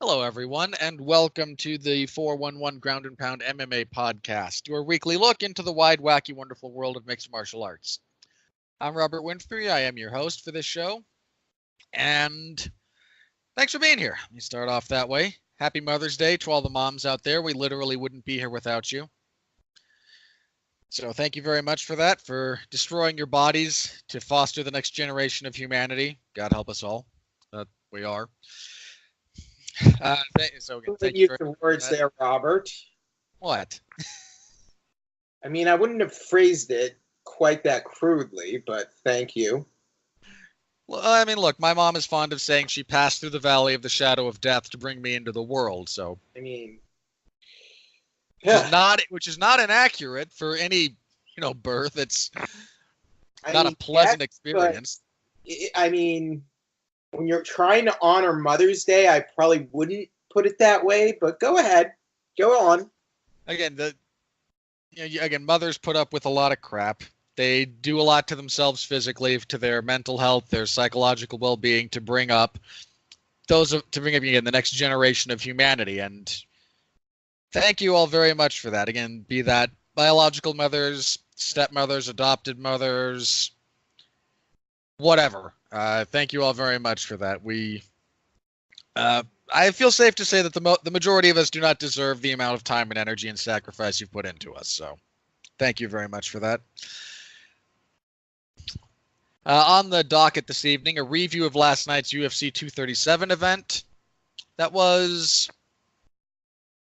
Hello, everyone, and welcome to the 411 Ground and Pound MMA podcast, your weekly look into the wide, wacky, wonderful world of mixed martial arts. I'm Robert Winfrey. I am your host for this show, and thanks for being here. Let me start off that way. Happy Mother's Day to all the moms out there. We literally wouldn't be here without you. So thank you very much for that, for destroying your bodies to foster the next generation of humanity. God help us all. We are. Thank you for the words there, Robert. What? I mean, I wouldn't have phrased it quite that crudely, but thank you. Well, I mean, look, my mom is fond of saying she passed through the valley of the shadow of death to bring me into the world, so. I mean, which is not inaccurate for any, birth. It's not a pleasant experience. I mean, when you're trying to honor Mother's Day, I probably wouldn't put it that way, but go ahead. Go on. Again, mothers put up with a lot of crap. They do a lot to themselves physically, to their mental health, their psychological well-being, to bring up again the next generation of humanity. And thank you all very much for that. Again, be that biological mothers, stepmothers, adopted mothers, whatever. Thank you all very much for that. I feel safe to say that the majority of us do not deserve the amount of time and energy and sacrifice you've put into us. So thank you very much for that. On the docket this evening, a review of last night's UFC 237 event. That was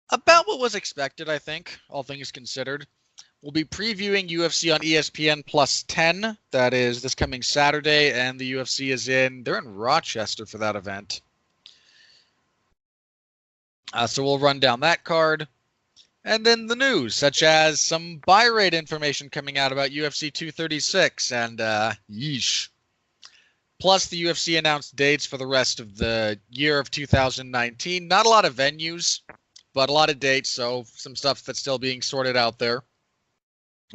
about what was expected, I think, all things considered. We'll be previewing UFC on ESPN Plus 10. That is this coming Saturday, and the UFC they're in Rochester for that event. So we'll run down that card. And then the news, such as some buyrate information coming out about UFC 236 and yeesh. Plus the UFC announced dates for the rest of the year of 2019. Not a lot of venues, but a lot of dates, so some stuff that's still being sorted out there.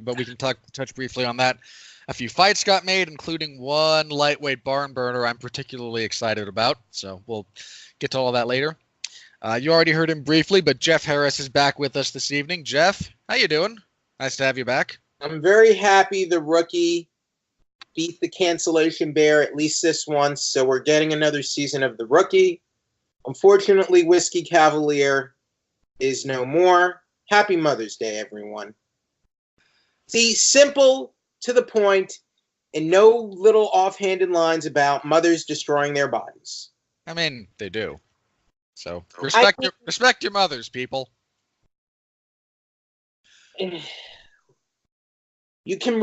But we can touch briefly on that. A few fights got made, including one lightweight barn burner I'm particularly excited about. So we'll get to all that later. You already heard him briefly, but Jeff Harris is back with us this evening. Jeff, how you doing? Nice to have you back. I'm very happy the rookie beat the cancellation bear at least this once, so we're getting another season of the rookie. Unfortunately, Whiskey Cavalier is no more. Happy Mother's Day, everyone. See, simple, to the point, and no little offhanded lines about mothers destroying their bodies. I mean, they do. So respect your mothers, people. You can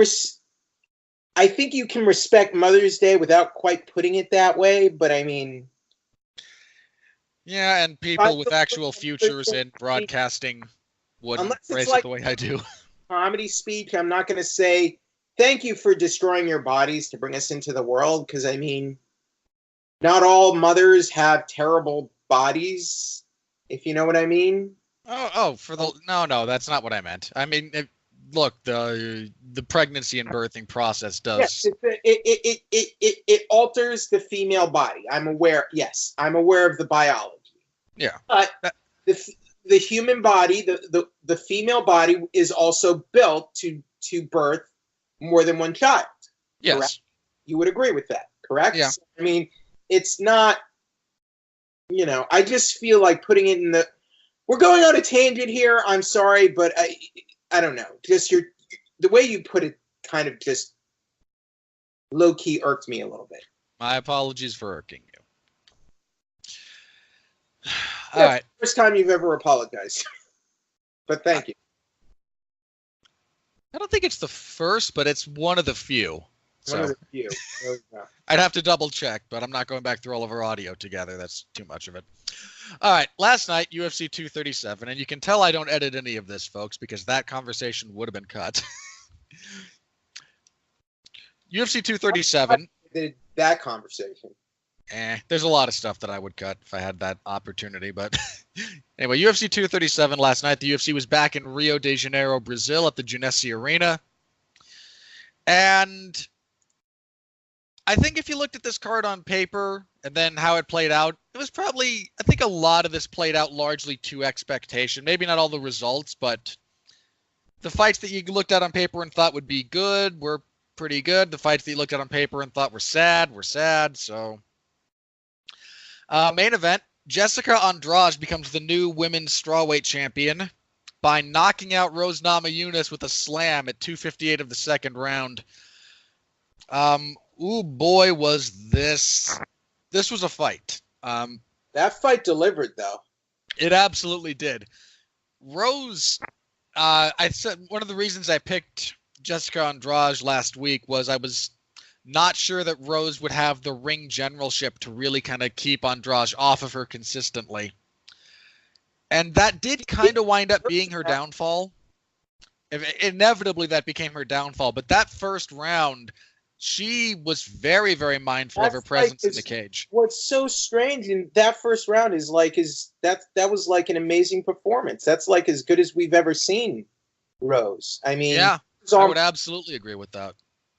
I think you can respect Mother's Day without quite putting it that way, but I mean, yeah, and people with actual futures in broadcasting wouldn't phrase it the way I do. Comedy speech, I'm not going to say thank you for destroying your bodies to bring us into the world, because I mean, not all mothers have terrible bodies, if you know what I mean. No, that's not what I meant. I mean, look, the pregnancy and birthing process does. Yes, it alters the female body. I'm aware. Yes, I'm aware of the biology. Yeah, but the human body, the female body, is also built to birth more than one child. Yes, correct? You would agree with that, correct? Yeah. I mean, it's not. I just feel like putting it in the. We're going on a tangent here. I'm sorry, but I don't know. Just the way you put it kind of just low key irked me a little bit. My apologies for irking you. All right. First time you've ever apologized, but thank you. I don't think it's the first, but it's one of the few. One of the few. I'd have to double check, but I'm not going back through all of our audio together. That's too much of it. All right. Last night, UFC 237, and you can tell I don't edit any of this, folks, because that conversation would have been cut. UFC 237. That conversation. There's a lot of stuff that I would cut if I had that opportunity. But anyway, UFC 237 last night. The UFC was back in Rio de Janeiro, Brazil at the Junesse Arena. And I think if you looked at this card on paper and then how it played out, it was probably, I think a lot of this played out largely to expectation. Maybe not all the results, but the fights that you looked at on paper and thought would be good were pretty good. The fights that you looked at on paper and thought were sad. So, main event, Jessica Andrade becomes the new women's strawweight champion by knocking out Rose Namajunas with a slam at 2:58 of the second round. Ooh, boy, was this was a fight. That fight delivered, though. It absolutely did. Rose, I said one of the reasons I picked Jessica Andrade last week was I was not sure that Rose would have the ring generalship to really kind of keep Andrade off of her consistently. And that did kind of wind up being her downfall. Inevitably, that became her downfall. But that first round, she was very, very mindful of her presence in the cage. What's so strange in that first round is that was like an amazing performance. That's like as good as we've ever seen Rose. I mean, yeah, I would absolutely agree with that.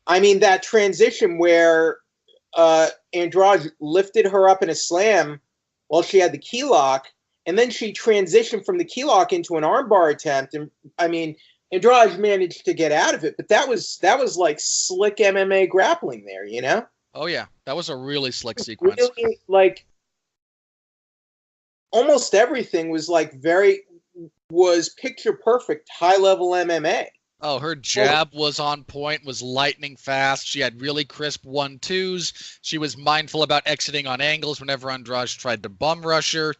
I mean, that transition where Andrade lifted her up in a slam while she had the key lock, and then she transitioned from the key lock into an armbar attempt. And I mean, Andrade managed to get out of it, but that was like slick MMA grappling there, you know? Oh yeah, that was a really slick sequence. Really, like almost everything was picture perfect, high level MMA. Oh, her jab was on point, was lightning fast. She had really crisp 1-2s. She was mindful about exiting on angles whenever Andrade tried to bum rush her.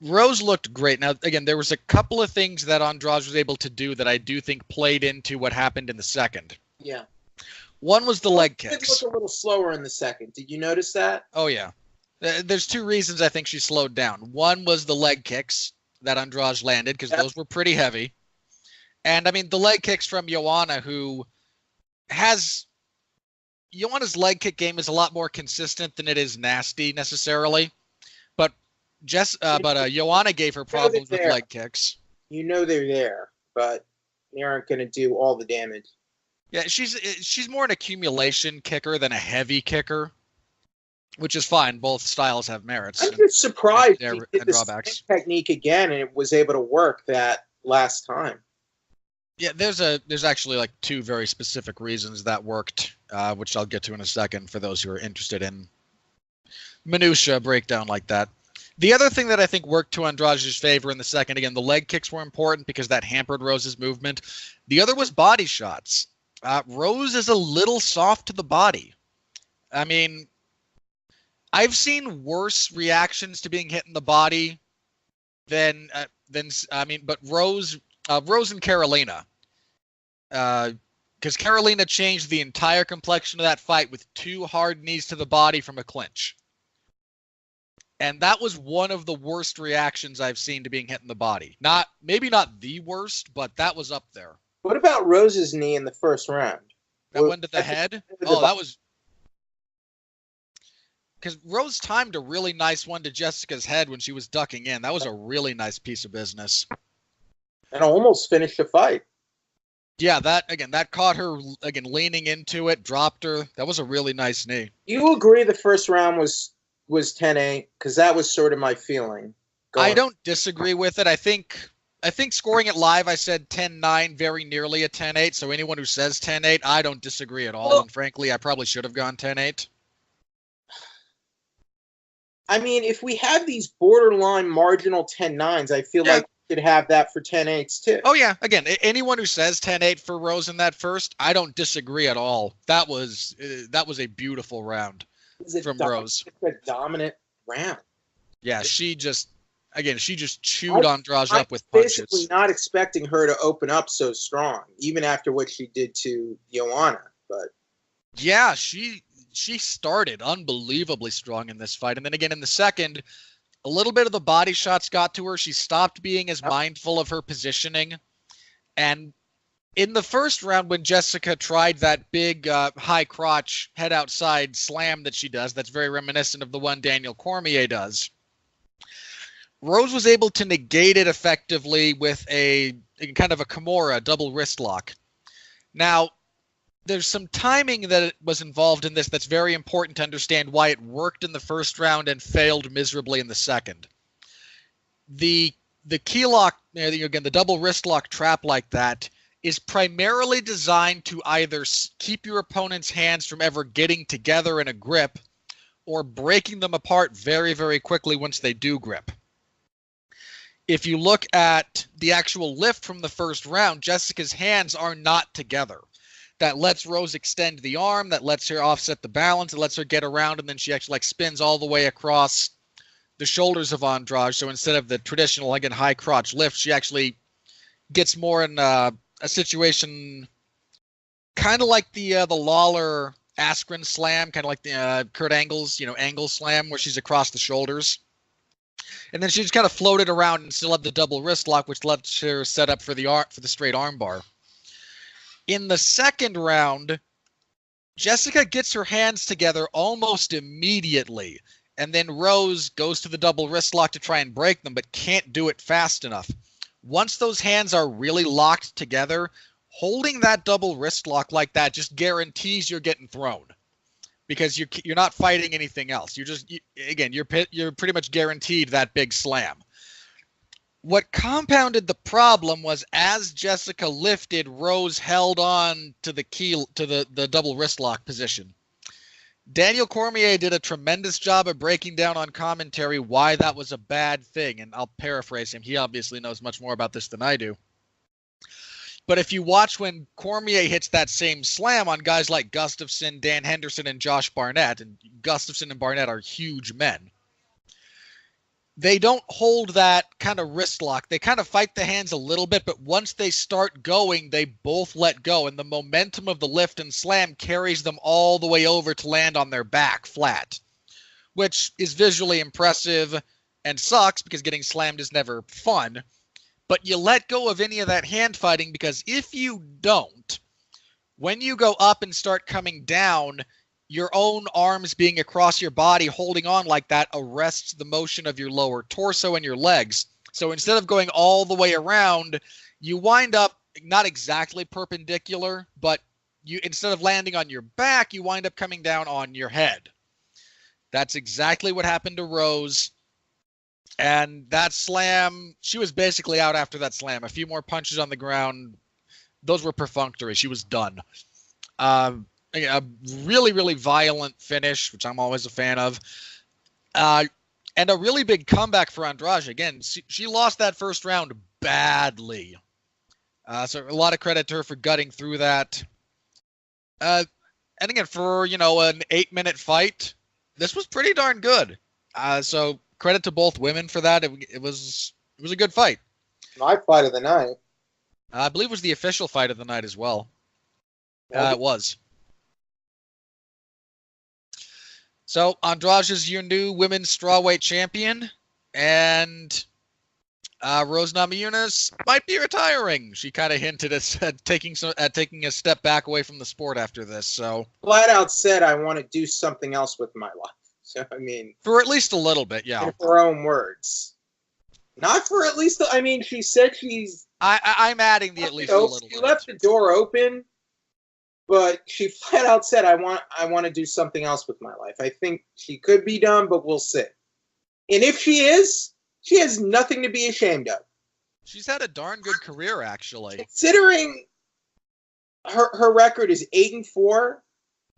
Rose looked great. Now, again, there was a couple of things that Andrade was able to do that I do think played into what happened in the second. Yeah. One was the leg kicks. It looked a little slower in the second. Did you notice that? Oh, yeah. There's two reasons I think she slowed down. One was the leg kicks that Andrade landed, because those were pretty heavy. And, I mean, the leg kicks from Joanna, who has... Joanna's leg kick game is a lot more consistent than it is nasty, necessarily. But Joanna gave her problems with leg kicks. You know they're there, but they aren't going to do all the damage. Yeah, she's more an accumulation kicker than a heavy kicker, which is fine. Both styles have merits. I'm just surprised and she did the drawbacks. Technique again, and it was able to work that last time. Yeah, there's actually like two very specific reasons that worked, which I'll get to in a second for those who are interested in minutia breakdown like that. The other thing that I think worked to Andrade's favor in the second, again, the leg kicks were important because that hampered Rose's movement. The other was body shots. Rose is a little soft to the body. I mean, I've seen worse reactions to being hit in the body than but Rose and Carolina. Because Carolina changed the entire complexion of that fight with 2 hard knees to the body from a clinch. And that was one of the worst reactions I've seen to being hit in the body. Maybe not the worst, but that was up there. What about Rose's knee in the first round? That went to the head? Oh, that was... Because Rose timed a really nice one to Jessica's head when she was ducking in. That was a really nice piece of business. And almost finished the fight. Yeah, that caught her, leaning into it, dropped her. That was a really nice knee. You agree the first round was 10-8? Because that was sort of my feeling. I don't disagree with it. I think scoring it live, I said 10-9, very nearly a 10-8. So anyone who says 10-8, I don't disagree at all. Well, and frankly, I probably should have gone 10-8. I mean, if we have these borderline marginal 10-9s, I feel like we could have that for 10-8s too. Oh, yeah. Again, anyone who says 10-8 for Rose in that first, I don't disagree at all. That was a beautiful round from Rose. It's a dominant round. Yeah, she just chewed Andrade up with punches. Basically not expecting her to open up so strong, even after what she did to Joanna. But yeah, she started unbelievably strong in this fight. And then again in the second, a little bit of the body shots got to her. She stopped being as mindful of her positioning. And in the first round, when Jessica tried that big high crotch head outside slam that she does, that's very reminiscent of the one Daniel Cormier does, Rose was able to negate it effectively with a kind of a Kimura double wrist lock. Now, there's some timing that was involved in this that's very important to understand why it worked in the first round and failed miserably in the second. The key lock, again, the double wrist lock trap like that is primarily designed to either keep your opponent's hands from ever getting together in a grip or breaking them apart very, very quickly once they do grip. If you look at the actual lift from the first round, Jessica's hands are not together. That lets Rose extend the arm, that lets her offset the balance, it lets her get around, and then she actually spins all the way across the shoulders of Andrade. So instead of the traditional, again, high crotch lift, she actually gets more in a situation kind of like the Lawler Askren slam, kind of like the Kurt Angle's, angle slam where she's across the shoulders. And then she just kind of floated around and still had the double wrist lock, which lets her set up for the straight arm bar. In the second round, Jessica gets her hands together almost immediately, and then Rose goes to the double wrist lock to try and break them, but can't do it fast enough. Once those hands are really locked together, holding that double wrist lock like that just guarantees you're getting thrown, because you're not fighting anything else. You're pretty much guaranteed that big slam. What compounded the problem was as Jessica lifted, Rose held on to the double wrist lock position. Daniel Cormier did a tremendous job of breaking down on commentary why that was a bad thing, and I'll paraphrase him. He obviously knows much more about this than I do. But if you watch when Cormier hits that same slam on guys like Gustafsson, Dan Henderson, and Josh Barnett, and Gustafsson and Barnett are huge men, they don't hold that kind of wrist lock. They kind of fight the hands a little bit, but once they start going, they both let go, and the momentum of the lift and slam carries them all the way over to land on their back flat, which is visually impressive and sucks because getting slammed is never fun. But you let go of any of that hand fighting, because if you don't, when you go up and start coming down, your own arms being across your body holding on like that arrests the motion of your lower torso and your legs. So instead of going all the way around, you wind up not exactly perpendicular, but instead of landing on your back, you wind up coming down on your head. That's exactly what happened to Rose. And that slam, she was basically out after that slam. A few more punches on the ground. Those were perfunctory. She was done. A really, really violent finish, which I'm always a fan of. And a really big comeback for Andrade. Again, she lost that first round badly. So a lot of credit to her for gutting through that. And again, for, an 8-minute fight, this was pretty darn good. So credit to both women for that. It was a good fight. My fight of the night. I believe it was the official fight of the night as well. It was. So Andrade is your new women's strawweight champion, and Rose Namajunas might be retiring. She kind of hinted at taking a step back away from the sport after this. So flat out said, "I want to do something else with my life." So I mean, for at least a little bit, yeah. In her own words, not for at least. I mean, she said she's. I'm adding the at least a little bit. She left the door open. But she flat out said, I want to do something else with my life. I think she could be done, but we'll see. And if she is, she has nothing to be ashamed of. She's had a darn good career, actually. Considering her record is 8-4,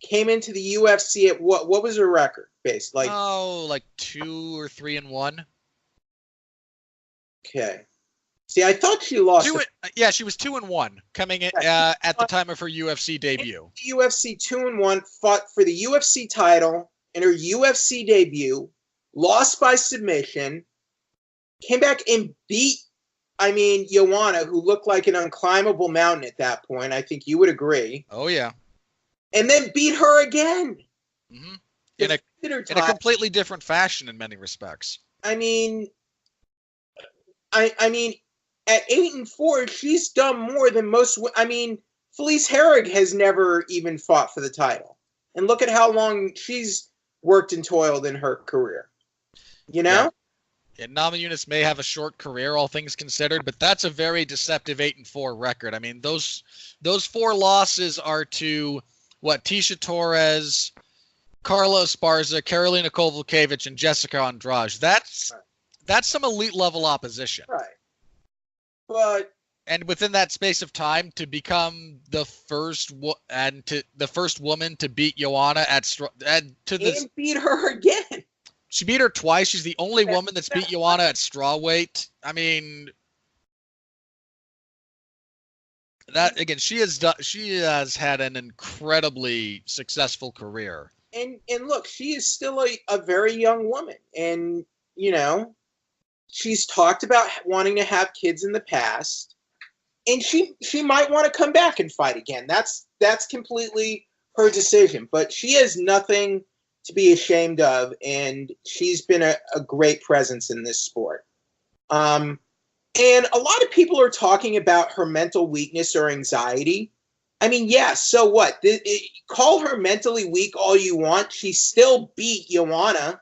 came into the UFC at what was her record? Based like 2 or 3-1. Okay. See, I thought she lost. She was 2-1 coming in at the time of her UFC debut. UFC 2-1, fought for the UFC title in her UFC debut, lost by submission, came back and beat, Joanna, who looked like an unclimbable mountain at that point. I think you would agree. Oh, yeah. And then beat her again. Mm-hmm. In a completely different fashion in many respects. I mean, at 8-4, she's done more than most. Felice Herrig has never even fought for the title, and look at how long she's worked and toiled in her career. You know, And Namajunas may have a short career, all things considered, but that's a very deceptive 8-4 record. I mean, those 4 losses are to Tisha Torres, Carla Esparza, Karolina Kowalkiewicz, and Jessica Andrade. That's some elite level opposition. Right. But and within that space of time, to become the first woman to beat Joanna and beat her again. She beat her twice. She's the only woman that's beat Joanna at strawweight. I mean, that again, she has had an incredibly successful career. And look, she is still a very young woman, and she's talked about wanting to have kids in the past, and she might want to come back and fight again. That's completely her decision, but she has nothing to be ashamed of, and she's been a great presence in this sport. And a lot of people are talking about her mental weakness or anxiety. I mean, yeah, so what? Call her mentally weak all you want. She still beat Joanna,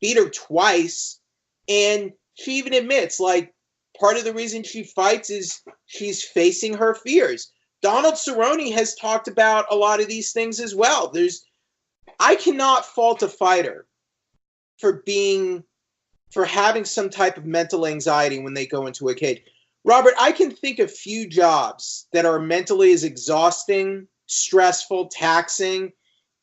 beat her twice, and she even admits, like, part of the reason she fights is she's facing her fears. Donald Cerrone has talked about a lot of these things as well. I cannot fault a fighter for having some type of mental anxiety when they go into a cage. Robert, I can think of few jobs that are mentally as exhausting, stressful, taxing,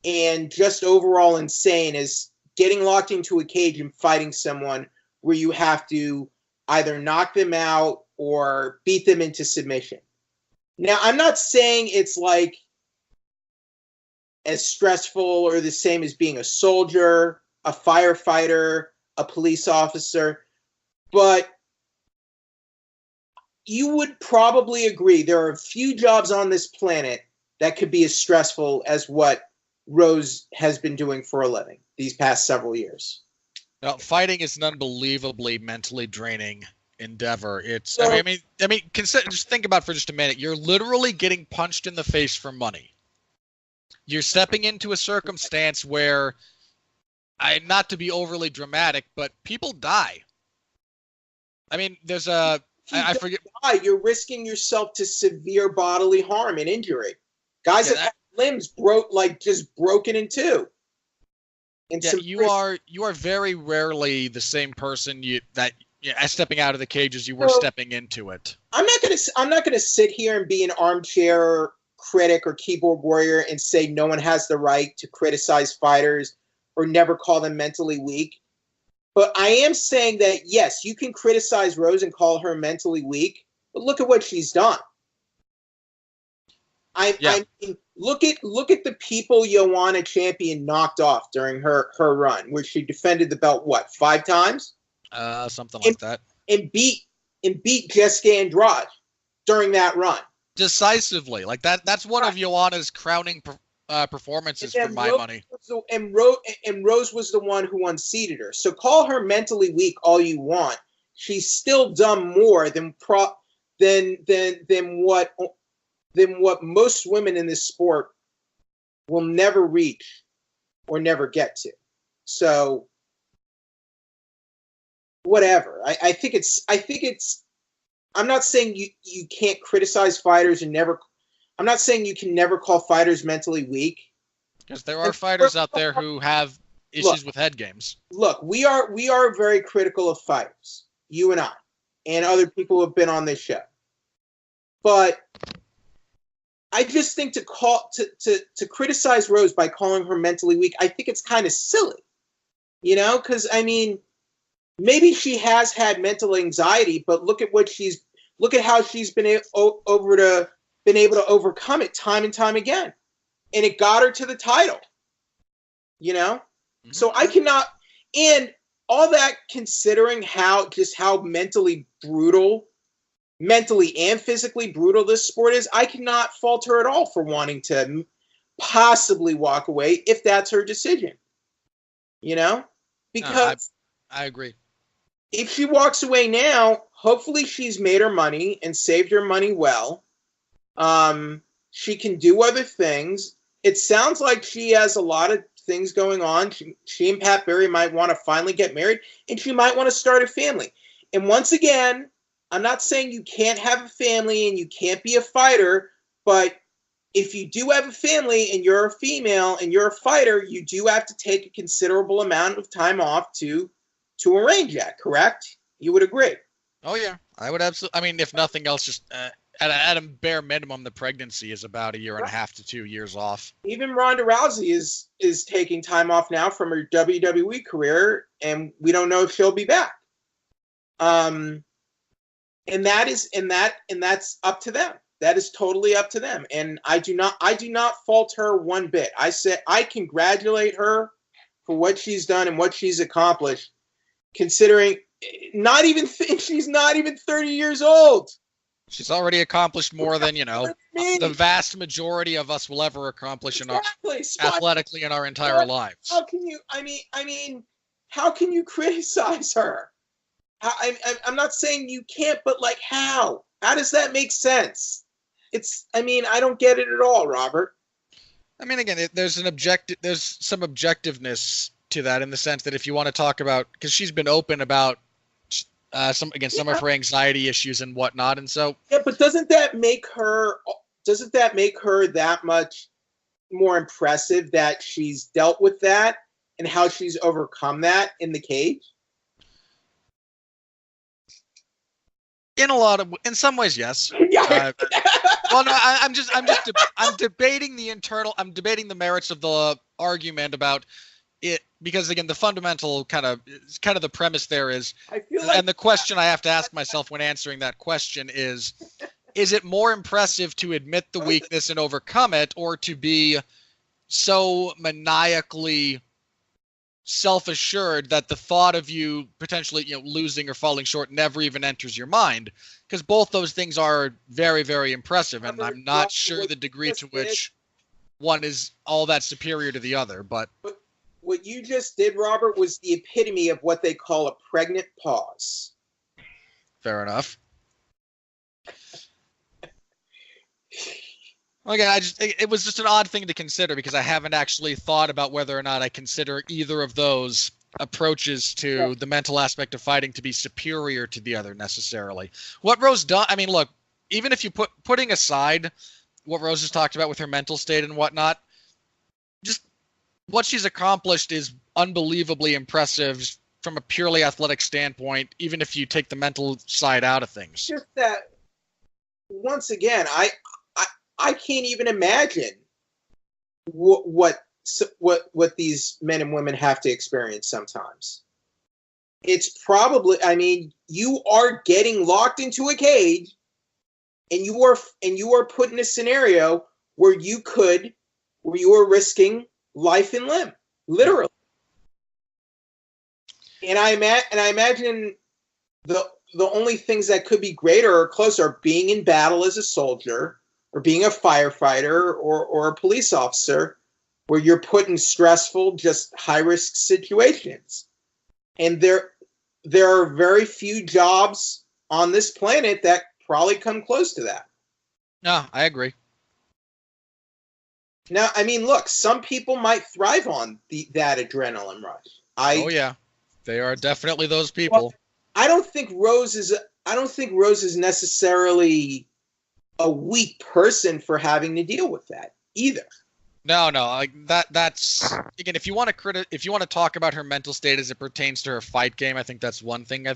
and just overall insane as getting locked into a cage and fighting someone where you have to either knock them out or beat them into submission. Now, I'm not saying it's like as stressful or the same as being a soldier, a firefighter, a police officer, but you would probably agree there are a few jobs on this planet that could be as stressful as what Rose has been doing for a living these past several years. Now, fighting is an unbelievably mentally draining endeavor. I mean, just think about it for just a minute. You're literally getting punched in the face for money. You're stepping into a circumstance where, not to be overly dramatic, but people die. I mean, there's I forget. You're risking yourself to severe bodily harm and injury. Guys have had limbs broken in two. You are very rarely the same person stepping out of the cage as you were stepping into it. I'm not gonna sit here and be an armchair critic or keyboard warrior and say no one has the right to criticize fighters or never call them mentally weak. But I am saying that, yes, you can criticize Rose and call her mentally weak, but look at what she's done. I mean, look at the people Joanna Champion knocked off during her run, where she defended the belt, 5 times? Something like that. And beat Jessica Andrade during that run. Decisively. Like that's one of Joanna's crowning performances for my money. And Rose was the one who unseated her. So call her mentally weak all you want. She's still done more than what most women in this sport will never reach or never get to. So whatever. I think it's I'm not saying you can't criticize fighters and never. I'm not saying you can never call fighters mentally weak. Because there are fighters out there who have issues with head games. Look, we are very critical of fighters, you and I, and other people who have been on this show. But I just think to criticize Rose by calling her mentally weak, I think it's kind of silly, because I mean, maybe she has had mental anxiety, but look at how she's been able to overcome it time and time again, and it got her to the title. Mm-hmm. So I cannot, and all that considering how mentally and physically brutal this sport is, I cannot fault her at all for wanting to possibly walk away if that's her decision. Because I agree. If she walks away now, hopefully she's made her money and saved her money well. She can do other things. It sounds like she has a lot of things going on. She and Pat Barry might want to finally get married, and she might want to start a family. And once again, I'm not saying you can't have a family and you can't be a fighter, but if you do have a family and you're a female and you're a fighter, you do have to take a considerable amount of time off to arrange that, correct? You would agree? Oh, yeah. I would absolutely. I mean, if nothing else, just at a bare minimum, the pregnancy is about 1.5 to 2 years off. Even Ronda Rousey is taking time off now from her WWE career, and we don't know if she'll be back. And that's up to them. That is totally up to them. And I do not fault her one bit. I congratulate her for what she's done and what she's accomplished, considering she's not even 30 years old. She's already accomplished more than, the vast majority of us will ever accomplish athletically in our entire lives. How can you, how can you criticize her? I'm not saying you can't, but like how? How does that make sense? I don't get it at all, Robert. Again, there's some objectiveness to that in the sense that if you want to talk about, because she's been open about some of her anxiety issues and whatnot, and so yeah, but doesn't that make her that much more impressive that she's dealt with that and how she's overcome that in the cage? In some ways, yes. Yeah. Well, no, I'm debating the merits of the argument about it, because again, the fundamental kind of the premise there is, and the question I have to ask myself when answering that question is it more impressive to admit the weakness and overcome it, or to be so maniacally self-assured that the thought of you potentially losing or falling short never even enters your mind? Because both those things are very, very impressive, and I'm not sure the degree to which one is all that superior to the other. But what you just did, Robert, was the epitome of what they call a pregnant pause. Fair enough. Again, it was just an odd thing to consider, because I haven't actually thought about whether or not I consider either of those approaches to the mental aspect of fighting to be superior to the other necessarily. What Rose does, look, even if you putting aside what Rose has talked about with her mental state and whatnot, just what she's accomplished is unbelievably impressive from a purely athletic standpoint, even if you take the mental side out of things. Just that, once again, I can't even imagine what these men and women have to experience sometimes. It's probably, you are getting locked into a cage, and you are put in a scenario where you are risking life and limb, literally. And I imagine the only things that could be greater or closer are being in battle as a soldier, or being a firefighter, or a police officer, where you're put in stressful, just high-risk situations. And there are very few jobs on this planet that probably come close to that. No, I agree. Now, look, some people might thrive on that adrenaline rush. Oh yeah, they are definitely those people. Well, I don't think Rose is necessarily a weak person for having to deal with that either. No, like that's again, if you want to talk about her mental state as it pertains to her fight game, I think that's one thing.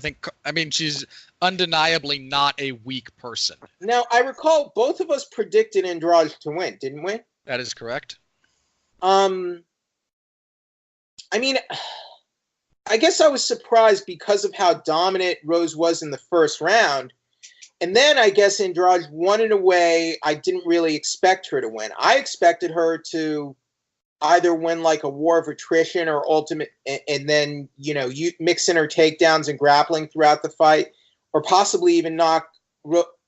She's undeniably not a weak person. Now, I recall both of us predicted Andrade to win, didn't we? That is correct. I guess I was surprised because of how dominant Rose was in the first round. And then I guess Andrade won in a way I didn't really expect her to win. I expected her to either win like a war of attrition or ultimate, and then, you mix in her takedowns and grappling throughout the fight, or possibly even knock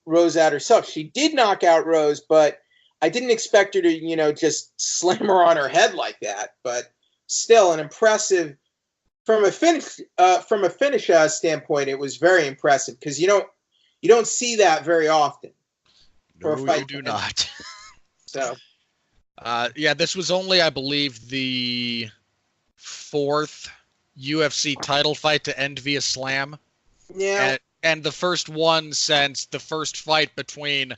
Rose out herself. She did knock out Rose, but I didn't expect her to, just slam her on her head like that. But still, an impressive, from a finish standpoint, it was very impressive, because you don't see that very often. No, you do not. So, Yeah, this was only, I believe, the fourth UFC title fight to end via slam. Now, And the first one since the first fight between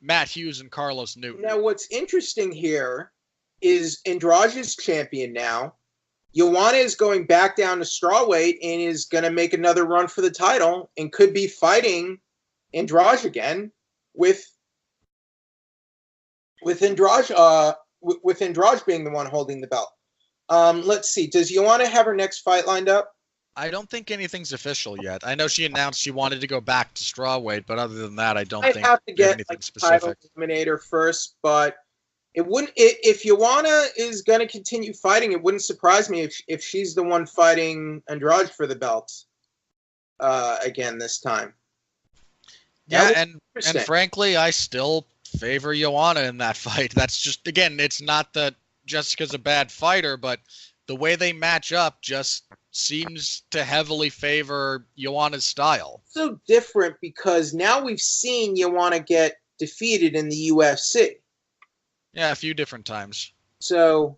Matt Hughes and Carlos Newton. now what's interesting here is Andrade's champion now. Joanna is going back down to strawweight and is going to make another run for the title and could be fighting Andrade again with Andrade being the one holding the belt. Let's see. Does Joanna have her next fight lined up? I don't think anything's official yet. I know she announced she wanted to go back to strawweight, but other than that, I don't think have to there's get anything like specific. title eliminator first, but it wouldn't. If Joanna is going to continue fighting, it wouldn't surprise me if she's the one fighting Andrade for the belt again this time. Yeah, and frankly, I still favor Joanna in that fight. That's just, again, it's not that Jessica's a bad fighter, but the way they match up just seems to heavily favor Joanna's style. So different because now we've seen Joanna get defeated in the UFC. Yeah, a few different times. So,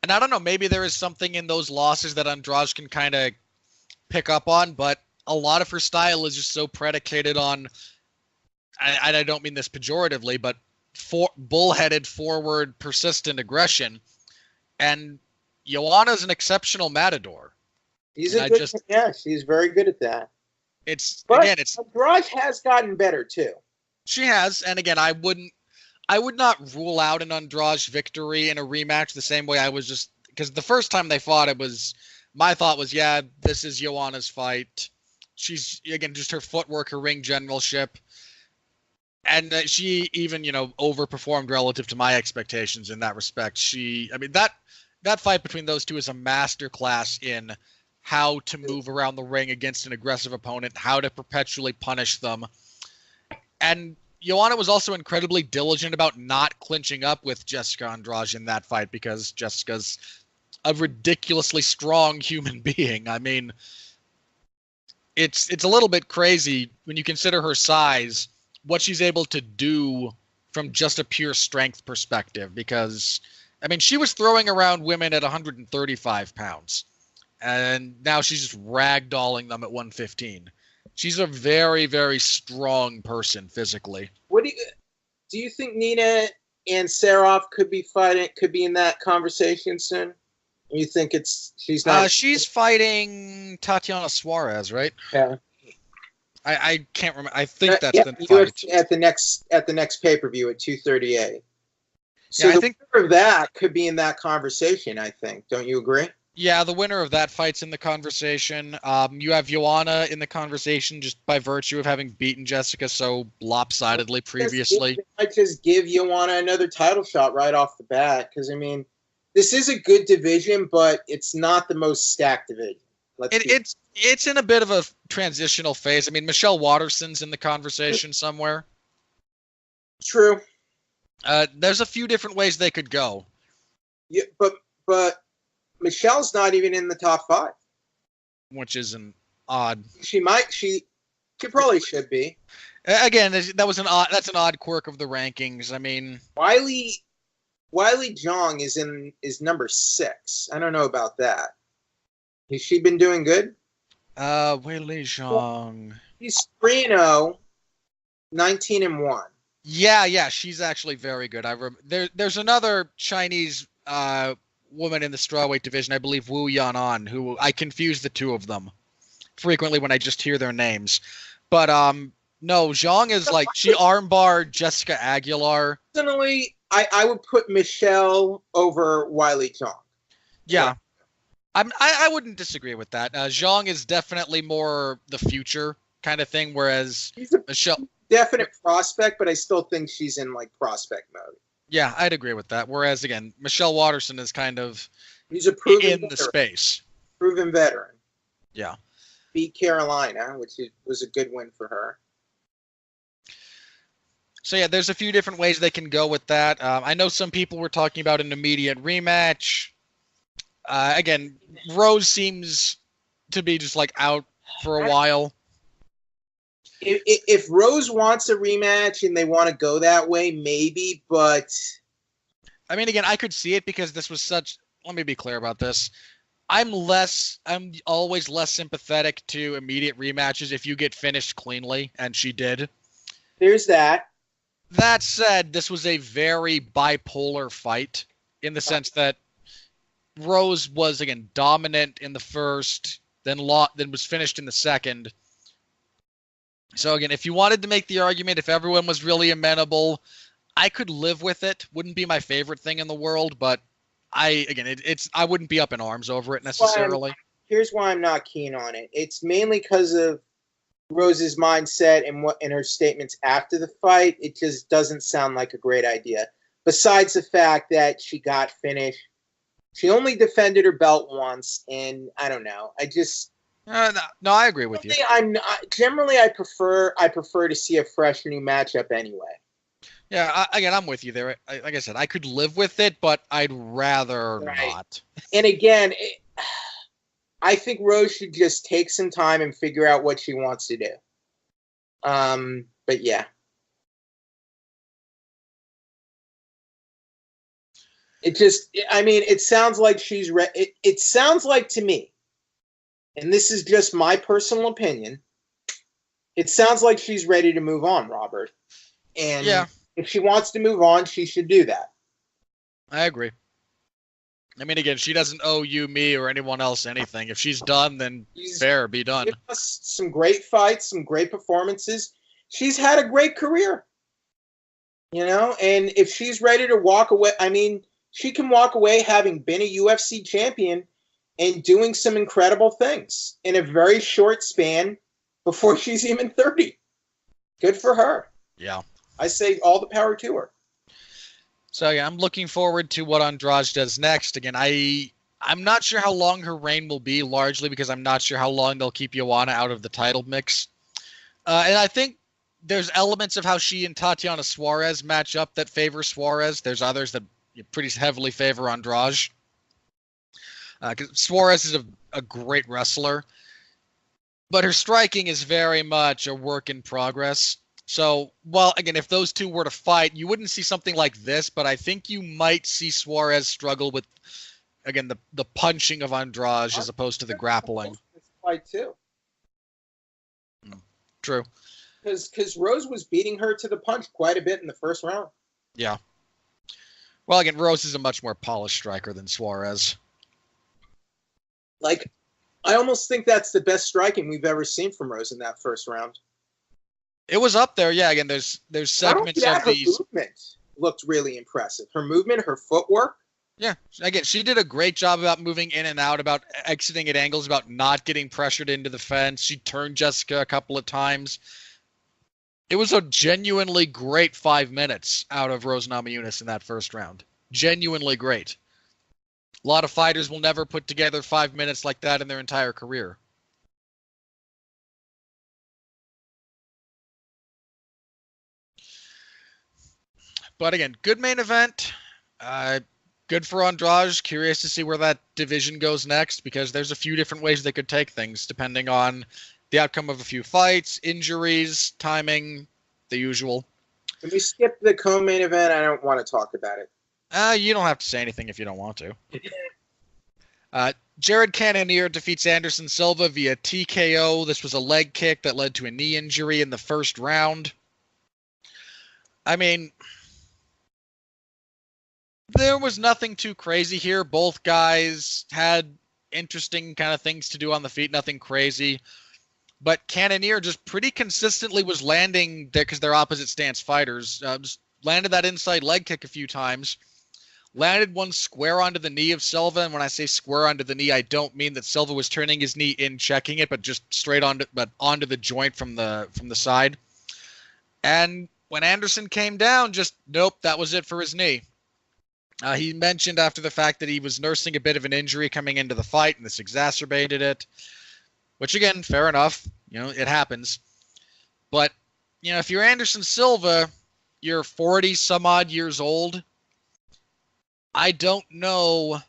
and I don't know, maybe there is something in those losses that Andrade can kind of pick up on, but a lot of her style is just so predicated on, I don't mean this pejoratively, but bullheaded, forward, persistent aggression. And Joanna's an exceptional matador. She's very good at that. Andrade has gotten better too. She has, and again, I would not rule out an Andrade victory in a rematch the same way I was just, because the first time they fought, my thought was, yeah, this is Joanna's fight. She's, again, just her footwork, her ring generalship. And she even, overperformed relative to my expectations in that respect. That fight between those two is a masterclass in how to move around the ring against an aggressive opponent, how to perpetually punish them. And Joanna was also incredibly diligent about not clinching up with Jessica Andrade in that fight because Jessica's a ridiculously strong human being. I mean, it's a little bit crazy when you consider her size, what she's able to do from just a pure strength perspective, because, I mean, she was throwing around women at 135 pounds, and now she's just ragdolling them at 115. She's a very, very strong person physically. What do you think Nina and Serov could be in that conversation soon? You think she's not? She's fighting Tatiana Suarez, right? Yeah. I can't remember. I think that's the UFC at the next pay-per-view at 238. So yeah, I think the winner of that could be in that conversation, I think. Don't you agree? Yeah, the winner of that fight's in the conversation. You have Joanna in the conversation just by virtue of having beaten Jessica so lopsidedly previously. I just give Joanna another title shot right off the bat because, I mean, this is a good division, but it's not the most stacked division. It's in a bit of a transitional phase. I mean, Michelle Waterson's in the conversation somewhere. True. There's a few different ways they could go. Yeah, but Michelle's not even in the top 5, which is an odd. She probably should be. Again, that's an odd quirk of the rankings. I mean, Wiley Zhang is number 6. I don't know about that. Has she been doing good? Wiley Zhang. She's 3-0, 19-1. Yeah, she's actually very good. There's another Chinese woman in the strawweight division, I believe Wu Yanan, who I confuse the two of them frequently when I just hear their names. But no, Zhang is like, she armbarred Jessica Aguilar. Personally, I would put Michelle over Wiley Zhang. Yeah. I wouldn't disagree with that. Zhang is definitely more the future kind of thing, whereas Michelle, definite prospect, but I still think she's in like prospect mode. Yeah, I'd agree with that. Whereas again, Michelle Waterson is kind of he's a proven in the space. Proven veteran. Yeah. Beat Carolina, which was a good win for her. So yeah, there's a few different ways they can go with that. I know some people were talking about an immediate rematch. Again, Rose seems to be just like out for a while. If Rose wants a rematch and they want to go that way, maybe, but I mean, again, I could see it because this was such. Let me be clear about this. I'm always less sympathetic to immediate rematches if you get finished cleanly, and she did. There's that. That said, this was a very bipolar fight in the sense that Rose was, again, dominant in the first, then was finished in the second. So, again, if you wanted to make the argument, if everyone was really amenable, I could live with it. Wouldn't be my favorite thing in the world, but I wouldn't be up in arms over it necessarily. Here's why I'm not keen on it. It's mainly because of Rose's mindset and her statements after the fight. It just doesn't sound like a great idea. Besides the fact that she got finished, she only defended her belt once, and I don't know. No, I agree with you. I prefer to see a fresh new matchup anyway. Yeah, I'm with you there. Like I said, I could live with it, but I'd rather not. And again, I think Rose should just take some time and figure out what she wants to do. But yeah. It sounds like she's it sounds like to me, and this is just my personal opinion, it sounds like she's ready to move on, Robert. And yeah. If she wants to move on, she should do that. I agree. I mean, again, she doesn't owe you, me, or anyone else anything. If she's done, then fair, be done. Give us some great fights, some great performances. She's had a great career. And if she's ready to walk away, she can walk away having been a UFC champion and doing some incredible things in a very short span before she's even 30. Good for her. Yeah. I say all the power to her. So, yeah, I'm looking forward to what Andrade does next. Again, I'm not sure how long her reign will be, largely because I'm not sure how long they'll keep Joanna out of the title mix. And I think there's elements of how she and Tatiana Suarez match up that favor Suarez. There's others that pretty heavily favor Andrade. Because Suarez is a great wrestler, but her striking is very much a work in progress. So, well, again, if those two were to fight, you wouldn't see something like this, but I think you might see Suarez struggle with, again, the punching of Andrade as opposed to the grappling. This fight too. True. Because Rose was beating her to the punch quite a bit in the first round. Yeah. Well, again, Rose is a much more polished striker than Suarez. I almost think that's the best striking we've ever seen from Rose in that first round. It was up there, yeah. Again, there's segments of these. Her movement looked really impressive. Her movement, her footwork. Yeah, again, she did a great job about moving in and out, about exiting at angles, about not getting pressured into the fence. She turned Jessica a couple of times. It was a genuinely great 5 minutes out of Rose Namajunas in that first round. Genuinely great. A lot of fighters will never put together 5 minutes like that in their entire career. But again, good main event. Good for Andrade. Curious to see where that division goes next, because there's a few different ways they could take things depending on the outcome of a few fights, injuries, timing, the usual. Can we skip the co-main event? I don't want to talk about it. You don't have to say anything if you don't want to. Jared Cannonier defeats Anderson Silva via TKO. This was a leg kick that led to a knee injury in the first round. I mean, there was nothing too crazy here. Both guys had interesting kind of things to do on the feet, nothing crazy. But Cannonier just pretty consistently was landing there because they're opposite stance fighters. Just landed that inside leg kick a few times. Landed one square onto the knee of Silva. And when I say square onto the knee, I don't mean that Silva was turning his knee in, checking it, but just straight onto the joint from the side. And when Anderson came down, just nope, that was it for his knee. He mentioned after the fact that he was nursing a bit of an injury coming into the fight, and this exacerbated it. Which, again, fair enough. It happens. But, if you're Anderson Silva, you're 40-some-odd years old. I don't know.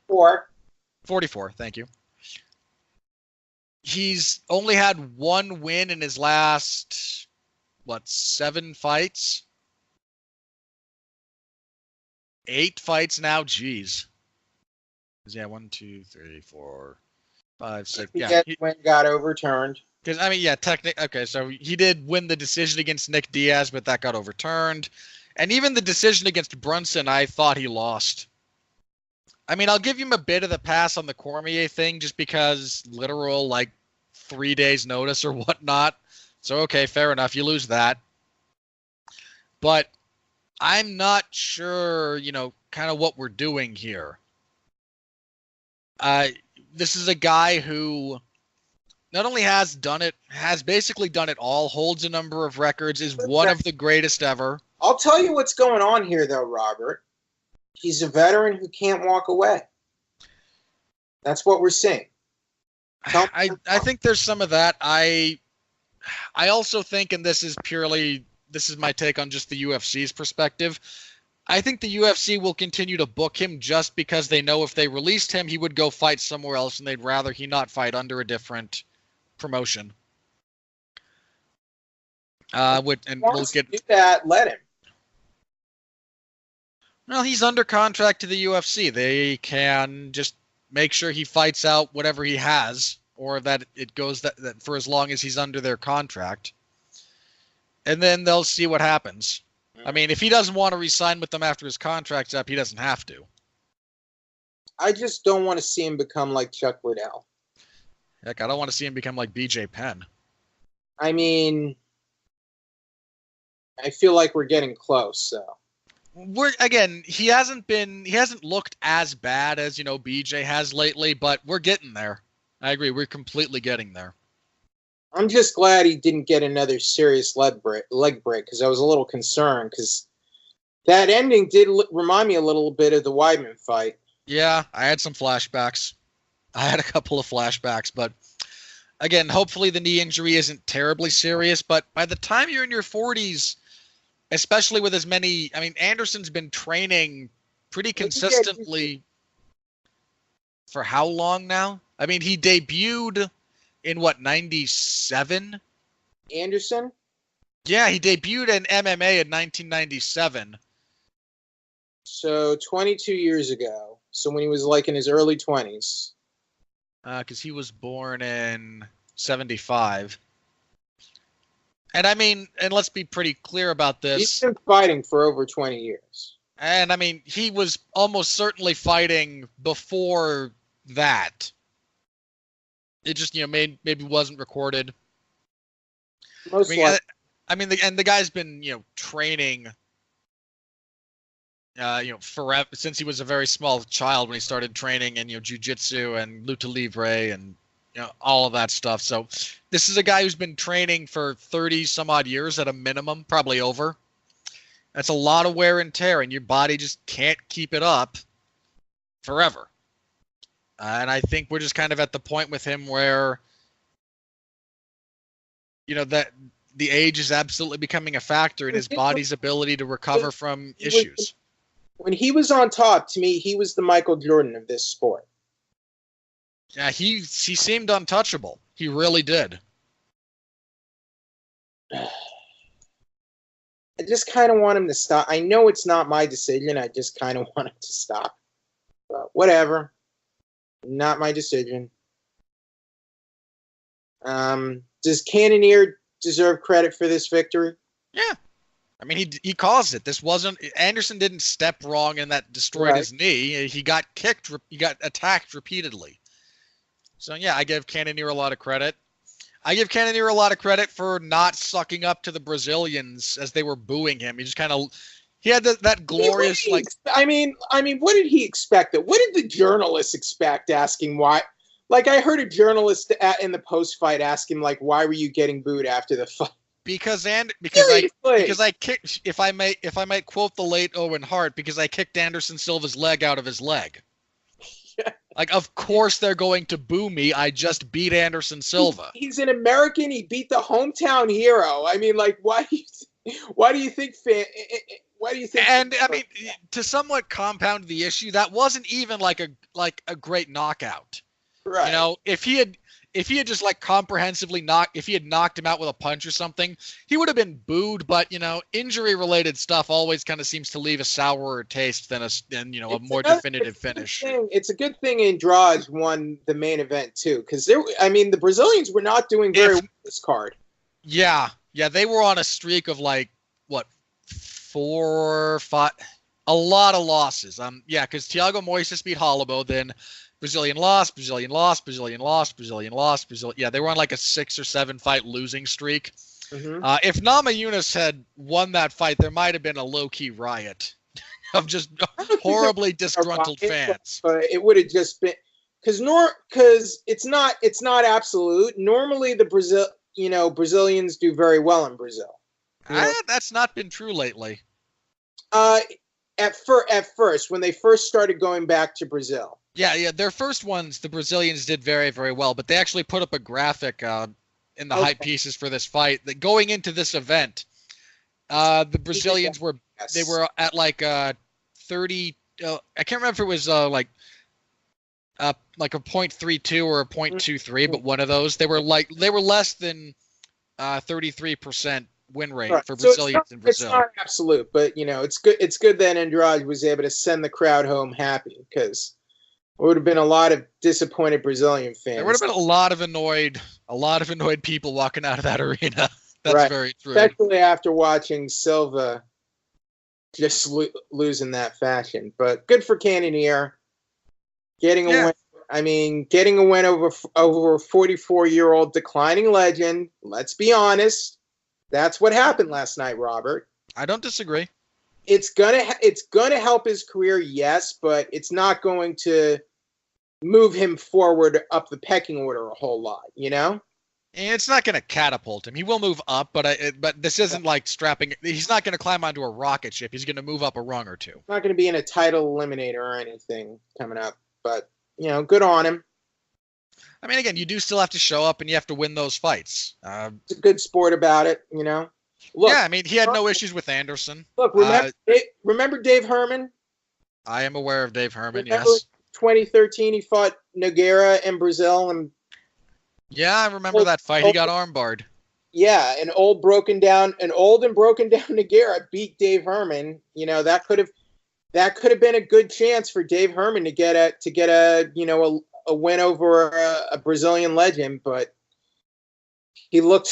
44, thank you. He's only had one win in his last, 7 fights? 8 fights now. Jeez. Yeah, 1, 2, 3, 4, 5, 6. Yeah, Win got overturned. Because I mean, yeah, technically, okay. So he did win the decision against Nick Diaz, but that got overturned, and even the decision against Brunson, I thought he lost. I mean, I'll give him a bit of the pass on the Cormier thing, just because literal 3 days notice or whatnot. So okay, fair enough. You lose that, but I'm not sure, kind of what we're doing here. This is a guy who not only has basically done it all, holds a number of records, is one of the greatest ever. I'll tell you what's going on here, though, Robert. He's a veteran who can't walk away. That's what we're seeing. I think there's some of that. I also think, and this is my take on just the UFC's perspective, I think the UFC will continue to book him just because they know if they released him, he would go fight somewhere else, and they'd rather he not fight under a different promotion. We'll get do that. Let him. Well, he's under contract to the UFC. They can just make sure he fights out whatever he has, or that it goes that for as long as he's under their contract, and then they'll see what happens. I mean, if he doesn't want to re-sign with them after his contract's up, he doesn't have to. I just don't want to see him become like Chuck Liddell. Heck, I don't want to see him become like BJ Penn. I mean, I feel like we're getting close, so. He hasn't looked as bad as, BJ has lately, but we're getting there. I agree. We're completely getting there. I'm just glad he didn't get another serious leg break because I was a little concerned because that ending did remind me a little bit of the Weidman fight. Yeah, I had some flashbacks. I had a couple of flashbacks, but again, hopefully the knee injury isn't terribly serious, but by the time you're in your 40s, especially with as many, I mean, Anderson's been training pretty consistently for how long now? I mean, he debuted in 97? Anderson? Yeah, he debuted in MMA in 1997. So 22 years ago. So when he was in his early 20s. Because he was born in 75. And I mean, and let's be pretty clear about this. He's been fighting for over 20 years. And I mean, he was almost certainly fighting before that. It just, maybe wasn't recorded. The guy's been, training, forever, since he was a very small child when he started training in, jiu-jitsu and lucha libre and, all of that stuff. So this is a guy who's been training for 30 some odd years at a minimum, probably over. That's a lot of wear and tear, and your body just can't keep it up forever. And I think we're just kind of at the point with him where, that the age is absolutely becoming a factor in his body's ability to recover from issues. When he was on top, to me, he was the Michael Jordan of this sport. Yeah, he seemed untouchable. He really did. I just kind of want him to stop. I know it's not my decision. I just kind of want him to stop. But whatever. Not my decision. Does Cannonier deserve credit for this victory? Yeah. I mean, he caused it. Anderson didn't step wrong and that destroyed his knee. He got kicked. He got attacked repeatedly. So, yeah, I give Cannonier a lot of credit. I give Cannonier a lot of credit for not sucking up to the Brazilians as they were booing him. He just kind of... He had that glorious, I mean, what did he expect? What did the journalists expect asking why? I heard a journalist in the post-fight ask him, why were you getting booed after the fight? Because I kicked, if I might quote the late Owen Hart, because I kicked Anderson Silva's leg out of his leg. Yeah. Of course they're going to boo me. I just beat Anderson Silva. He's an American. He beat the hometown hero. I mean, why do you think And I mean, to somewhat compound the issue, that wasn't even a great knockout. Right. If he if he had just like comprehensively if he had knocked him out with a punch or something, he would have been booed. But injury related stuff always kind of seems to leave a sourer taste than a more definitive finish. It's a good thing Andrade won the main event too, because the Brazilians were not doing very well this card. Yeah, they were on a streak of like what 4 or 5, a lot of losses. Because Thiago Moises beat Holloway, then Brazilian lost, Brazilian lost, Brazilian lost, Brazilian lost, Brazilian. Yeah, they were on like a 6 or 7 fight losing streak. Mm-hmm. If Namajunas had won that fight, there might have been a low-key riot of just horribly disgruntled fans. But it would have just been because it's not absolute. Normally, the Brazilians do very well in Brazil. That's not been true lately. At first, when they first started going back to Brazil. Yeah, their first ones, the Brazilians did very, very well, but they actually put up a graphic in the hype pieces for this fight that going into this event, the Brazilians were at like 30. I can't remember if it was like a 0.32 or a 0.23, but one of those. They were less than 33% win rate for Brazilians in Brazil. It's not absolute, but it's good. It's good that Andrade was able to send the crowd home happy, because there would have been a lot of disappointed Brazilian fans. There would have been a lot of annoyed people walking out of that arena. That's very true. Especially after watching Silva just lose in that fashion. But good for Cannonier getting a win. Getting a win over a 44-year-old declining legend. Let's be honest. That's what happened last night, Robert. I don't disagree. It's gonna help his career, yes, but it's not going to move him forward up the pecking order a whole lot, And it's not going to catapult him. He will move up, but this isn't like strapping. He's not going to climb onto a rocket ship. He's going to move up a rung or two. Not going to be in a title eliminator or anything coming up, but good on him. Again, you do still have to show up and you have to win those fights. It's a good sport about it, Look, he had no issues with Anderson. Look, remember Dave Herman? I am aware of Dave Herman, remember yes. 2013, he fought Nogueira in Brazil. Yeah, I remember that fight. He got armbarred. Yeah, an old and broken down Nogueira beat Dave Herman. That could have been a good chance for Dave Herman to get a win over a Brazilian legend, but he looked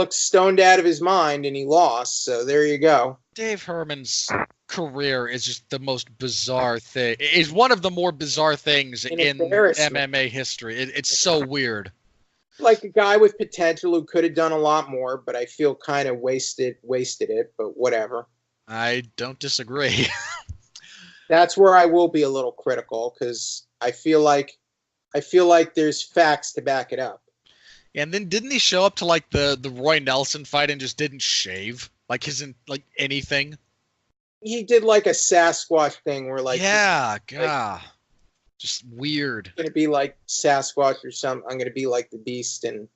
stoned out of his mind and he lost. So there you go. Dave Herman's career is just the most bizarre thing. It's one of the more bizarre things in MMA history. It's so weird. Like a guy with potential who could have done a lot more, but I feel kind of wasted it, but whatever. I don't disagree. That's where I will be a little critical, because I feel like there's facts to back it up. And then didn't he show up to like the Roy Nelson fight and just didn't shave? Like anything? He did like a Sasquatch thing where just weird. I'm gonna be like Sasquatch or something. I'm gonna be like the Beast. And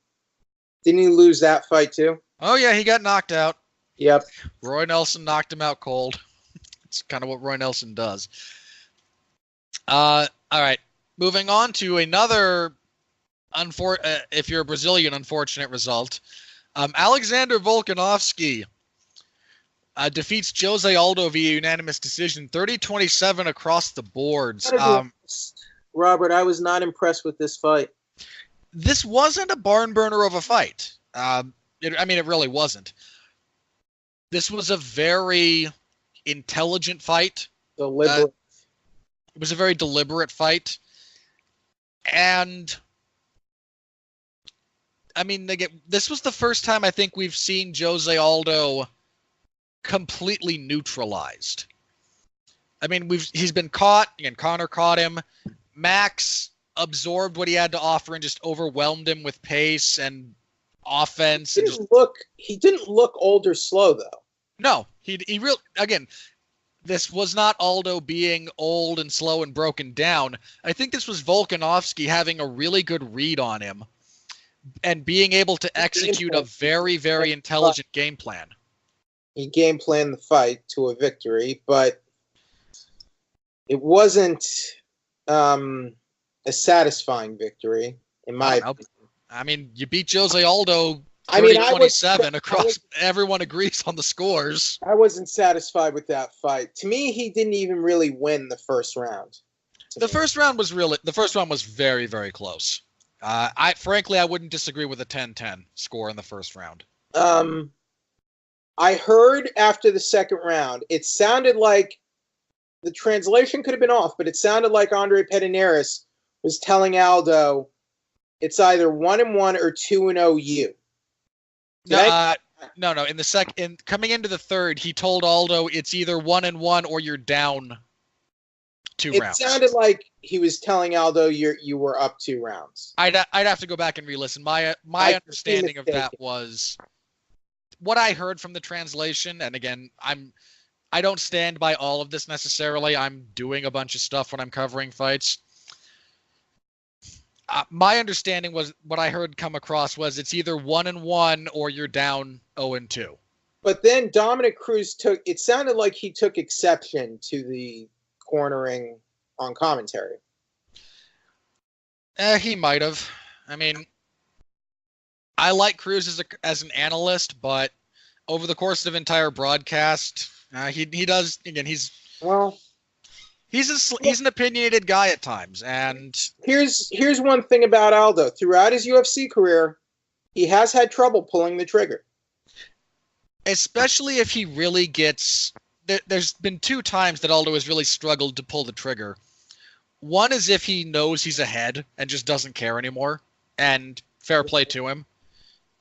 didn't he lose that fight too? Oh yeah, he got knocked out. Yep. Roy Nelson knocked him out cold. It's kind of what Roy Nelson does. All right. Moving on to another, if you're a Brazilian, unfortunate result. Alexander Volkanovski defeats Jose Aldo via unanimous decision, 30-27 across the boards. Robert, I was not impressed with this fight. This wasn't a barn burner of a fight. It really wasn't. This was a very intelligent fight. Deliberate. It was a very deliberate fight. And this was the first time I think we've seen Jose Aldo completely neutralized. He's been caught, and Conor caught him. Max absorbed what he had to offer and just overwhelmed him with pace and offense. He didn't look old or slow though. No, this was not Aldo being old and slow and broken down. I think this was Volkanovski having a really good read on him and being able to execute a very, very intelligent game plan. He game planned the fight to a victory, but it wasn't a satisfying victory. in my opinion. I mean, you beat Jose Aldo 30-27 across. Everyone agrees on the scores. I wasn't satisfied with that fight. To me, he didn't even really win the first round. The first round was very, very close. I wouldn't disagree with a 10-10 score in the first round. I heard after the second round, it sounded like the translation could have been off, but it sounded like Andre Pederneiras was telling Aldo it's either 1-1 or 2-0 you. No. Coming into the third, he told Aldo it's either 1-1 or you're down 2 rounds. It sounded like he was telling Aldo you were up 2 rounds. I'd have to go back and re-listen. My understanding of that was what I heard from the translation, and again, I don't stand by all of this necessarily. I'm doing a bunch of stuff when I'm covering fights. My understanding was what I heard come across was it's either 1-1 or you're down 0-2. But then Dominic Cruz it sounded like he took exception to the cornering on commentary. He might have. I mean, I like Cruz as an analyst, but over the course of an entire broadcast, he does, again, he's an opinionated guy at times. And here's one thing about Aldo. Throughout his UFC career, he has had trouble pulling the trigger. Especially if he really gets... There's been 2 times that Aldo has really struggled to pull the trigger. One is if he knows he's ahead and just doesn't care anymore, and fair play to him.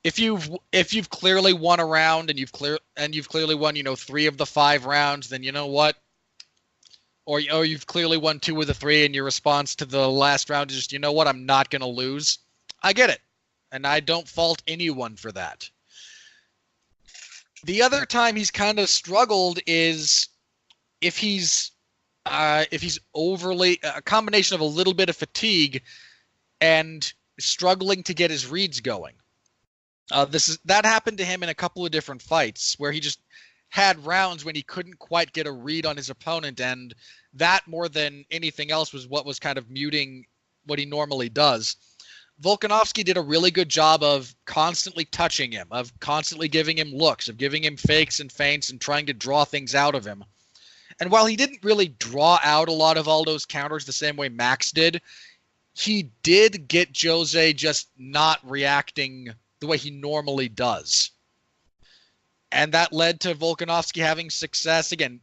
If you've clearly won a round and you've clearly won 3 of the 5 rounds, then you know what? Or you've clearly won 2 of the 3, and your response to the last round is just, you know what, I'm not going to lose. I get it, and I don't fault anyone for that. The other time he's kind of struggled is if he's overly a combination of a little bit of fatigue and struggling to get his reads going. That happened to him in a couple of different fights where he just had rounds when he couldn't quite get a read on his opponent, and that more than anything else was what was kind of muting what he normally does. Volkanovski did a really good job of constantly touching him, of constantly giving him looks, of giving him fakes and feints and trying to draw things out of him. And while he didn't really draw out a lot of Aldo's counters the same way Max did, he did get Jose just not reacting the way he normally does. And that led to Volkanovski having success, again,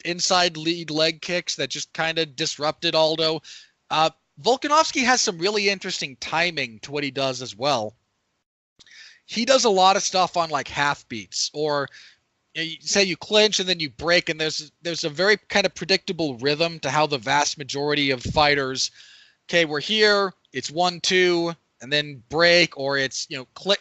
inside lead leg kicks that just kind of disrupted Aldo. Volkanovski has some really interesting timing to what he does as well. He does a lot of stuff on like half beats, or say you clinch and then you break, and there's a very kind of predictable rhythm to how the vast majority of fighters, okay, we're here, it's 1-2, and then break, or it's,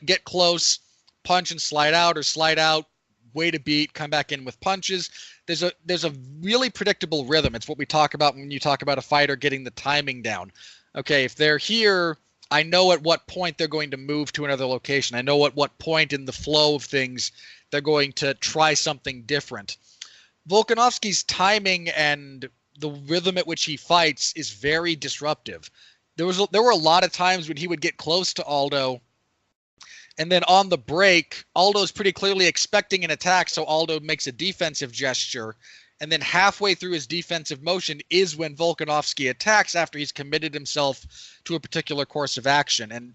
get close, punch and slide out, or slide out, wait a beat, come back in with punches. There's a really predictable rhythm. It's what we talk about when you talk about a fighter getting the timing down. Okay, if they're here, I know at what point they're going to move to another location. I know at what point in the flow of things they're going to try something different. Volkanovski's timing and the rhythm at which he fights is very disruptive. There were a lot of times when he would get close to Aldo, and then on the break, Aldo's pretty clearly expecting an attack, so Aldo makes a defensive gesture. And then halfway through his defensive motion is when Volkanovski attacks after he's committed himself to a particular course of action. And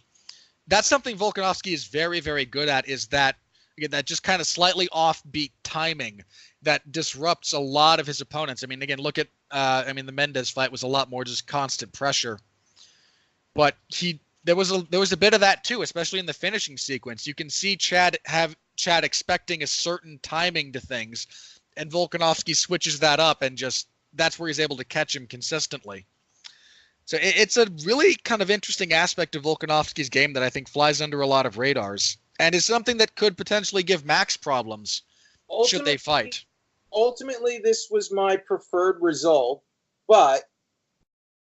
that's something Volkanovski is very, very good at, is that, again, that just kind of slightly offbeat timing that disrupts a lot of his opponents. I mean, again, look at, the Mendes fight was a lot more just constant pressure. But there was a bit of that too, especially in the finishing sequence. You can see Chad expecting a certain timing to things, and Volkanovski switches that up, and just that's where he's able to catch him consistently. So it's a really kind of interesting aspect of Volkanovski's game that I think flies under a lot of radars, and is something that could potentially give Max problems should they fight. Ultimately, this was my preferred result, but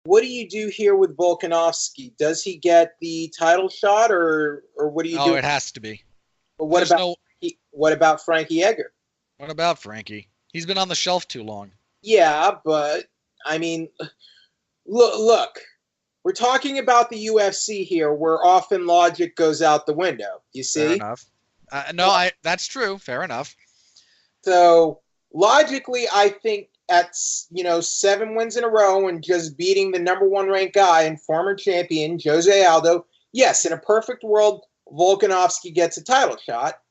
what do you do here with Volkanovski? Does he get the title shot, or what do you do? Oh, it has to be. But what about Frankie Edgar? What about Frankie? He's been on the shelf too long. Yeah, but I mean, look. We're talking about the UFC here, where often logic goes out the window. You see? Fair enough. No, that's true. Fair enough. So logically, I think at 7 wins in a row and just beating the number 1 ranked guy and former champion Jose Aldo, yes, in a perfect world, Volkanovski gets a title shot.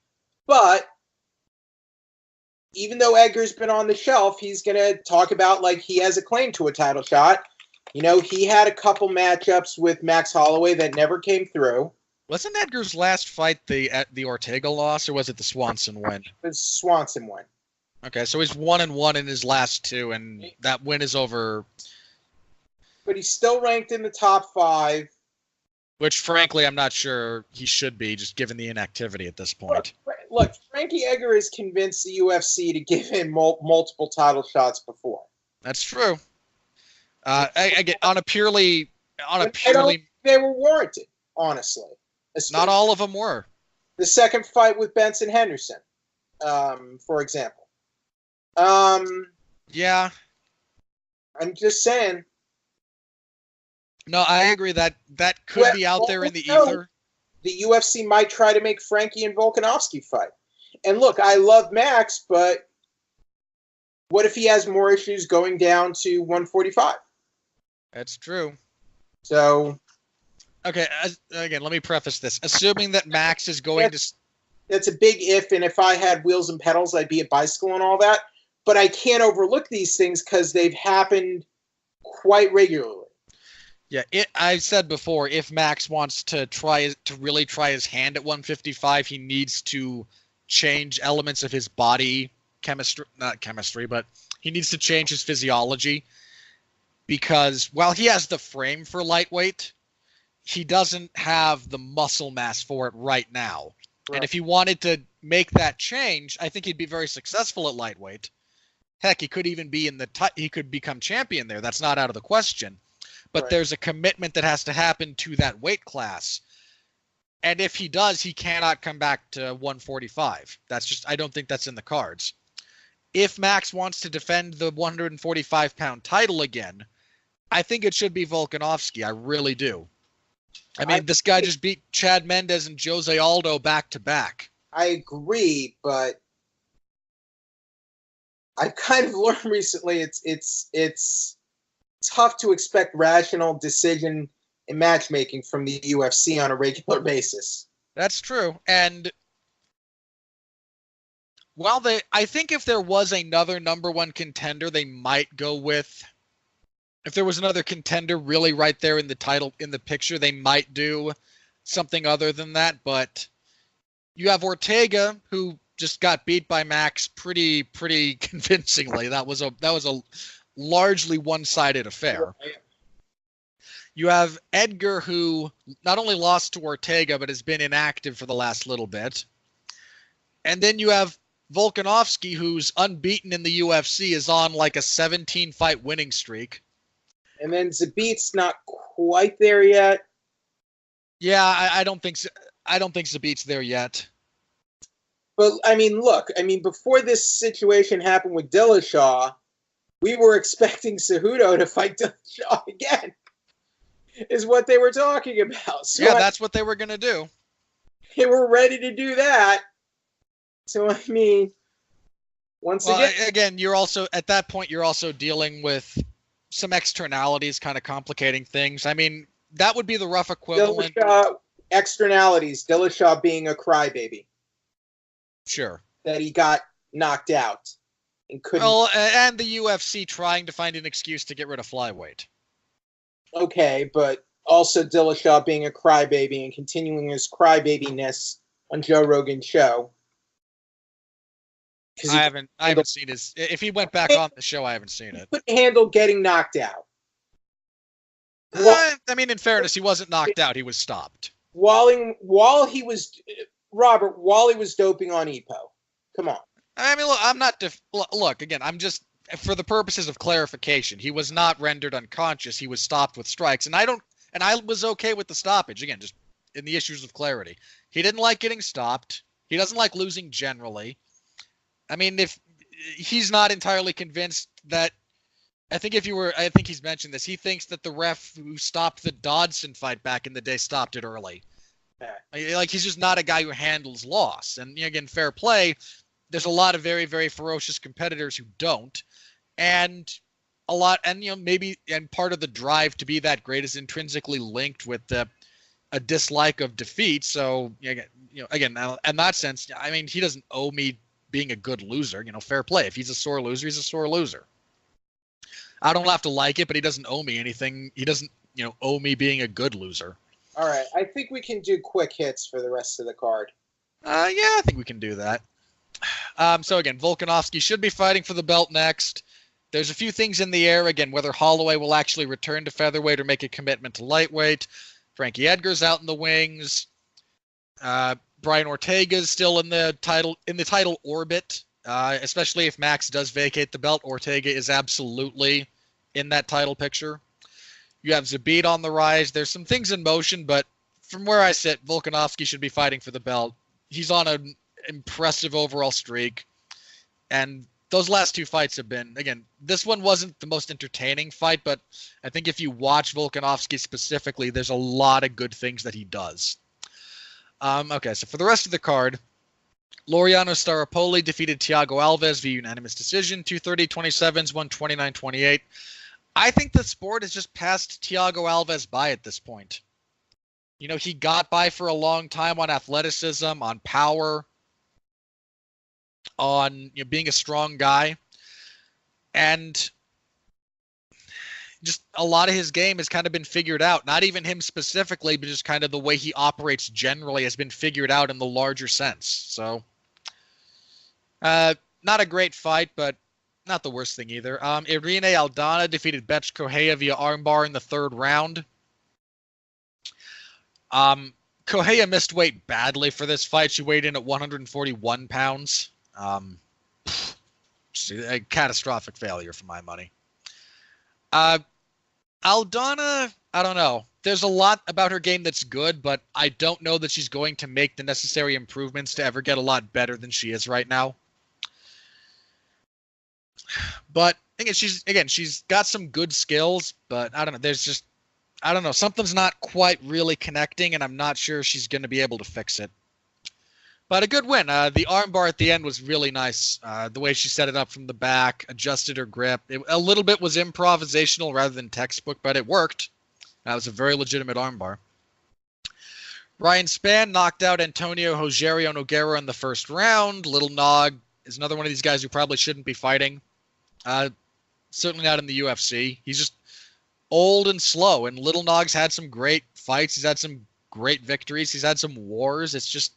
But even though Edgar's been on the shelf, he's going to talk about like he has a claim to a title shot. He had a couple matchups with Max Holloway that never came through. Wasn't Edgar's last fight the Ortega loss, or was it the Swanson win? It was Swanson win. Okay, so he's 1-1 in his last 2, and that win is over. But he's still ranked in the top 5. Which, frankly, I'm not sure he should be, just given the inactivity at this point. Look, Frankie Edgar has convinced the UFC to give him multiple title shots before. That's true. Again, on a purely, they were warranted, honestly. Not all of them were. The second fight with Benson Henderson, for example. Yeah. I'm just saying. No, I agree that could be out there in the ether. The UFC might try to make Frankie and Volkanovski fight. And look, I love Max, but what if he has more issues going down to 145? That's true. So, okay, again, let me preface this. Assuming that Max is going to... That's a big if, and if I had wheels and pedals, I'd be a bicycle and all that. But I can't overlook these things because they've happened quite regularly. Yeah, I said before, if Max wants to really try his hand at 155, he needs to change elements of his body not chemistry, but he needs to change his physiology, because while he has the frame for lightweight, he doesn't have the muscle mass for it right now. Right. And if he wanted to make that change, I think he'd be very successful at lightweight. Heck, he could even be he could become champion there. That's not out of the question. But right. There's a commitment that has to happen to that weight class. And if he does, he cannot come back to 145. I don't think that's in the cards. If Max wants to defend the 145-pound title again, I think it should be Volkanovski. I really do. I mean, this guy just beat Chad Mendes and Jose Aldo back-to-back. I agree, but I've kind of learned recently it's tough to expect rational decision in matchmaking from the UFC on a regular basis. That's true. And while I think if there was another number 1 contender, they might go with, if there was another contender really right there in the picture, they might do something other than that. But you have Ortega, who just got beat by Max pretty convincingly. That was a largely one-sided affair. You have Edgar, who not only lost to Ortega, but has been inactive for the last little bit. And then you have Volkanovski, who's unbeaten in the UFC, is on like a 17-fight winning streak. And then Zabit's not quite there yet. Yeah, I don't think Zabit's there yet. But, look, before this situation happened with Dillashaw, we were expecting Cejudo to fight Dillashaw again, is what they were talking about. So yeah, that's what they were going to do. They were ready to do that. So, again, you're also, at that point, you're also dealing with some externalities kind of complicating things. That would be the rough equivalent. Externalities, Dillashaw being a crybaby. Sure. That he got knocked out. And the UFC trying to find an excuse to get rid of flyweight. Okay, but also Dillashaw being a crybaby and continuing his crybabiness on Joe Rogan's show. I haven't seen his. If he went back on the show, I haven't seen it. Couldn't handle getting knocked out. In fairness, he wasn't knocked out. He was stopped. While he was doping on EPO. Come on. Look, I'm not. Look, again, I'm just, for the purposes of clarification, he was not rendered unconscious. He was stopped with strikes, and I was okay with the stoppage. Again, just in the issues of clarity, he didn't like getting stopped. He doesn't like losing generally. If he's not entirely convinced that I think he's mentioned this. He thinks that the ref who stopped the Dodson fight back in the day stopped it early. Yeah. Like, he's just not a guy who handles loss. And again, fair play. There's a lot of very, very ferocious competitors who don't. And maybe, and part of the drive to be that great is intrinsically linked with a dislike of defeat. So, again, in that sense, I mean, he doesn't owe me being a good loser. Fair play. If he's a sore loser, he's a sore loser. I don't have to like it, but he doesn't owe me anything. He doesn't, owe me being a good loser. All right. I think we can do quick hits for the rest of the card. Yeah, I think we can do that. So again, Volkanovski should be fighting for the belt next. There's a few things in the air. Again, whether Holloway will actually return to featherweight or make a commitment to lightweight. Frankie Edgar's out in the wings. Brian Ortega's still in the title orbit. Especially if Max does vacate the belt, Ortega is absolutely in that title picture. You have Zabit on the rise. There's some things in motion, but from where I sit, Volkanovski should be fighting for the belt. He's on an impressive overall streak. And those last two fights have been, again, this one wasn't the most entertaining fight, but I think if you watch Volkanovski specifically, there's a lot of good things that he does. Okay, so for the rest of the card, Laureano Staropoli defeated Thiago Alves via unanimous decision, 230-27s, 129-28. I think the sport has just passed Thiago Alves by at this point. He got by for a long time on athleticism, on power, on being a strong guy. And just a lot of his game has kind of been figured out. Not even him specifically, but just kind of the way he operates generally has been figured out in the larger sense. So, not a great fight, but not the worst thing either. Irene Aldana defeated Betch Correia via armbar in the third round. Correia missed weight badly for this fight. She weighed in at 141 pounds. A catastrophic failure for my money. Aldana, I don't know. There's a lot about her game that's good, but I don't know that she's going to make the necessary improvements to ever get a lot better than she is right now. But again, she's got some good skills, but I don't know. Something's not quite really connecting, and I'm not sure she's going to be able to fix it. But a good win. The armbar at the end was really nice. The way she set it up from the back, adjusted her grip. A little bit was improvisational rather than textbook, but it worked. That was a very legitimate armbar. Ryan Spann knocked out Antonio Rogerio Nogueira in the first round. Little Nog is another one of these guys who probably shouldn't be fighting. Certainly not in the UFC. He's just old and slow, and Little Nog's had some great fights. He's had some great victories. He's had some wars. It's just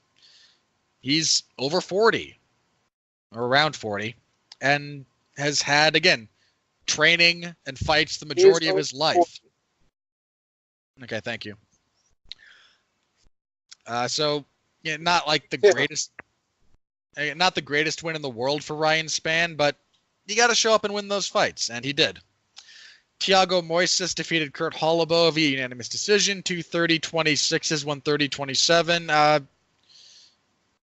he's over 40 or around 40 and has had, again, training and fights the majority of his life. Okay, thank you. So, not like the greatest, not the greatest win in the world for Ryan Spann, but you got to show up and win those fights, and he did. Thiago Moises defeated Kurt Holloway via unanimous decision, 230-26s, 130-27.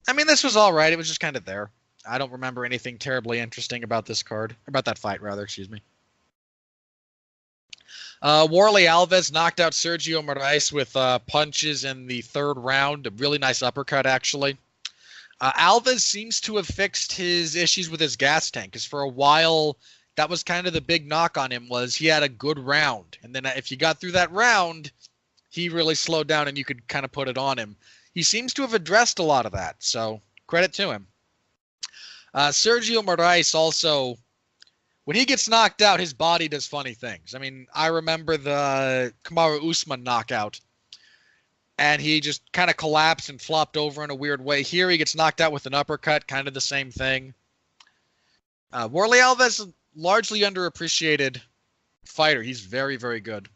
I mean, this was all right. It was just kind of there. I don't remember anything terribly interesting about this card. About that fight, rather. Excuse me. Warley Alves knocked out Sergio Moraes with punches in the third round. A really nice uppercut, actually. Alves seems to have fixed his issues with his gas tank, because for a while, that was kind of the big knock on him, was he had a good round. And then if you got through that round, he really slowed down and you could kind of put it on him. He seems to have addressed a lot of that, so credit to him. Sergio Moraes also, when he gets knocked out, his body does funny things. I mean, I remember the Kamaru Usman knockout, and he just kind of collapsed and flopped over in a weird way. Here he gets knocked out with an uppercut, kind of the same thing. Warley Alves, largely underappreciated fighter. He's very, very good.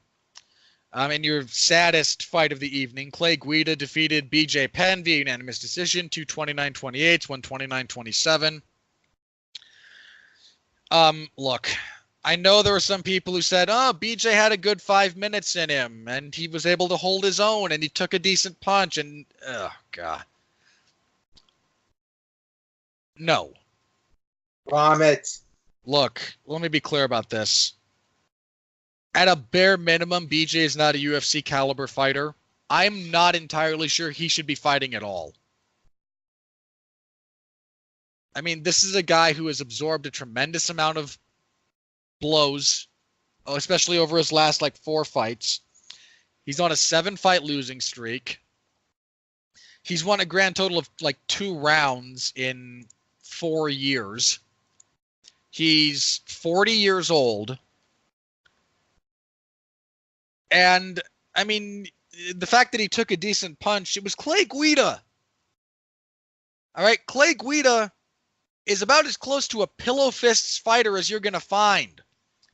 And your saddest fight of the evening, Clay Guida defeated BJ Penn via unanimous decision, 229-28, 129-27. Look, I know there were some people who said, oh, BJ had a good 5 minutes in him, and he was able to hold his own, and he took a decent punch, and, oh, God. No. Vomit. Look, let me be clear about this. At a bare minimum, BJ is not a UFC caliber fighter. I'm not entirely sure he should be fighting at all. I mean, this is a guy who has absorbed a tremendous amount of blows, especially over his last like 4 fights. He's on a 7-fight losing streak. He's won a grand total of like 2 rounds in 4 years. He's 40 years old. And, I mean, the fact that he took a decent punch, it was Clay Guida. All right, Clay Guida is about as close to a pillow fists fighter as you're going to find.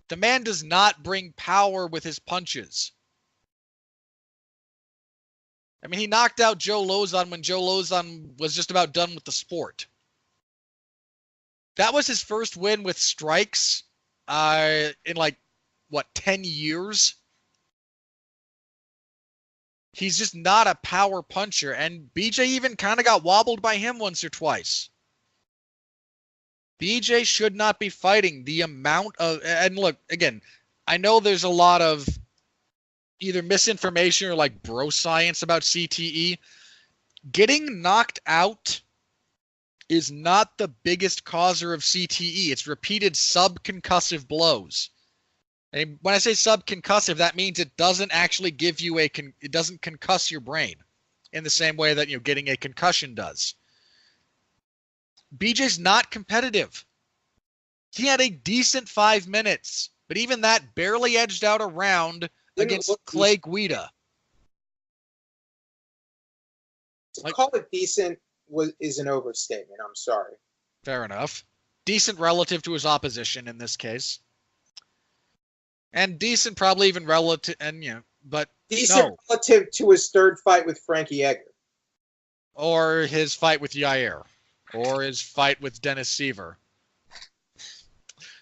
The man does not bring power with his punches. I mean, he knocked out Joe Lozon when Joe Lozon was just about done with the sport. That was his first win with strikes in like, 10 years? He's just not a power puncher, and BJ even kind of got wobbled by him once or twice. BJ should not be fighting the amount of, and look, again, I know there's a lot of either misinformation or like bro science about CTE. Getting knocked out is not the biggest causer of CTE. It's repeated subconcussive blows. And when I say subconcussive, that means it doesn't actually give you it doesn't concuss your brain in the same way that, getting a concussion does. BJ's not competitive. He had a decent 5 minutes, but even that barely edged out a round against Clay Guida. To call it decent is an overstatement. I'm sorry. Fair enough. Decent relative to his opposition in this case. And decent probably even relative, but decent relative to his 3rd fight with Frankie Edgar. Or his fight with Yair. Or his fight with Dennis Seaver.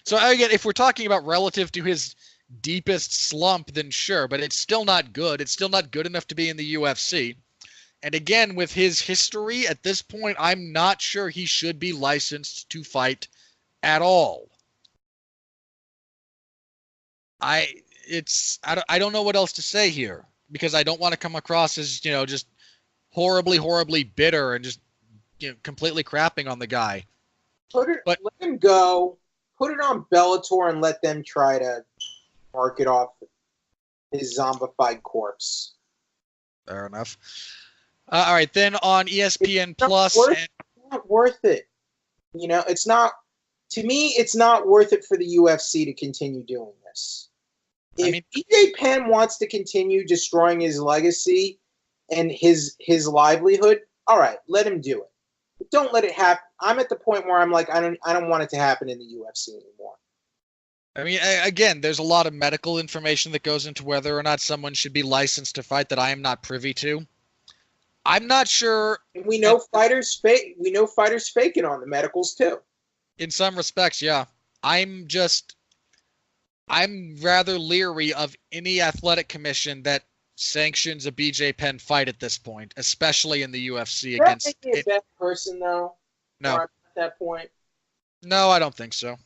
So again, if we're talking about relative to his deepest slump, then sure, but it's still not good. It's still not good enough to be in the UFC. And again, with his history, at this point, I'm not sure he should be licensed to fight at all. I don't know what else to say here, because I don't want to come across as, just horribly, horribly bitter and just, completely crapping on the guy. Let him go. Put it on Bellator and let them try to market off his zombified corpse. Fair enough. All right, then on ESPN Plus. It's not worth it. It's not. To me, it's not worth it for the UFC to continue doing this. If BJ Penn wants to continue destroying his legacy and his livelihood, all right, let him do it. But don't let it happen. I'm at the point where I'm like, I don't want it to happen in the UFC anymore. I mean, again, there's a lot of medical information that goes into whether or not someone should be licensed to fight that I am not privy to. I'm not sure. And we know fighters fake. We know fighters faking on the medicals too. In some respects, yeah. I'm rather leery of any athletic commission that sanctions a BJ Penn fight at this point, especially in the UFC against. Is that a bad person though? No. At that point. No, I don't think so.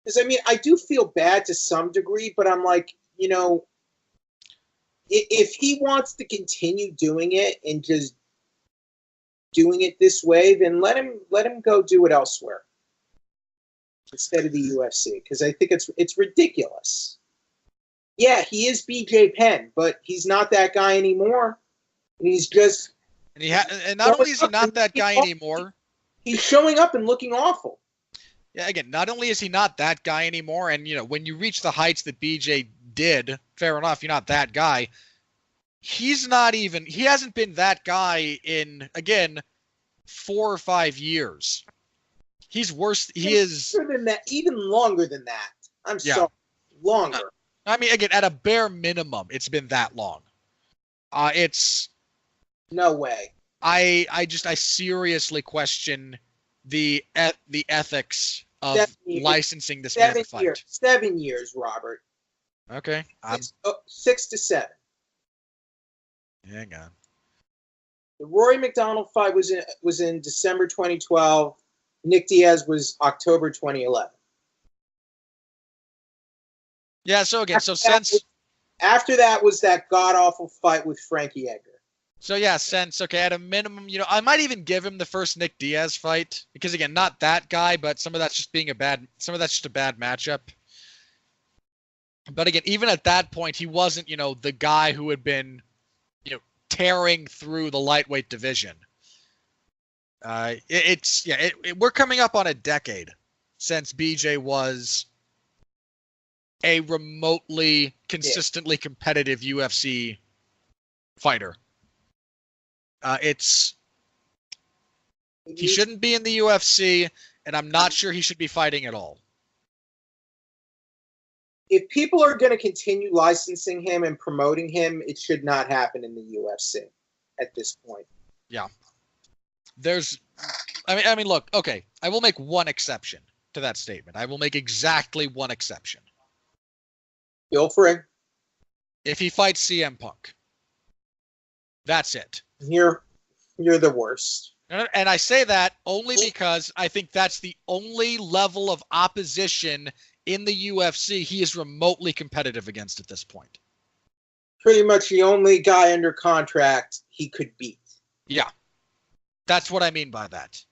Because I do feel bad to some degree, but I'm like, if he wants to continue doing it and just doing it this way, then let him go do it elsewhere instead of the UFC, because I think it's ridiculous. Yeah, he is BJ Penn, but he's not that guy anymore. And he's just and not only is he not that guy anymore, he's showing up and looking awful. Yeah, again, not only is he not that guy anymore, and when you reach the heights that BJ did, fair enough, you're not that guy. He hasn't been that guy in, again, 4 or 5 years. He's worse. He is longer than that, even longer than that. I'm sorry, longer. I mean, again, at a bare minimum, it's been that long. It's no way. I seriously question the ethics of licensing this man to fight. 7 years, Robert. Okay. 6 to 7. Hang on. The Rory McDonald fight was in December 2012. Nick Diaz was October 2011. Yeah. So again, After that was that god awful fight with Frankie Edgar. So yeah, okay, at a minimum, I might even give him the first Nick Diaz fight because again, not that guy, but some of that's just a bad matchup. But again, even at that point, he wasn't, the guy who had been, tearing through the lightweight division. We're coming up on a decade since BJ was a remotely consistently competitive UFC fighter. He shouldn't be in the UFC, and I'm not sure he should be fighting at all. If people are going to continue licensing him and promoting him, it should not happen in the UFC at this point. Yeah. Look, okay, I will make one exception to that statement. I will make exactly one exception. Feel free. If he fights CM Punk. That's it. You're the worst. And I say that only because I think that's the only level of opposition in the UFC he is remotely competitive against at this point. Pretty much the only guy under contract he could beat. Yeah. That's what I mean by that.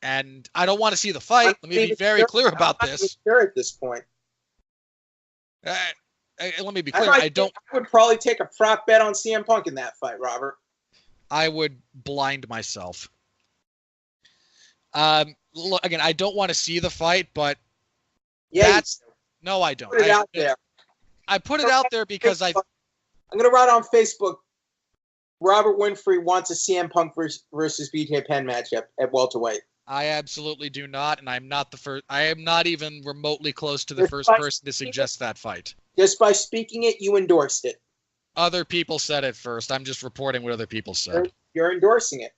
And I don't want to see the fight. Let me be very clear about this. Sure at this point. Let me be clear. I would probably take a prop bet on CM Punk in that fight, Robert. I would blind myself. Look, again, I don't want to see the fight, but no, I don't. Put it out there. I put it out there because I'm going to write on Facebook, Robert Winfrey wants a CM Punk versus BJ Penn matchup at welterweight. I absolutely do not, and I'm not the first. I am not even remotely close to the first person to suggest that fight. Just by speaking it, you endorsed it. Other people said it first. I'm just reporting what other people said. You're endorsing it.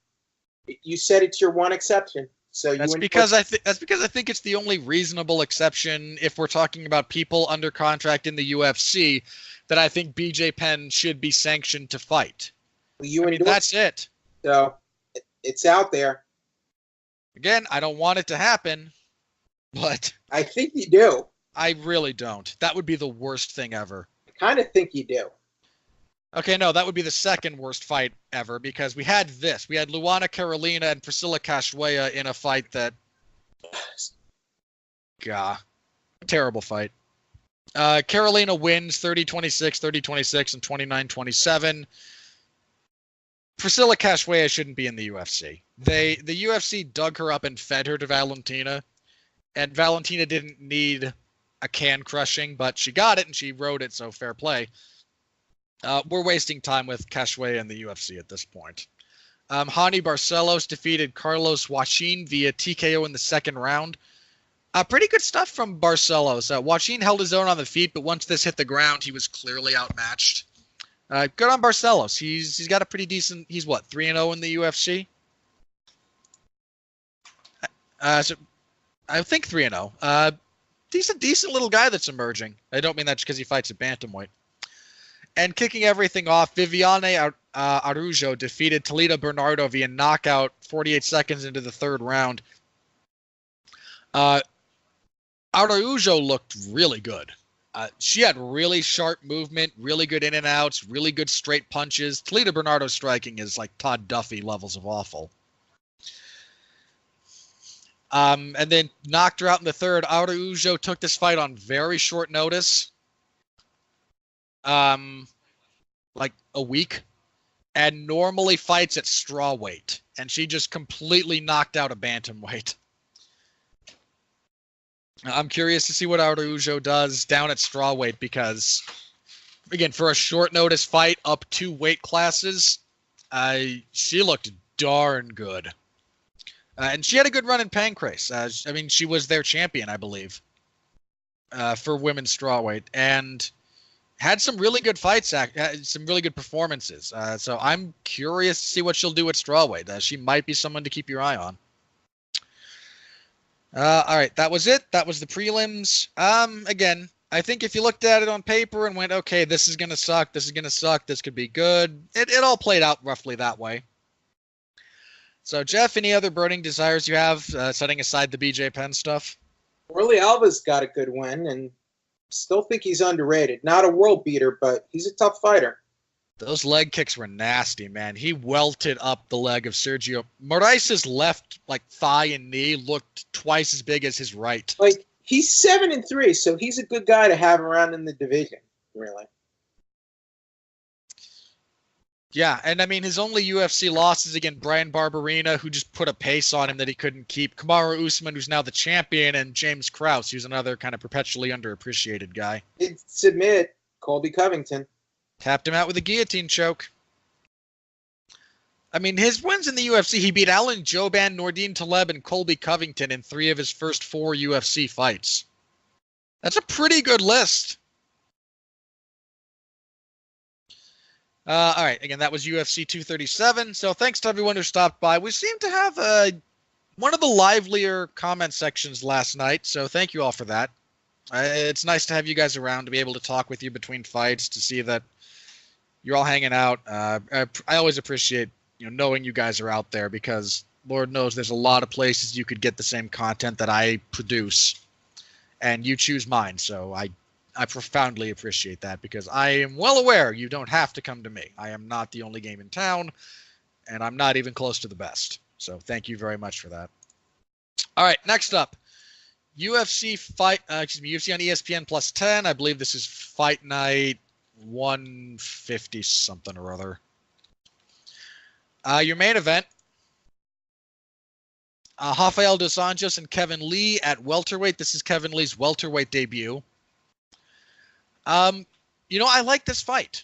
You said it's your one exception. So that's because I think it's the only reasonable exception if we're talking about people under contract in the UFC that I think BJ Penn should be sanctioned to fight. That's it. So it's out there. Again, I don't want it to happen, but I think you do. I really don't. That would be the worst thing ever. I kind of think you do. Okay, no, that would be the second worst fight ever because we had this. We had Luana Carolina and Priscilla Cachoeira in a fight that... terrible fight. Carolina wins 30-26, 30-26, and 29-27. Priscilla Cachoeira shouldn't be in the UFC. The UFC dug her up and fed her to Valentina, and Valentina didn't need a can crushing, but she got it and she rode it, so fair play. We're wasting time with Cachoeira in the UFC at this point. Hani Barcelos defeated Carlos Joaquin via TKO in the second round. Pretty good stuff from Barcelos. Joaquin held his own on the feet, but once this hit the ground, he was clearly outmatched. Good on Barcelos. He's got a pretty decent. He's what, 3-0 in the UFC? So I think 3-0. He's a decent little guy that's emerging. I don't mean that just because he fights at bantamweight. And kicking everything off, Viviane Araujo defeated Talita Bernardo via knockout 48 seconds into the third round. Araujo looked really good. She had really sharp movement, really good in and outs, really good straight punches. Talita Bernardo's striking is like Todd Duffy levels of awful. And then knocked her out in the third. Araujo took this fight on very short notice. Like a week, and normally fights at straw weight, and she just completely knocked out a bantamweight. I'm curious to see what Araujo does down at straw weight because, again, for a short notice fight up 2 weight classes, she looked darn good. And she had a good run in Pancrase. She was their champion, I believe, for women's strawweight, and had some really good fights, some really good performances. So I'm curious to see what she'll do at strawweight. She might be someone to keep your eye on. All right, that was it. That was the prelims. Again, I think if you looked at it on paper and went, okay, this is going to suck, this is going to suck, this could be good, it all played out roughly that way. So, Jeff, any other burning desires you have, setting aside the BJ Penn stuff? Orly Alva's got a good win, and Still think he's underrated. Not a world beater, but he's a tough fighter. Those leg kicks were nasty, man. He welted up the leg of Sergio. Moraes' left thigh and knee looked twice as big as his right. Like, he's 7-3, so he's a good guy to have around in the division, really. Yeah, and I mean, his only UFC losses against Brian Barberena, who just put a pace on him that he couldn't keep, Kamaru Usman, who's now the champion, and James Krause, who's another kind of perpetually underappreciated guy. He'd submit Colby Covington. Tapped him out with a guillotine choke. I mean, his wins in the UFC, he beat Alan Jouban, Nordine Taleb, and Colby Covington in 3 of his first 4 UFC fights. That's a pretty good list. All right, again, that was UFC 237. So thanks to everyone who stopped by. We seem to have one of the livelier comment sections last night, so thank you all for that. It's nice to have you guys around to be able to talk with you between fights, to see that you're all hanging out. I always appreciate knowing you guys are out there, because Lord knows there's a lot of places you could get the same content that I produce, and you choose mine. So I profoundly appreciate that, because I am well aware you don't have to come to me. I am not the only game in town, and I'm not even close to the best. So thank you very much for that. All right, next up, UFC UFC on ESPN plus 10. I believe this is Fight Night 150 something or other. Your main event, Rafael dos Anjos and Kevin Lee at welterweight. This is Kevin Lee's welterweight debut. I like this fight.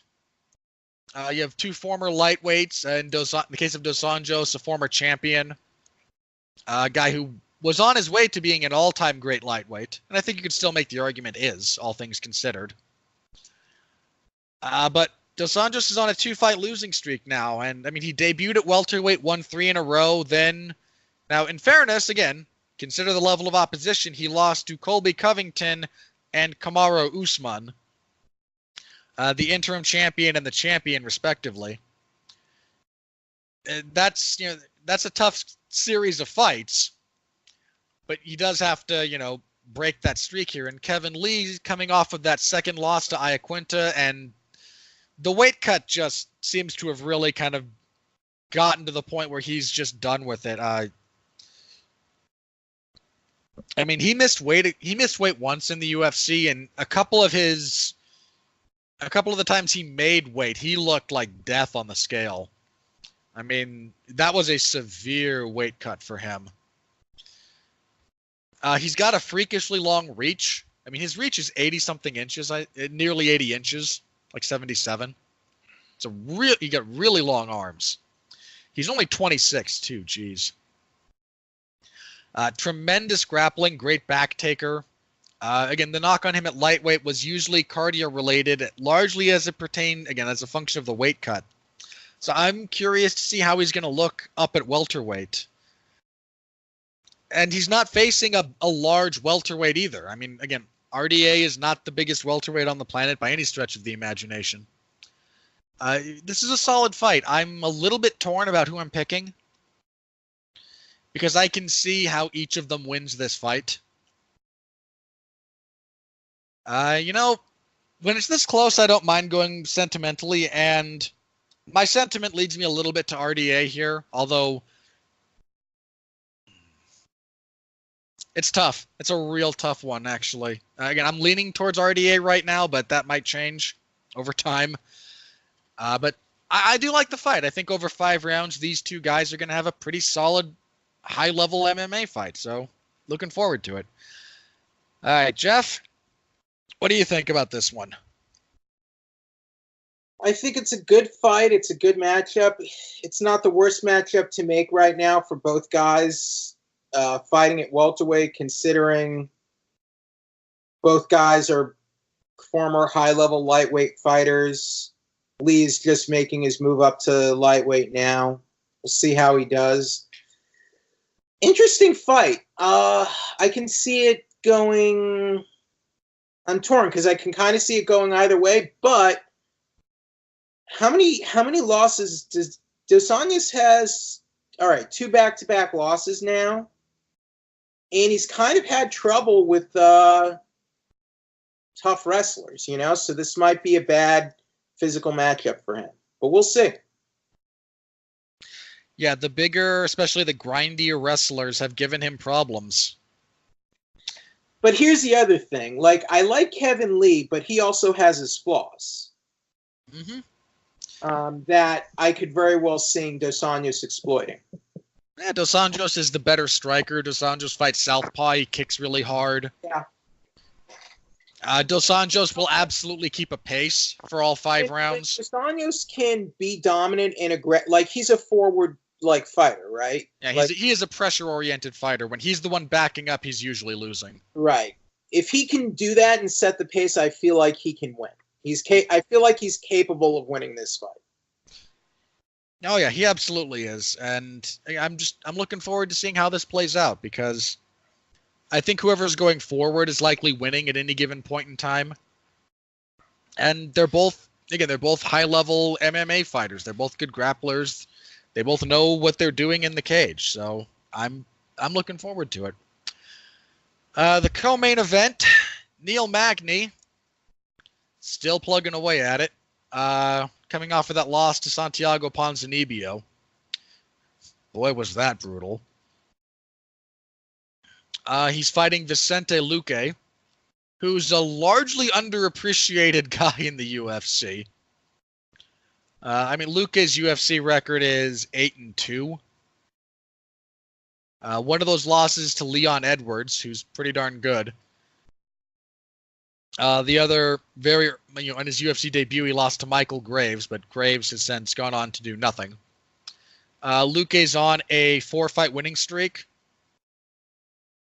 You have 2 former lightweights, and in the case of dos Anjos, a former champion, a guy who was on his way to being an all-time great lightweight, and I think you could still make the argument is, all things considered. But dos Anjos is on a 2-fight losing streak now, and I mean, he debuted at welterweight, won 3 in a row. Then, now in fairness, again, consider the level of opposition. He lost to Colby Covington and Kamaru Usman, the interim champion and the champion, respectively. That's a tough series of fights, but he does have to break that streak here. And Kevin Lee coming off of that second loss to Iaquinta, and the weight cut just seems to have really kind of gotten to the point where he's just done with it. I mean, he missed weight once in the UFC, and a couple of the times he made weight, he looked like death on the scale. I mean, that was a severe weight cut for him. He's got a freakishly long reach. I mean, his reach is 80-something inches, nearly 80 inches, like 77. He got really long arms. He's only 26 too. Geez. Tremendous grappling, great back taker. Again, the knock on him at lightweight was usually cardio related, largely as it pertained, again, as a function of the weight cut. So I'm curious to see how he's going to look up at welterweight. And he's not facing a large welterweight either. I mean, again, RDA is not the biggest welterweight on the planet by any stretch of the imagination. This is a solid fight. I'm a little bit torn about who I'm picking, because I can see how each of them wins this fight. When it's this close, I don't mind going sentimentally, and my sentiment leads me a little bit to RDA here, although it's tough. It's a real tough one, actually. Again, I'm leaning towards RDA right now, but that might change over time. But I do like the fight. I think over 5 rounds, these two guys are going to have a pretty solid, high-level MMA fight, so looking forward to it. All right, Jeff, what do you think about this one? I think it's a good fight. It's a good matchup. It's not the worst matchup to make right now for both guys fighting at welterweight, considering both guys are former high-level lightweight fighters. Lee's just making his move up to lightweight now. We'll see how he does. Interesting fight. I can see it going... I'm torn because I can kind of see it going either way, but how many losses does dos Anjos has? All right, 2 back-to-back losses now, and he's kind of had trouble with tough wrestlers, you know? So this might be a bad physical matchup for him. But we'll see. Yeah, the bigger, especially the grindier wrestlers have given him problems. But here's the other thing. Like, I like Kevin Lee, but he also has his flaws. Mm-hmm. That I could very well see Dos Anjos exploiting. Yeah, Dos Anjos is the better striker. Dos Anjos fights southpaw. He kicks really hard. Yeah. Dos Anjos will absolutely keep a pace for all 5 rounds. Dos Anjos can be dominant and aggressive. Like, he's a forward like fighter, right? Yeah, like, he is a pressure-oriented fighter. When he's the one backing up, he's usually losing. Right. If he can do that and set the pace, I feel like he can win. I feel like he's capable of winning this fight. Oh yeah, he absolutely is, and I'm looking forward to seeing how this plays out, because I think whoever's going forward is likely winning at any given point in time. And they're both high-level MMA fighters. They're both good grapplers. They both know what they're doing in the cage, so I'm looking forward to it. The co-main event, Neil Magny, still plugging away at it. Coming off of that loss to Santiago Ponzinibbio. Boy, was that brutal. He's fighting Vicente Luque, who's a largely underappreciated guy in the UFC. Luque's UFC record is 8-2. One of those losses to Leon Edwards, who's pretty darn good. The other, in his UFC debut, he lost to Michael Graves, but Graves has since gone on to do nothing. Luque's on a 4-fight winning streak.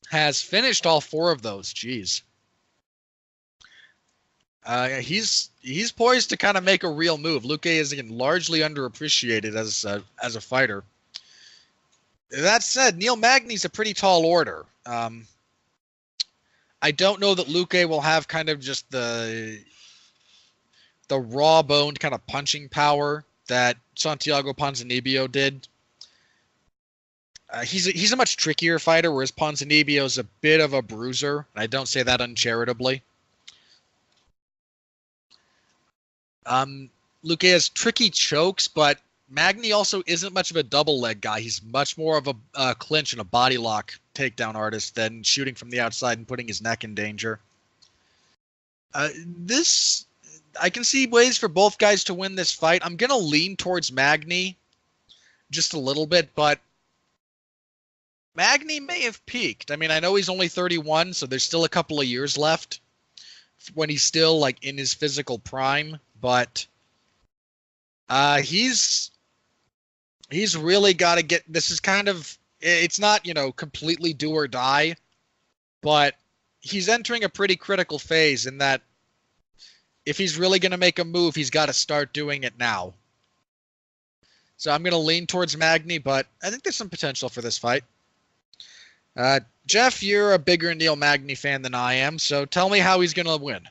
Has finished all 4 of those. Jeez. He's poised to kind of make a real move. Luque is again largely underappreciated as a fighter. That said, Neil Magny's a pretty tall order. I don't know that Luque will have kind of just the raw-boned kind of punching power that Santiago Ponzinibbio did. He's a much trickier fighter, whereas Ponzinibbio's a bit of a bruiser. I don't say that uncharitably. Luque has tricky chokes, but Magny also isn't much of a double leg guy. He's much more of a clinch and a body lock takedown artist than shooting from the outside and putting his neck in danger. I can see ways for both guys to win this fight. I'm going to lean towards Magny just a little bit, but Magny may have peaked. I mean, I know he's only 31, so there's still a couple of years left when he's still like in his physical prime, but he's really got to get, this is kind of, it's not, completely do or die, but he's entering a pretty critical phase in that if he's really going to make a move, he's got to start doing it now. So I'm going to lean towards Magny, but I think there's some potential for this fight. Jeff, you're a bigger Neil Magny fan than I am, so tell me how he's going to win.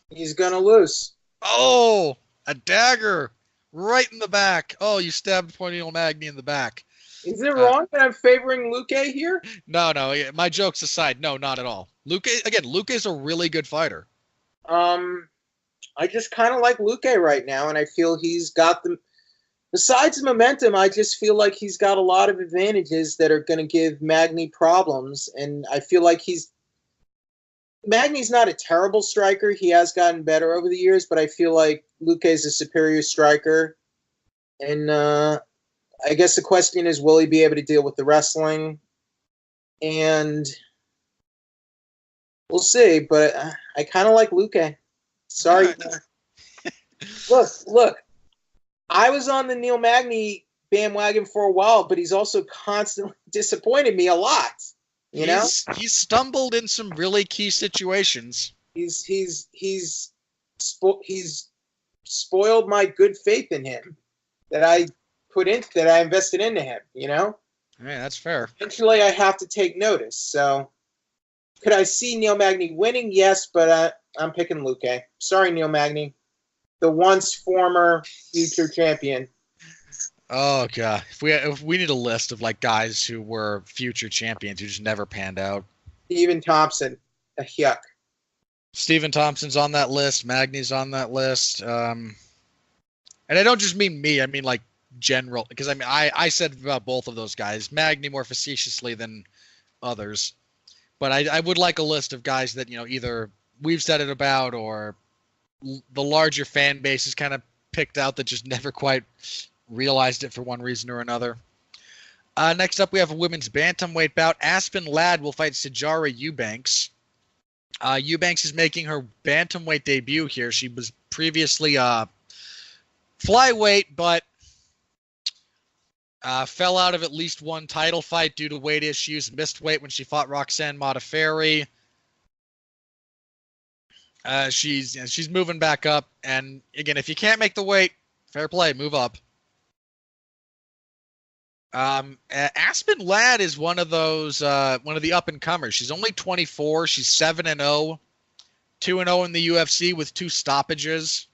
He's going to lose. Oh, a dagger right in the back. Oh, you stabbed poor Neil Magny in the back. Is it wrong that I'm favoring Luque here? No. My jokes aside, no, not at all. Luque's a really good fighter. I just kind of like Luque right now, and I feel he's got the. Besides the momentum, I just feel like he's got a lot of advantages that are going to give Magny problems, and I feel like Magny's not a terrible striker. He has gotten better over the years, but I feel like Luque's a superior striker, and I guess the question is, will he be able to deal with the wrestling? And we'll see, but I kind of like Luque. Sorry. Look. I was on the Neil Magny bandwagon for a while, but he's also constantly disappointed me a lot. He's stumbled in some really key situations. He's spoiled my good faith in him that I invested into him. Yeah, that's fair. Eventually, I have to take notice. So, could I see Neil Magny winning? Yes, but I'm picking Luque. Sorry, Neil Magny. The once former future champion. Oh god, if we need a list of like guys who were future champions who just never panned out. Stephen Thompson, a yuck. Stephen Thompson's on that list. Magny's on that list. And I don't just mean me. I mean like general, because I mean I said about both of those guys. Magny more facetiously than others, but I would like a list of guys that either we've said it about or the larger fan base is kind of picked out that just never quite realized it for one reason or another. Next up, we have a women's bantamweight bout. Aspen Ladd will fight Sijara Eubanks. Eubanks is making her bantamweight debut here. She was previously flyweight, but fell out of at least one title fight due to weight issues. Missed weight when she fought Roxanne Modafferi. She's moving back up, and again, if you can't make the weight, fair play, move up. Aspen Ladd is one of the up and comers. She's only 24. She's 7-0, 2-0 in the UFC with 2 stoppages.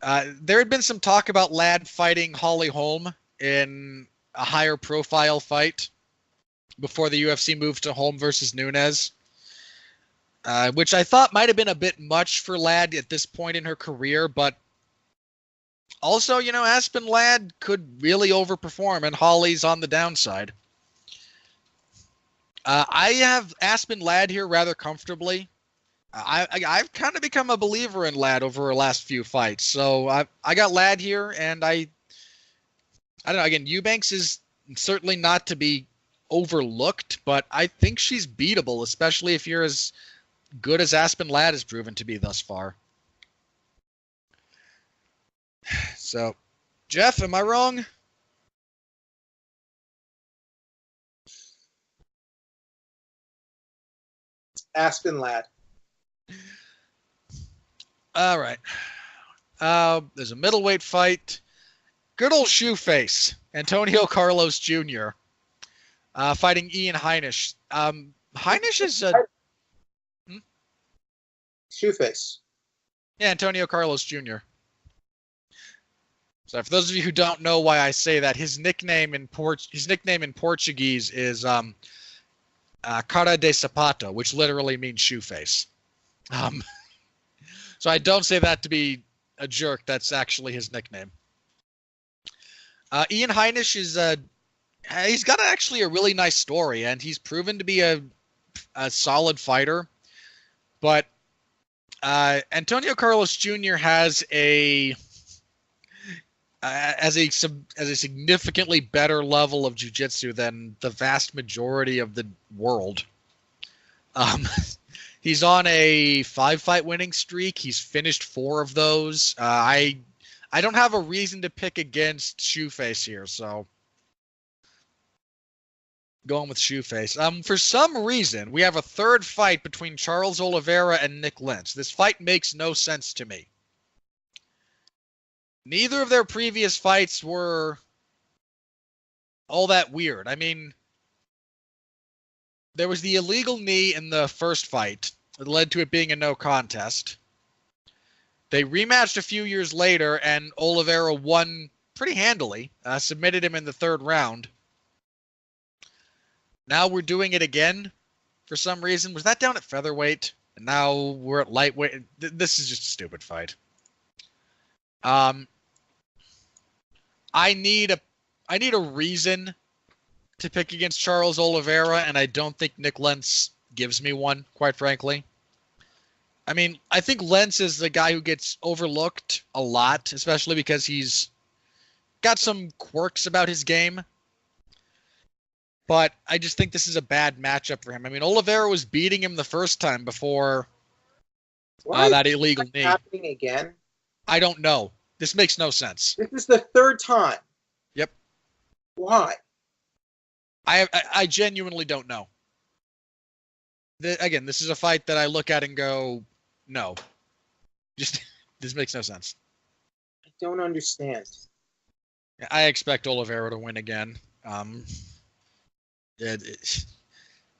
There had been some talk about Ladd fighting Holly Holm in a higher profile fight before the UFC moved to Holm versus Nunes, which I thought might have been a bit much for Ladd at this point in her career, but also, Aspen Ladd could really overperform, and Holly's on the downside. I have Aspen Ladd here rather comfortably. I've kind of become a believer in Ladd over her last few fights, so I got Ladd here, and I don't know. Again, Eubanks is certainly not to be overlooked, but I think she's beatable, especially if you're as good as Aspen Ladd has proven to be thus far. So, Jeff, am I wrong? Aspen Ladd. All right. There's a middleweight fight. Good old Shoeface, Antonio Carlos Jr. Fighting Ian Heinisch. Heinisch is a... Shoeface. Yeah, Antonio Carlos Jr. So for those of you who don't know why I say that, his nickname in Portuguese is cara de sapato, which literally means shoe face. So I don't say that to be a jerk. That's actually his nickname. Ian Heinisch is he's got actually a really nice story, and he's proven to be a solid fighter. But Antonio Carlos Jr. has a significantly better level of jiu-jitsu than the vast majority of the world. He's on a 5-fight winning streak. He's finished 4 of those. I don't have a reason to pick against Shoeface here, so going with Shoeface. For some reason, we have a third fight between Charles Oliveira and Nick Lentz. This fight makes no sense to me. Neither of their previous fights were all that weird. I mean, there was the illegal knee in the first fight that led to it being a no contest. They rematched a few years later, and Oliveira won pretty handily, submitted him in the 3rd round. Now we're doing it again for some reason. Was that down at featherweight? And now we're at lightweight. This is just a stupid fight. I need a reason to pick against Charles Oliveira, and I don't think Nick Lentz gives me one, quite frankly. I mean, I think Lentz is the guy who gets overlooked a lot, especially because he's got some quirks about his game. But I just think this is a bad matchup for him. I mean, Oliveira was beating him the first time before that illegal knee. Happening again? I don't know. This makes no sense. This is the 3rd time. Yep. Why? I genuinely don't know. Again, this is a fight that I look at and go, no. Just, this makes no sense. I don't understand. I expect Oliveira to win again.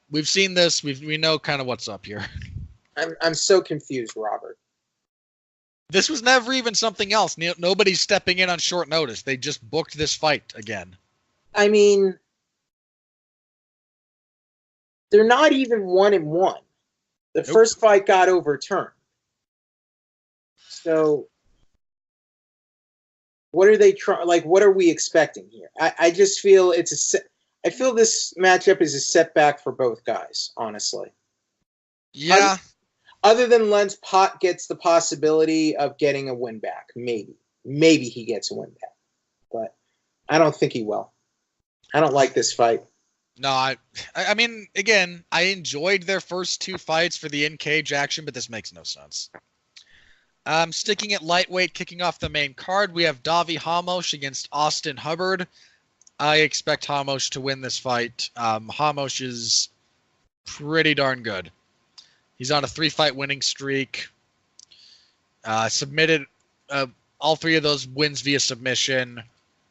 We've seen this. We know kind of what's up here. I'm so confused, Robert. This was never even something else. Nobody's stepping in on short notice. They just booked this fight again. I mean, they're not even 1-1. The Nope. first fight got overturned. So what are they trying? Like, what are we expecting here? I just feel I feel this matchup is a setback for both guys, honestly. Yeah. Other than Lens Pot gets the possibility of getting a win back. Maybe he gets a win back. But I don't think he will. I don't like this fight. No, I mean, again, I enjoyed their first two fights for the in-cage action, but this makes no sense. Sticking at lightweight, kicking off the main card, we have Davi Hamosh against Austin Hubbard. I expect Hamosh to win this fight. Hamosh is pretty darn good. He's on a 3-fight winning streak. Submitted all 3 of those wins via submission.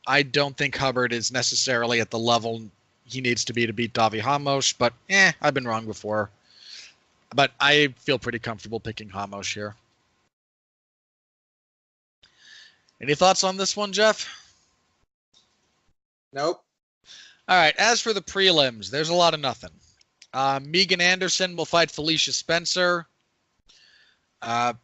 I don't think Hubbard is necessarily at the level he needs to beat Davi Hamosh, but I've been wrong before. But I feel pretty comfortable picking Hamosh here. Any thoughts on this one, Jeff? Nope. All right, as for the prelims, there's a lot of nothing. Megan Anderson will fight Felicia Spencer. I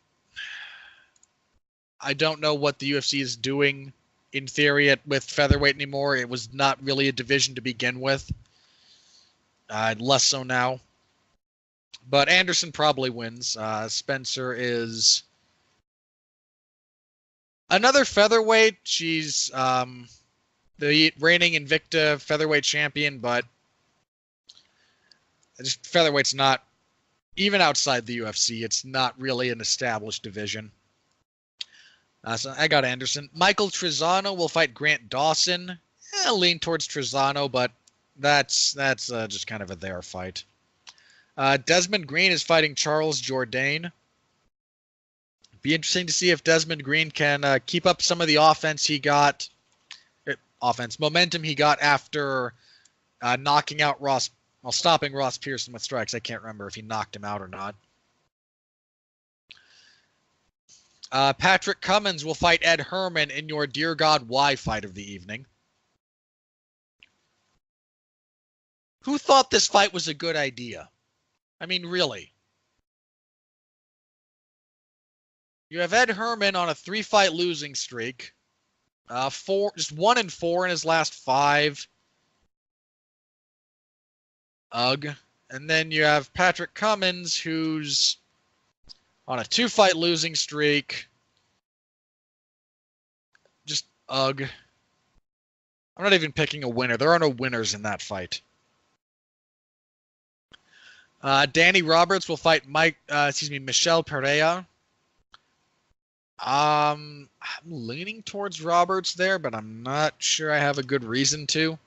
don't know what the UFC is doing in theory with featherweight anymore. It was not really a division to begin with. Less so now. But Anderson probably wins. Spencer is another featherweight. She's the reigning Invicta featherweight champion, but featherweight's not, even outside the UFC, it's not really an established division. So I got Anderson. Michael Trizano will fight Grant Dawson. I lean towards Trizano, but that's just kind of a there fight. Desmond Green is fighting Charles Jourdain. Be interesting to see if Desmond Green can keep up some of the momentum he got after knocking out stopping Ross Pearson with strikes. I can't remember if he knocked him out or not. Patrick Cummins will fight Ed Herman in your Dear God Why fight of the evening. Who thought this fight was a good idea? I mean, really. You have Ed Herman on a 3-fight losing streak. Just 1-4 in his last 5. Ugh. And then you have Patrick Cummins, who's on a 2-fight losing streak. Just ugh. I'm not even picking a winner. There are no winners in that fight. Danny Roberts will fight Michelle Pereira. I'm leaning towards Roberts there, but I'm not sure I have a good reason to.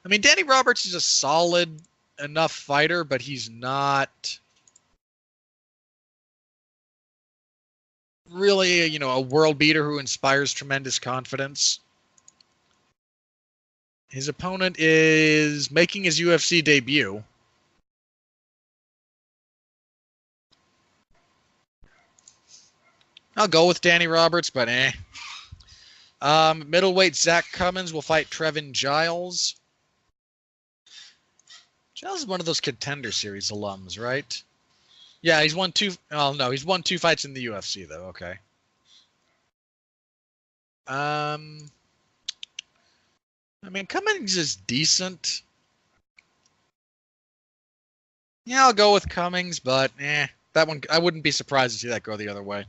I mean, Danny Roberts is a solid enough fighter, but he's not really, a world beater who inspires tremendous confidence. His opponent is making his UFC debut. I'll go with Danny Roberts, but middleweight Zach Cummins will fight Trevin Giles. Giles is one of those Contender Series alums, right? Yeah, he's won 2. Oh no, he's won 2 fights in the UFC though. Okay. I mean, Cummins is decent. Yeah, I'll go with Cummins, but that one I wouldn't be surprised to see that go the other way.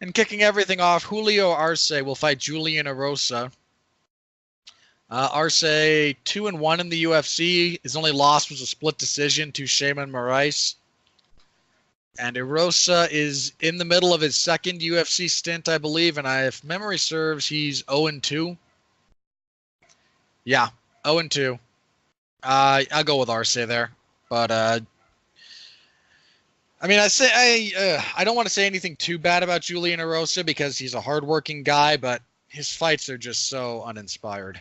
And kicking everything off, Julio Arce will fight Julian Erosa. Arce 2-1 in the UFC. His only loss was a split decision to Shayman Moraes. And Erosa is in the middle of his second UFC stint, I believe. And if memory serves, he's 0-2. Yeah, 0-2. I'll go with Arce there. But I mean, I don't want to say anything too bad about Julian Erosa because he's a hardworking guy, but his fights are just so uninspired.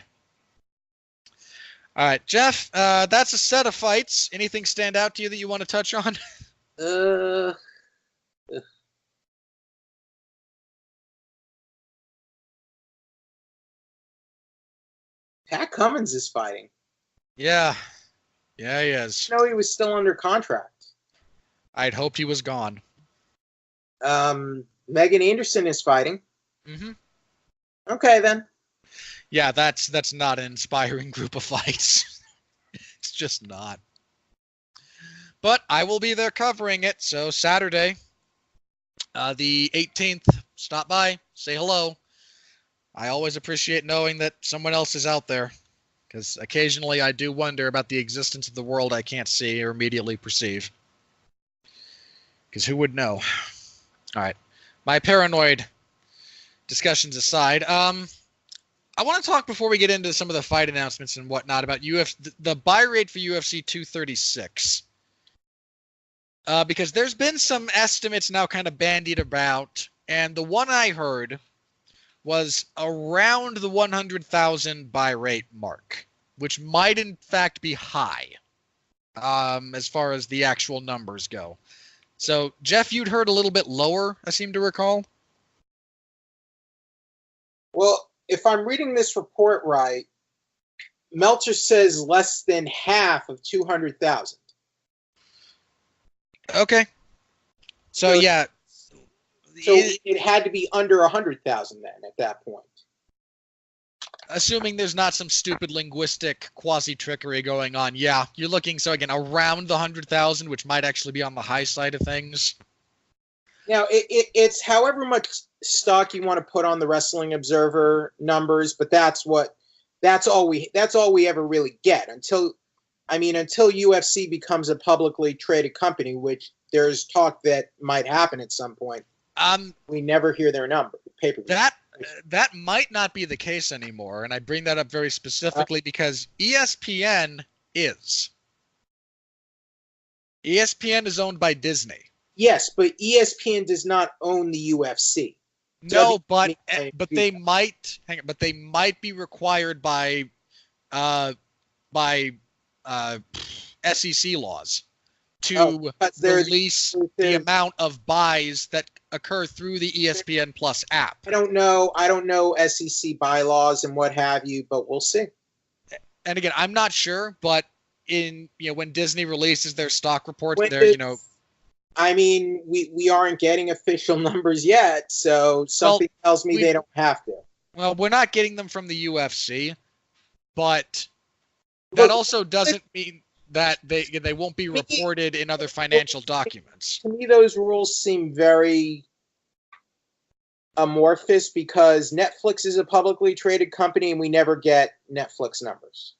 All right, Jeff, that's a set of fights. Anything stand out to you that you want to touch on? Pat Cummins is fighting. Yeah, he is. No, he was still under contract. I'd hoped he was gone. Megan Anderson is fighting. Mm-hmm. Okay, then. Yeah, that's not an inspiring group of fights. It's just not. But I will be there covering it, so Saturday, the 18th, stop by, say hello. I always appreciate knowing that someone else is out there, because occasionally I do wonder about the existence of the world I can't see or immediately perceive. Because who would know? All right. My paranoid discussions aside, I want to talk before we get into some of the fight announcements and whatnot about the buy rate for UFC 236. Because there's been some estimates now kind of bandied about, and the one I heard was around the 100,000 buy rate mark, which might in fact be high as far as the actual numbers go. So, Jeff, you'd heard a little bit lower, I seem to recall. Well, if I'm reading this report right, Meltzer says less than half of 200,000. Okay. So yeah. So it had to be under 100,000 then at that point. Assuming there's not some stupid linguistic quasi-trickery going on, yeah, you're looking, so again, around the 100,000, which might actually be on the high side of things. Now, it's however much stock you want to put on the Wrestling Observer numbers, but that's all we ever really get until UFC becomes a publicly traded company, which there's talk that might happen at some point. We never hear their number. That might not be the case anymore, and I bring that up very specifically because ESPN is. ESPN is owned by Disney. Yes, but ESPN does not own the UFC. No, but they might be required by SEC laws to release the amount of buys that occur through the ESPN Plus app. I don't know SEC bylaws and what have you, but we'll see. And again, I'm not sure, but when Disney releases their stock reports, we aren't getting official numbers yet, so something tells me they don't have to. Well, we're not getting them from the UFC, but that also doesn't mean that they won't be reported in other financial documents. To me, those rules seem very amorphous because Netflix is a publicly traded company and we never get Netflix numbers.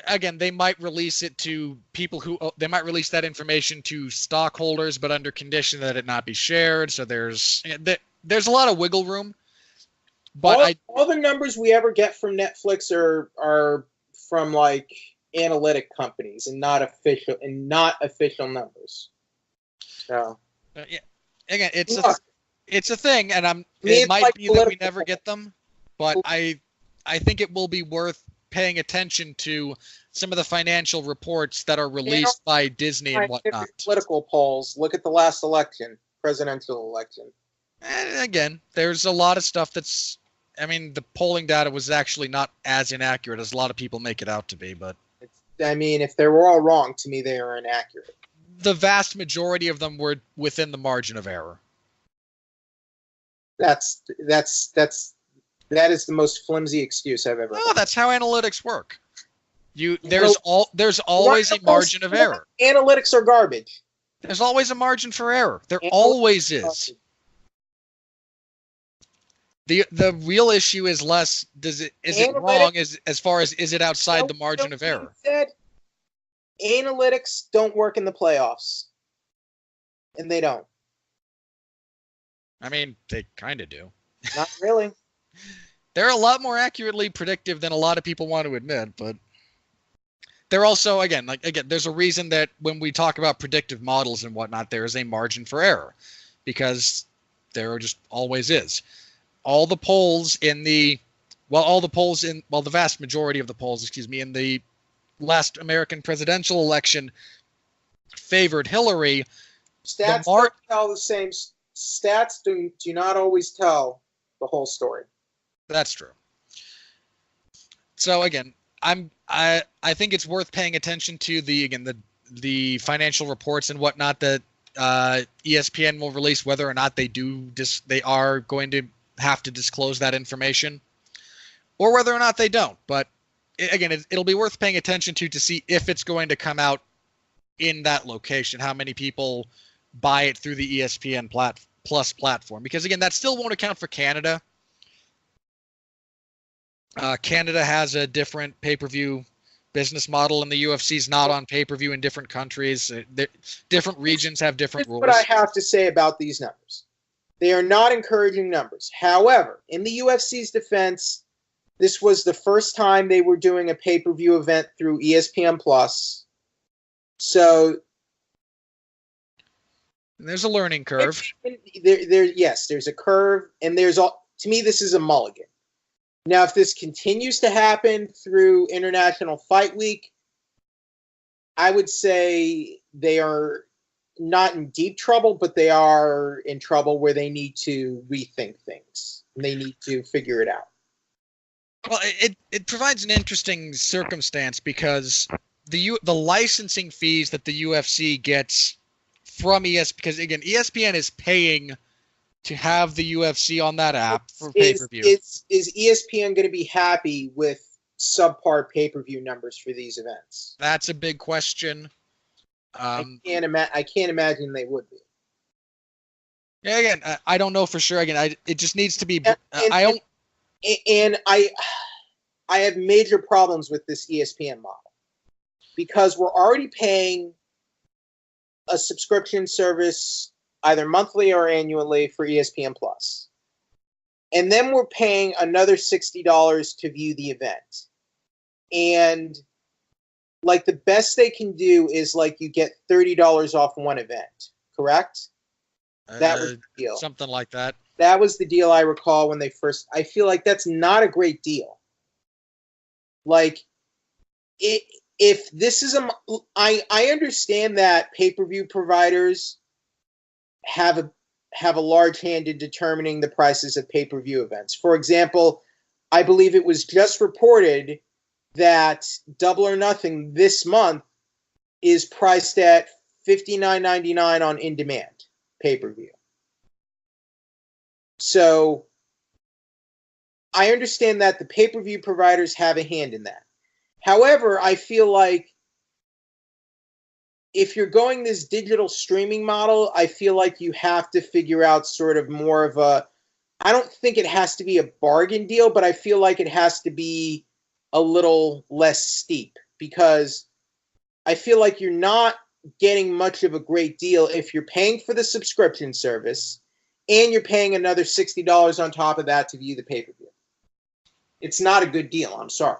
Again, they might release it to people they might release that information to stockholders, but under condition that it not be shared. So there's a lot of wiggle room. But all the numbers we ever get from Netflix are from like analytic companies and not official numbers. So yeah, again, it's a thing, and it might be that we never get them, but I think it will be worth paying attention to some of the financial reports that are released by Disney and whatnot. Political polls. Look at the last election, presidential election. And again, there's a lot of stuff that's. The polling data was actually not as inaccurate as a lot of people make it out to be, but. If they were all wrong, to me they are inaccurate. The vast majority of them were within the margin of error. That is the most flimsy excuse I've ever heard. No, that's how analytics work. There's always a margin of error. Analytics are garbage. There's always a margin for error. There always is. The real issue is less is it wrong as far as is it outside the margin of error? Said, analytics don't work in the playoffs. And they don't. They kind of do. Not really. They're a lot more accurately predictive than a lot of people want to admit, but they're also, again, there's a reason that when we talk about predictive models and whatnot, there is a margin for error because there just always is. The vast majority of the polls, in the last American presidential election favored Hillary. Stats don't tell the same. Stats do not always tell the whole story. That's true. So again, I think it's worth paying attention to the the financial reports and whatnot that ESPN will release, whether or not they are going to have to disclose that information, or whether or not they don't. But again, it'll be worth paying attention to see if it's going to come out in that location, how many people buy it through the ESPN Plus platform. Because again, that still won't account for Canada. Canada has a different pay-per-view business model, and the UFC's not on pay-per-view in different countries. Different regions have different rules. What I have to say about these numbers. They are not encouraging numbers. However, in the UFC's defense, this was the first time they were doing a pay-per-view event through ESPN Plus. So there's a learning curve. There's a curve, and to me, this is a mulligan. Now, if this continues to happen through International Fight Week, I would say they are not in deep trouble, but they are in trouble where they need to rethink things. And they need to figure it out. Well, it provides an interesting circumstance because the licensing fees that the UFC gets from ESPN, because again, ESPN is paying to have the UFC on that app for pay-per-view. Is ESPN going to be happy with subpar pay-per-view numbers for these events? That's a big question. I can't imagine they would be. Yeah, again, I don't know for sure. Again, it just needs to be. I have major problems with this ESPN model because we're already paying a subscription service either monthly or annually for ESPN Plus. And then we're paying another $60 to view the event. And like the best they can do is like you get $30 off one event, correct? That was the deal. Something like that. That was the deal I recall when they first. I feel like that's not a great deal. Like, if this is I understand that pay-per-view providers have a large hand in determining the prices of pay-per-view events. For example, I believe it was just reported that Double or Nothing this month is priced at $59.99 on in-demand pay-per-view. So I understand that the pay-per-view providers have a hand in that. However, I feel like if you're going this digital streaming model, I feel like you have to figure out sort of more of I don't think it has to be a bargain deal, but I feel like it has to be a little less steep because I feel like you're not getting much of a great deal if you're paying for the subscription service and you're paying another $60 on top of that to view the pay-per-view. It's not a good deal. I'm sorry.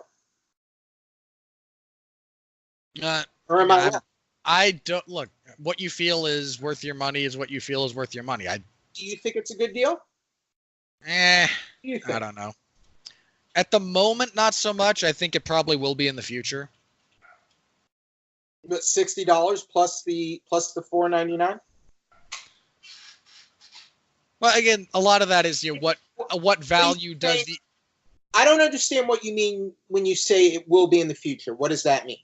Or am I wrong? I don't look. What you feel is worth your money is what you feel is worth your money. Do you think it's a good deal? I don't know. At the moment, not so much. I think it probably will be in the future. But $60 plus the $4.99. Well, again, a lot of that is what value does the. I don't understand what you mean when you say it will be in the future. What does that mean?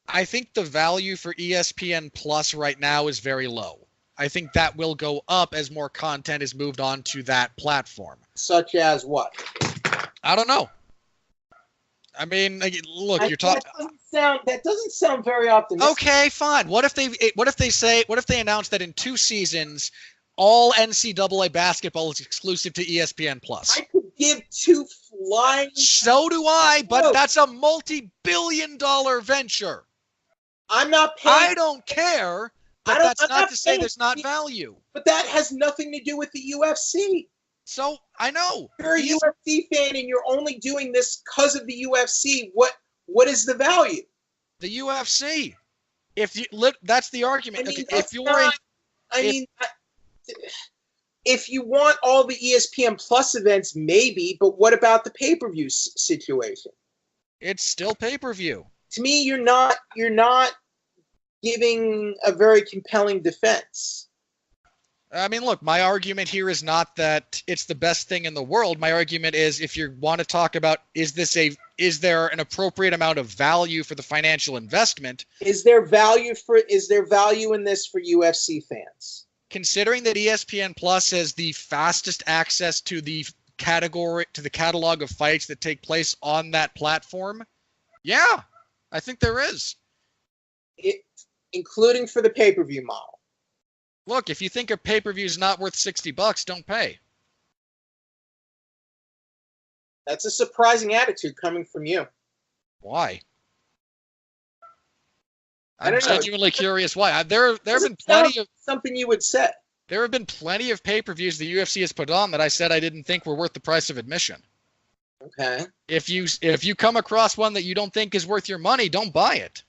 I think the value for ESPN Plus right now is very low. I think that will go up as more content is moved on to that platform. Such as what? I don't know. I mean, look, you're talking. That doesn't sound very optimistic. Okay, fine. What if they announce that in 2 seasons, all NCAA basketball is exclusive to ESPN Plus? I could give two flying. So do I, but that's a multi-billion-dollar venture. I'm not paying. I don't care, but that's not to say there's not value. But that has nothing to do with the UFC. So I know you're a UFC fan and you're only doing this because of the UFC. What is the value? The UFC. That's the argument. If you want all the ESPN Plus events, maybe, but what about the pay-per-view situation? It's still pay-per-view. To me, you're not giving a very compelling defense. I mean, look, my argument here is not that it's the best thing in the world. My argument is if you want to talk about is this is there an appropriate amount of value for the financial investment? Is there value in this for UFC fans? Considering that ESPN Plus has the fastest access to the catalog of fights that take place on that platform, yeah, I think there is. Including for the pay-per-view model. Look, if you think a pay-per-view is not worth $60, don't pay. That's a surprising attitude coming from you. Why? I'm genuinely curious why. There have been plenty of something you would say. There have been plenty of pay-per-views the UFC has put on that I said I didn't think were worth the price of admission. Okay. If you come across one that you don't think is worth your money, don't buy it.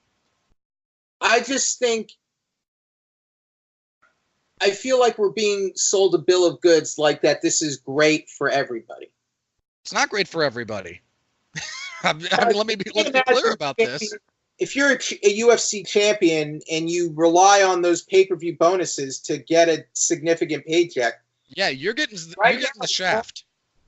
I just think I feel like we're being sold a bill of goods like that this is great for everybody. It's not great for everybody. I mean, let me be clear about this. If you're a UFC champion and you rely on those pay-per-view bonuses to get a significant paycheck, yeah, you're getting the shaft.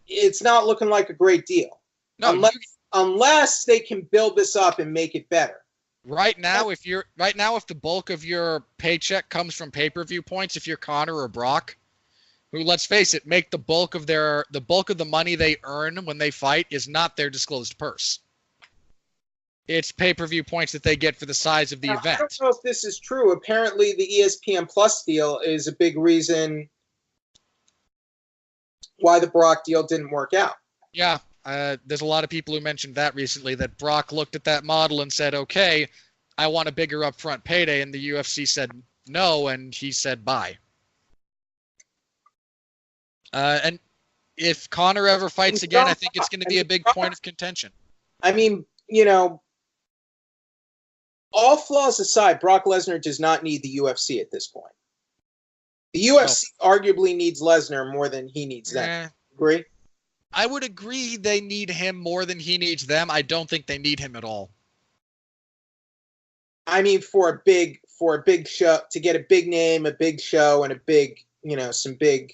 It's not looking like a great deal. No, unless they can build this up and make it better. Right now, if the bulk of your paycheck comes from pay-per-view points, if you're Conor or Brock, who, let's face it, make the bulk of the money they earn when they fight is not their disclosed purse. It's pay-per-view points that they get for the size of the event. I don't know if this is true. Apparently, the ESPN Plus deal is a big reason why the Brock deal didn't work out. Yeah, there's a lot of people who mentioned that recently, that Brock looked at that model and said, okay, I want a bigger upfront payday, and the UFC said no, and he said bye. And if Conor ever fights again, I think it's going to be a big point of contention. I mean, you know, all flaws aside, Brock Lesnar does not need the UFC at this point. The UFC arguably needs Lesnar more than he needs them. Agree? I would agree they need him more than he needs them. I don't think they need him at all. I mean, for a big show, to get a big name, a big show, and a big, some big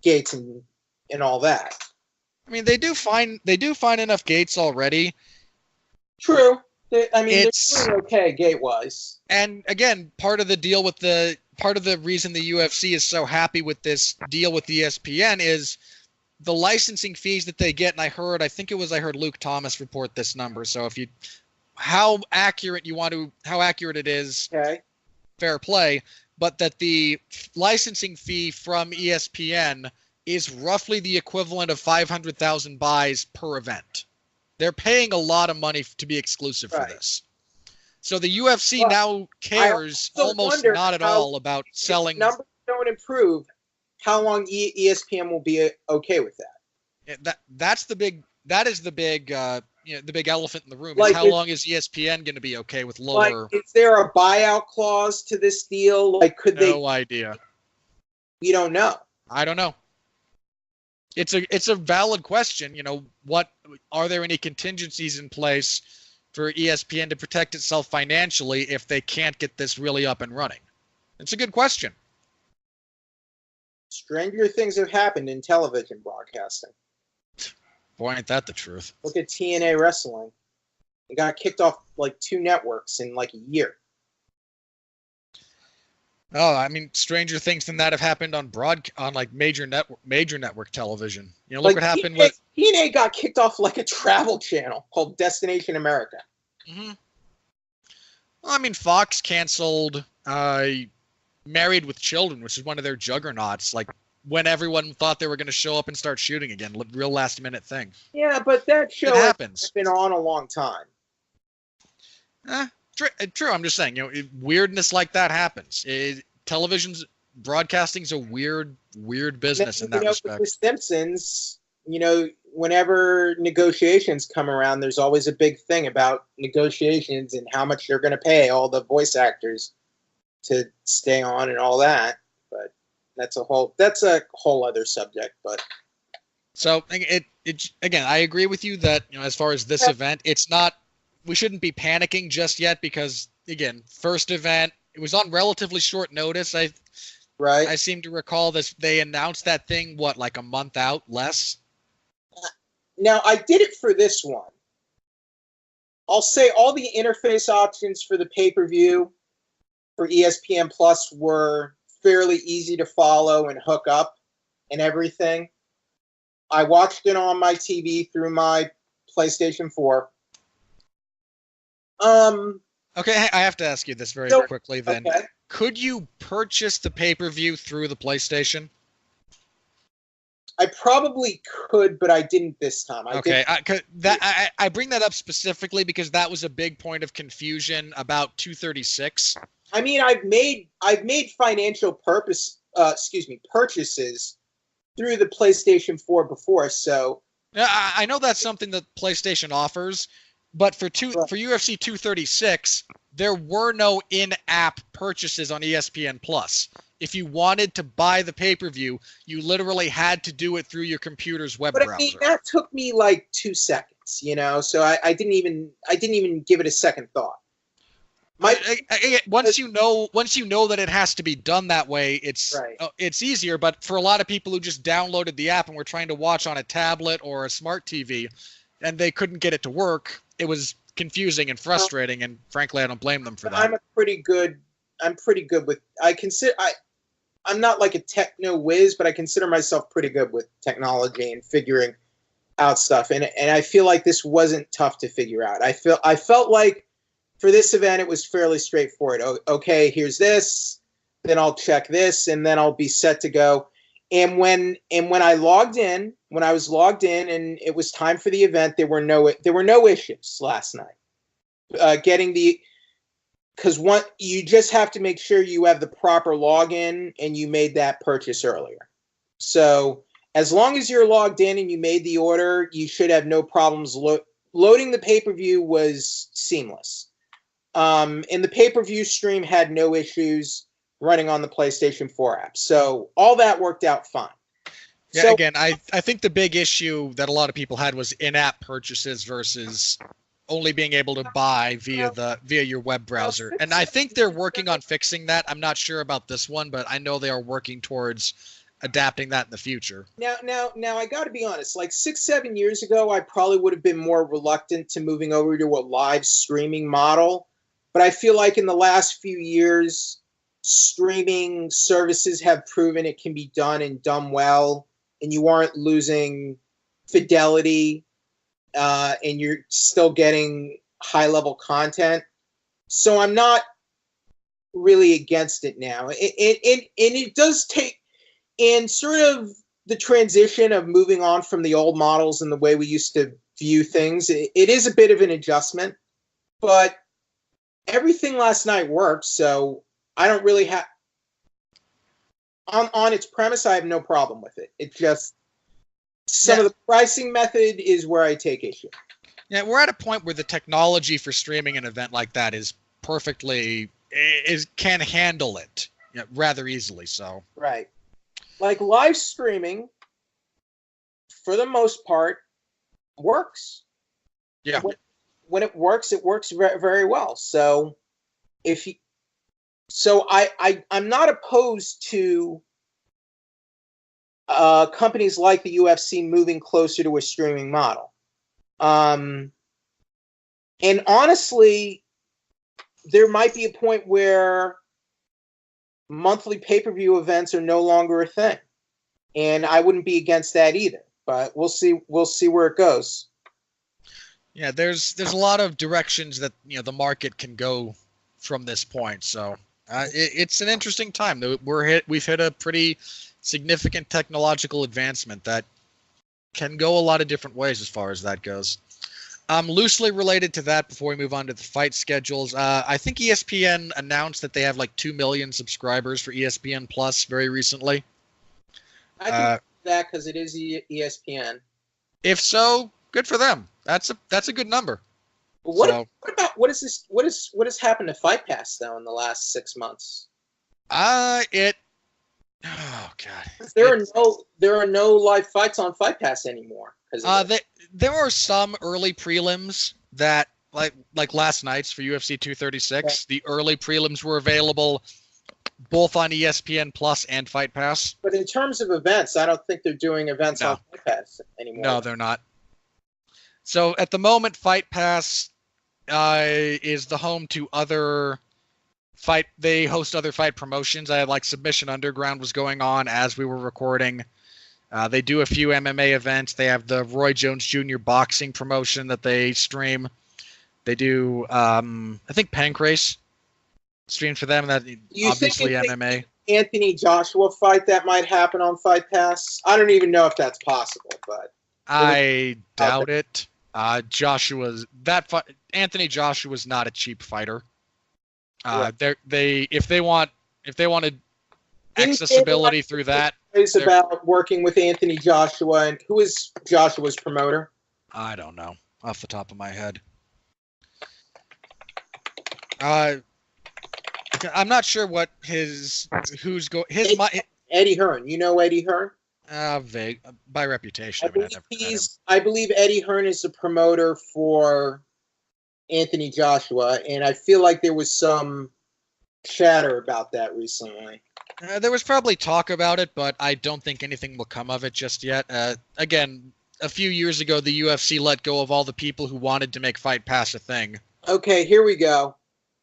gates and all that. I mean, they do find enough gates already. True. They're doing okay gate-wise. And again, part of the reason the UFC is so happy with this deal with ESPN is the licensing fees that they get. And I heard Luke Thomas report this number. So how accurate it is, okay, fair play. But that the licensing fee from ESPN is roughly the equivalent of 500,000 buys per event. They're paying a lot of money to be exclusive for this. So the UFC now cares almost not at all about selling. If numbers don't improve, how long ESPN will be okay with that? That is the big elephant in the room. Like, how long is ESPN going to be okay with lower? Like, is there a buyout clause to this deal? Like, No idea. You don't know. I don't know. It's a valid question. What are there any contingencies in place for ESPN to protect itself financially if they can't get this really up and running? It's a good question. Stranger things have happened in television broadcasting. Boy, ain't that the truth. Look at TNA Wrestling. It got kicked off like 2 networks in like a year. Oh, I mean, stranger things than that have happened on like major network television. Look what happened with TNA got kicked off like a travel channel called Destination America. Mm-hmm. Well, I mean, Fox canceled Married with Children, which is one of their juggernauts. Like when everyone thought they were going to show up and start shooting again, real last minute thing. Yeah, but that show has been on a long time. True. I'm just saying, weirdness like that happens. Television's broadcasting's a weird business in that respect. With The Simpsons, whenever negotiations come around, there's always a big thing about negotiations and how much they're going to pay all the voice actors to stay on and all that. But that's a whole other subject. But so again, I agree with you that as far as this event, it's not. We shouldn't be panicking just yet because, again, first event, it was on relatively short notice. I seem to recall this. They announced that thing, like a month out, less? Now, I did it for this one. I'll say all the interface options for the pay-per-view for ESPN Plus were fairly easy to follow and hook up and everything. I watched it on my TV through my PlayStation 4. Okay, I have to ask you this very quickly then. Okay. Could you purchase the pay-per-view through the PlayStation? I probably could, but I didn't this time. I bring that up specifically because that was a big point of confusion about 236. I mean, I've made financial purchases through the PlayStation 4 before, so I know that's something that PlayStation offers, but for UFC 236, there were no in-app purchases on ESPN Plus. If you wanted to buy the pay-per-view, you literally had to do it through your computer's web browser. But I mean, that took me like 2 seconds, you know. So I didn't even give it a second thought. Once you know that it has to be done that way, it's easier. But for a lot of people who just downloaded the app and were trying to watch on a tablet or a smart TV, and they couldn't get it to work, it was confusing and frustrating. And frankly, I don't blame them for that. I'm pretty good with. I'm not like a techno whiz, but I consider myself pretty good with technology and figuring out stuff. And I feel like this wasn't tough to figure out. I felt like for this event, it was fairly straightforward. Okay, here's this, then I'll check this, and then I'll be set to go. And when I was logged in, and it was time for the event, there were no issues last night. Because you just have to make sure you have the proper login and you made that purchase earlier. So as long as you're logged in and you made the order, you should have no problems. Loading the pay-per-view was seamless. And the pay-per-view stream had no issues running on the PlayStation 4 app. So all that worked out fine. Yeah, so, again, I think the big issue that a lot of people had was in-app purchases versus only being able to buy via your web browser. And I think they're working on fixing that. I'm not sure about this one, but I know they are working towards adapting that in the future. Now I got to be honest, like 6-7 years ago, I probably would have been more reluctant to moving over to a live streaming model. But I feel like in the last few years, streaming services have proven it can be done and done well, and you aren't losing fidelity. And you're still getting high-level content. So I'm not really against it now. And it does take, and sort of the transition of moving on from the old models and the way we used to view things, it is a bit of an adjustment. But everything last night worked, so I don't really have... On its premise, I have no problem with it. It just... Some of the pricing method is where I take issue. Yeah, we're at a point where the technology for streaming an event like that is can handle it rather easily. So right, like live streaming, for the most part, works. Yeah, when it works very, very well. So I'm not opposed to companies like the UFC moving closer to a streaming model. And honestly, there might be a point where monthly pay-per-view events are no longer a thing. And I wouldn't be against that either. But we'll see where it goes. Yeah, there's a lot of directions that the market can go from this point. So it's an interesting time. We've hit a pretty significant technological advancement that can go a lot of different ways as far as that goes. Loosely related to that, before we move on to the fight schedules, I think ESPN announced that they have like 2 million subscribers for ESPN Plus very recently. I can that because it is ESPN. If so, good for them. That's a good number. What has happened to Fight Pass though in the last 6 months? Oh God! There are no live fights on Fight Pass anymore. There are some early prelims that like last night's for UFC 236. The early prelims were available both on ESPN Plus and Fight Pass. But in terms of events, I don't think they're doing events on Fight Pass anymore. No, they're not. So at the moment, Fight Pass is the home to other fight. They host other fight promotions. I had like Submission Underground was going on as we were recording. They do a few MMA events. They have the Roy Jones Jr. boxing promotion that they stream. They do, I think Pancrase streams for them. That obviously MMA. Anthony Joshua fight that might happen on Fight Pass. I don't even know if that's possible, but I doubt it. Anthony Joshua's not a cheap fighter. Right. If they wanted accessibility through that. It's about working with Anthony Joshua, and who is Joshua's promoter? I don't know off the top of my head. I'm not sure what Eddie Hearn. You know Eddie Hearn? Vague by reputation. I believe Eddie Hearn is the promoter for Anthony Joshua, and I feel like there was some chatter about that recently. There was probably talk about it, but I don't think anything will come of it just yet. Again, a few years ago, the UFC let go of all the people who wanted to make Fight Pass a thing. Okay, here we go.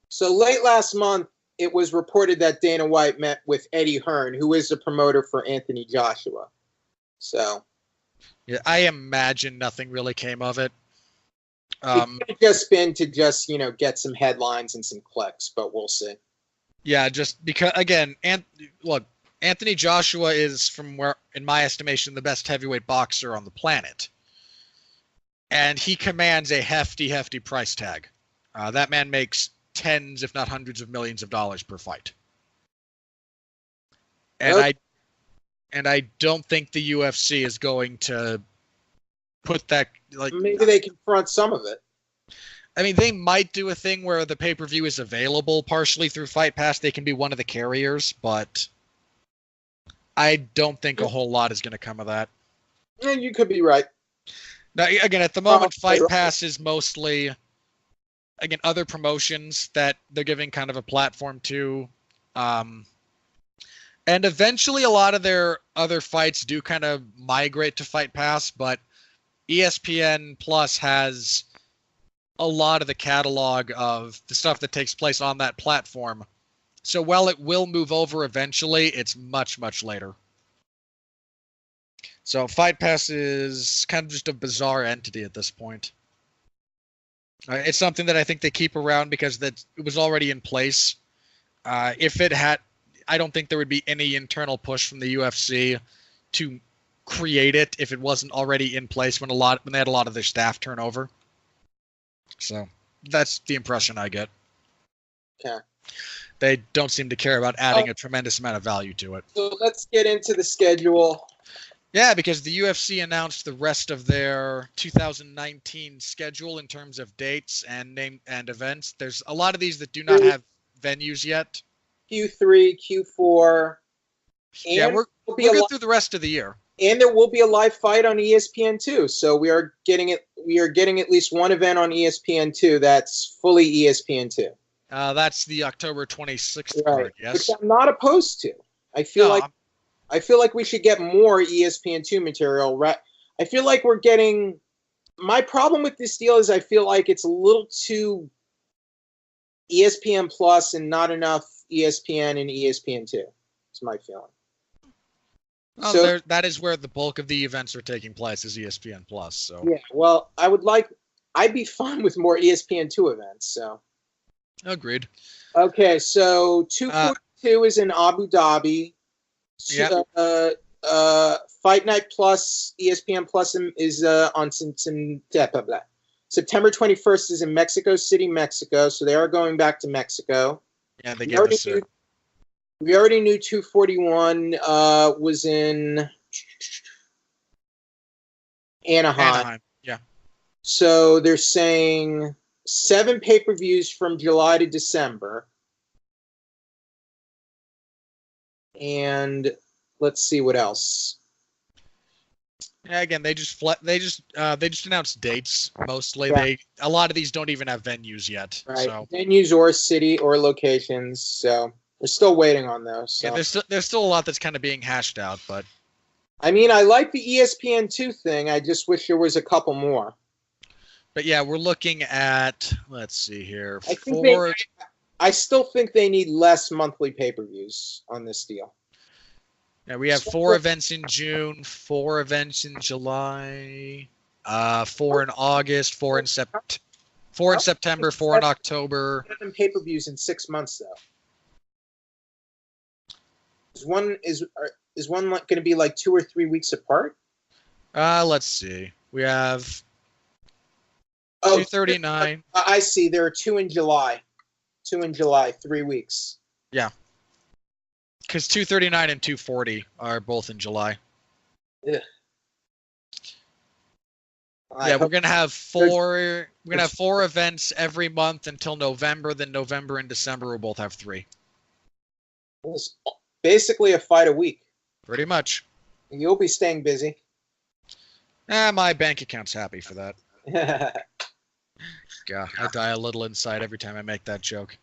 So late last month, it was reported that Dana White met with Eddie Hearn, who is the promoter for Anthony Joshua. So, yeah, I imagine nothing really came of it. It could have just been to get some headlines and some clicks, but we'll see. Yeah, just because, again, Anthony Joshua is, from where, in my estimation, the best heavyweight boxer on the planet. And he commands a hefty, hefty price tag. That man makes tens, if not hundreds of millions of dollars per fight. And I don't think the UFC is going to put that, maybe they confront some of it. I mean, they might do a thing where the pay-per-view is available partially through Fight Pass. They can be one of the carriers, but I don't think a whole lot is going to come of that. Yeah, you could be right. Now, again, at the moment, Fight Pass is mostly, again, other promotions that they're giving kind of a platform to. And eventually a lot of their other fights do kind of migrate to Fight Pass, but ESPN Plus has a lot of the catalog of the stuff that takes place on that platform. So while it will move over eventually, it's much, much later. So Fight Pass is kind of just a bizarre entity at this point. It's something that I think they keep around because it was already in place. If it had, I don't think there would be any internal push from the UFC to create it if it wasn't already in place when they had a lot of their staff turnover. So that's the impression I get. Okay. They don't seem to care about adding a tremendous amount of value to it. So let's get into the schedule. Yeah, because the UFC announced the rest of their 2019 schedule in terms of dates and events. There's a lot of these that do not have venues yet. Q3, Q4. Yeah, we're good through the rest of the year. And there will be a live fight on ESPN2. So we are getting at least one event on ESPN2 that's fully ESPN2. That's the October 26th card, yes. Which I'm not opposed to. I feel like we should get more ESPN2 material. I feel like we're getting. My problem with this deal is I feel like it's a little too ESPN Plus and not enough ESPN and ESPN2. It's my feeling. Well, so that is where the bulk of the events are taking place, is ESPN Plus. So yeah, well, I'd be fine with more ESPN2 events. So agreed. Okay, so 242 is in Abu Dhabi. Yeah. Fight Night Plus, ESPN Plus is on September 21st is in Mexico City, Mexico. So they are going back to Mexico. Yeah, they gave us it. We already knew 241 was in Anaheim. Yeah. So they're saying 7 pay-per-views from July to December. And let's see what else. Yeah, again, they just announced dates mostly. Yeah. A lot of these don't even have venues yet. Right. So. Venues or city or locations. So we're still waiting on those. So. Yeah, there's still a lot that's kind of being hashed out, but I mean, I like the ESPN2 thing. I just wish there was a couple more. But yeah, we're looking at, let's see here, I still think they need less monthly pay-per-views on this deal. Yeah, we have 4 events in June, 4 events in July, 4 in August, 4 in September, 4 in October. Pay-per-views in 6 months though. Is one going to be like 2 or 3 weeks apart? Let's see. We have 239. I see. There are 2 in July. 2 in July, 3 weeks. Yeah. Because 239 and 240 are both in July. Ugh. Yeah, we're gonna have 4. We're gonna have 4 events every month until November. Then November and December will both have 3. It's basically a fight a week. Pretty much. You'll be staying busy. My bank account's happy for that. God, I die a little inside every time I make that joke.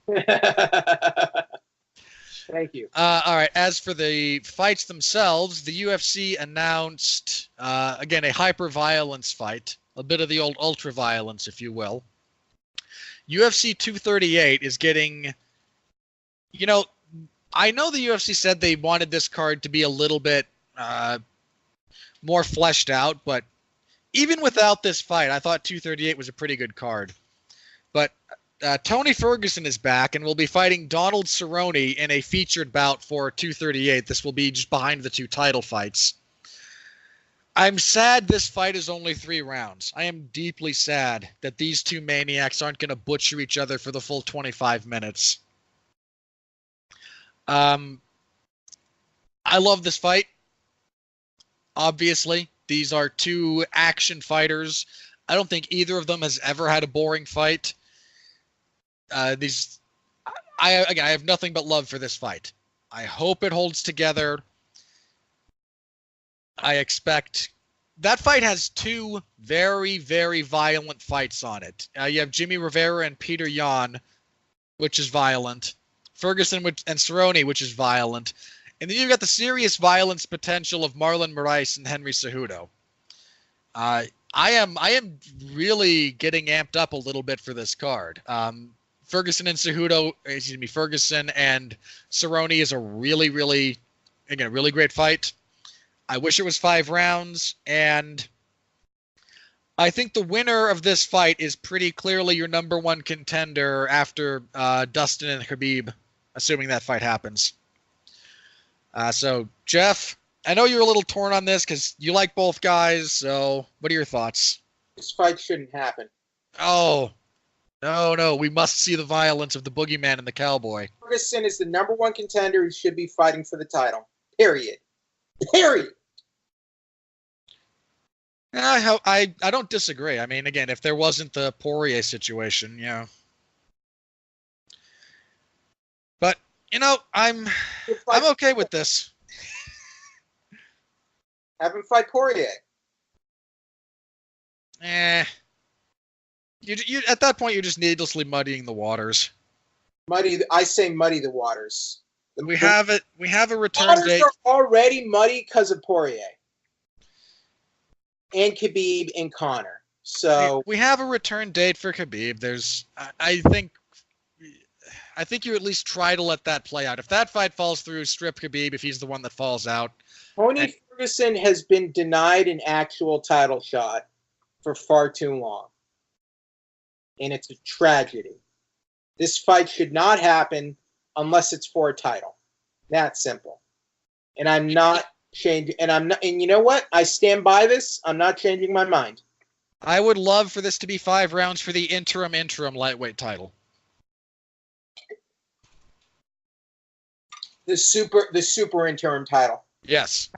Thank you. All right. As for the fights themselves, the UFC announced, again, a hyper-violence fight. A bit of the old ultra-violence, if you will. UFC 238 is getting... You know, I know the UFC said they wanted this card to be a little bit more fleshed out, but even without this fight, I thought 238 was a pretty good card. But Tony Ferguson is back and will be fighting Donald Cerrone in a featured bout for 238. This will be just behind the 2 title fights. I'm sad this fight is only 3 rounds. I am deeply sad that these 2 maniacs aren't going to butcher each other for the full 25 minutes. I love this fight. Obviously, these are 2 action fighters. I don't think either of them has ever had a boring fight. I have nothing but love for this fight. I hope it holds together. I expect that fight has 2 very, very violent fights on it. You have Jimmy Rivera and Peter Yan, which is violent. Ferguson and Cerrone, which is violent. And then you've got the serious violence potential of Marlon Moraes and Henry Cejudo. I am really getting amped up a little bit for this card. Ferguson and Cerrone is a really, really, again, really great fight. I wish it was 5 rounds, and I think the winner of this fight is pretty clearly your number 1 contender after Dustin and Khabib, assuming that fight happens. So, Jeff, I know you're a little torn on this because you like both guys, so what are your thoughts? This fight shouldn't happen. Oh, no, we must see the violence of the boogeyman and the cowboy. Ferguson is the number 1 contender who should be fighting for the title. Period. I don't disagree. I mean, again, if there wasn't the Poirier situation, yeah. But, I'm okay with this. Have him fight Poirier. You at that point, you're just needlessly muddying the waters. I say muddy the waters. We have a return waters date. Are already muddy because of Poirier and Khabib and Conor. So we have a return date for Khabib. I think you at least try to let that play out. If that fight falls through, strip Khabib if he's the one that falls out. Tony Ferguson has been denied an actual title shot for far too long. And it's a tragedy. This fight should not happen unless it's for a title. That simple. And I'm not changing. And you know what? I stand by this. I'm not changing my mind. I would love for this to be 5 rounds for the interim lightweight title. The super interim title. Yes.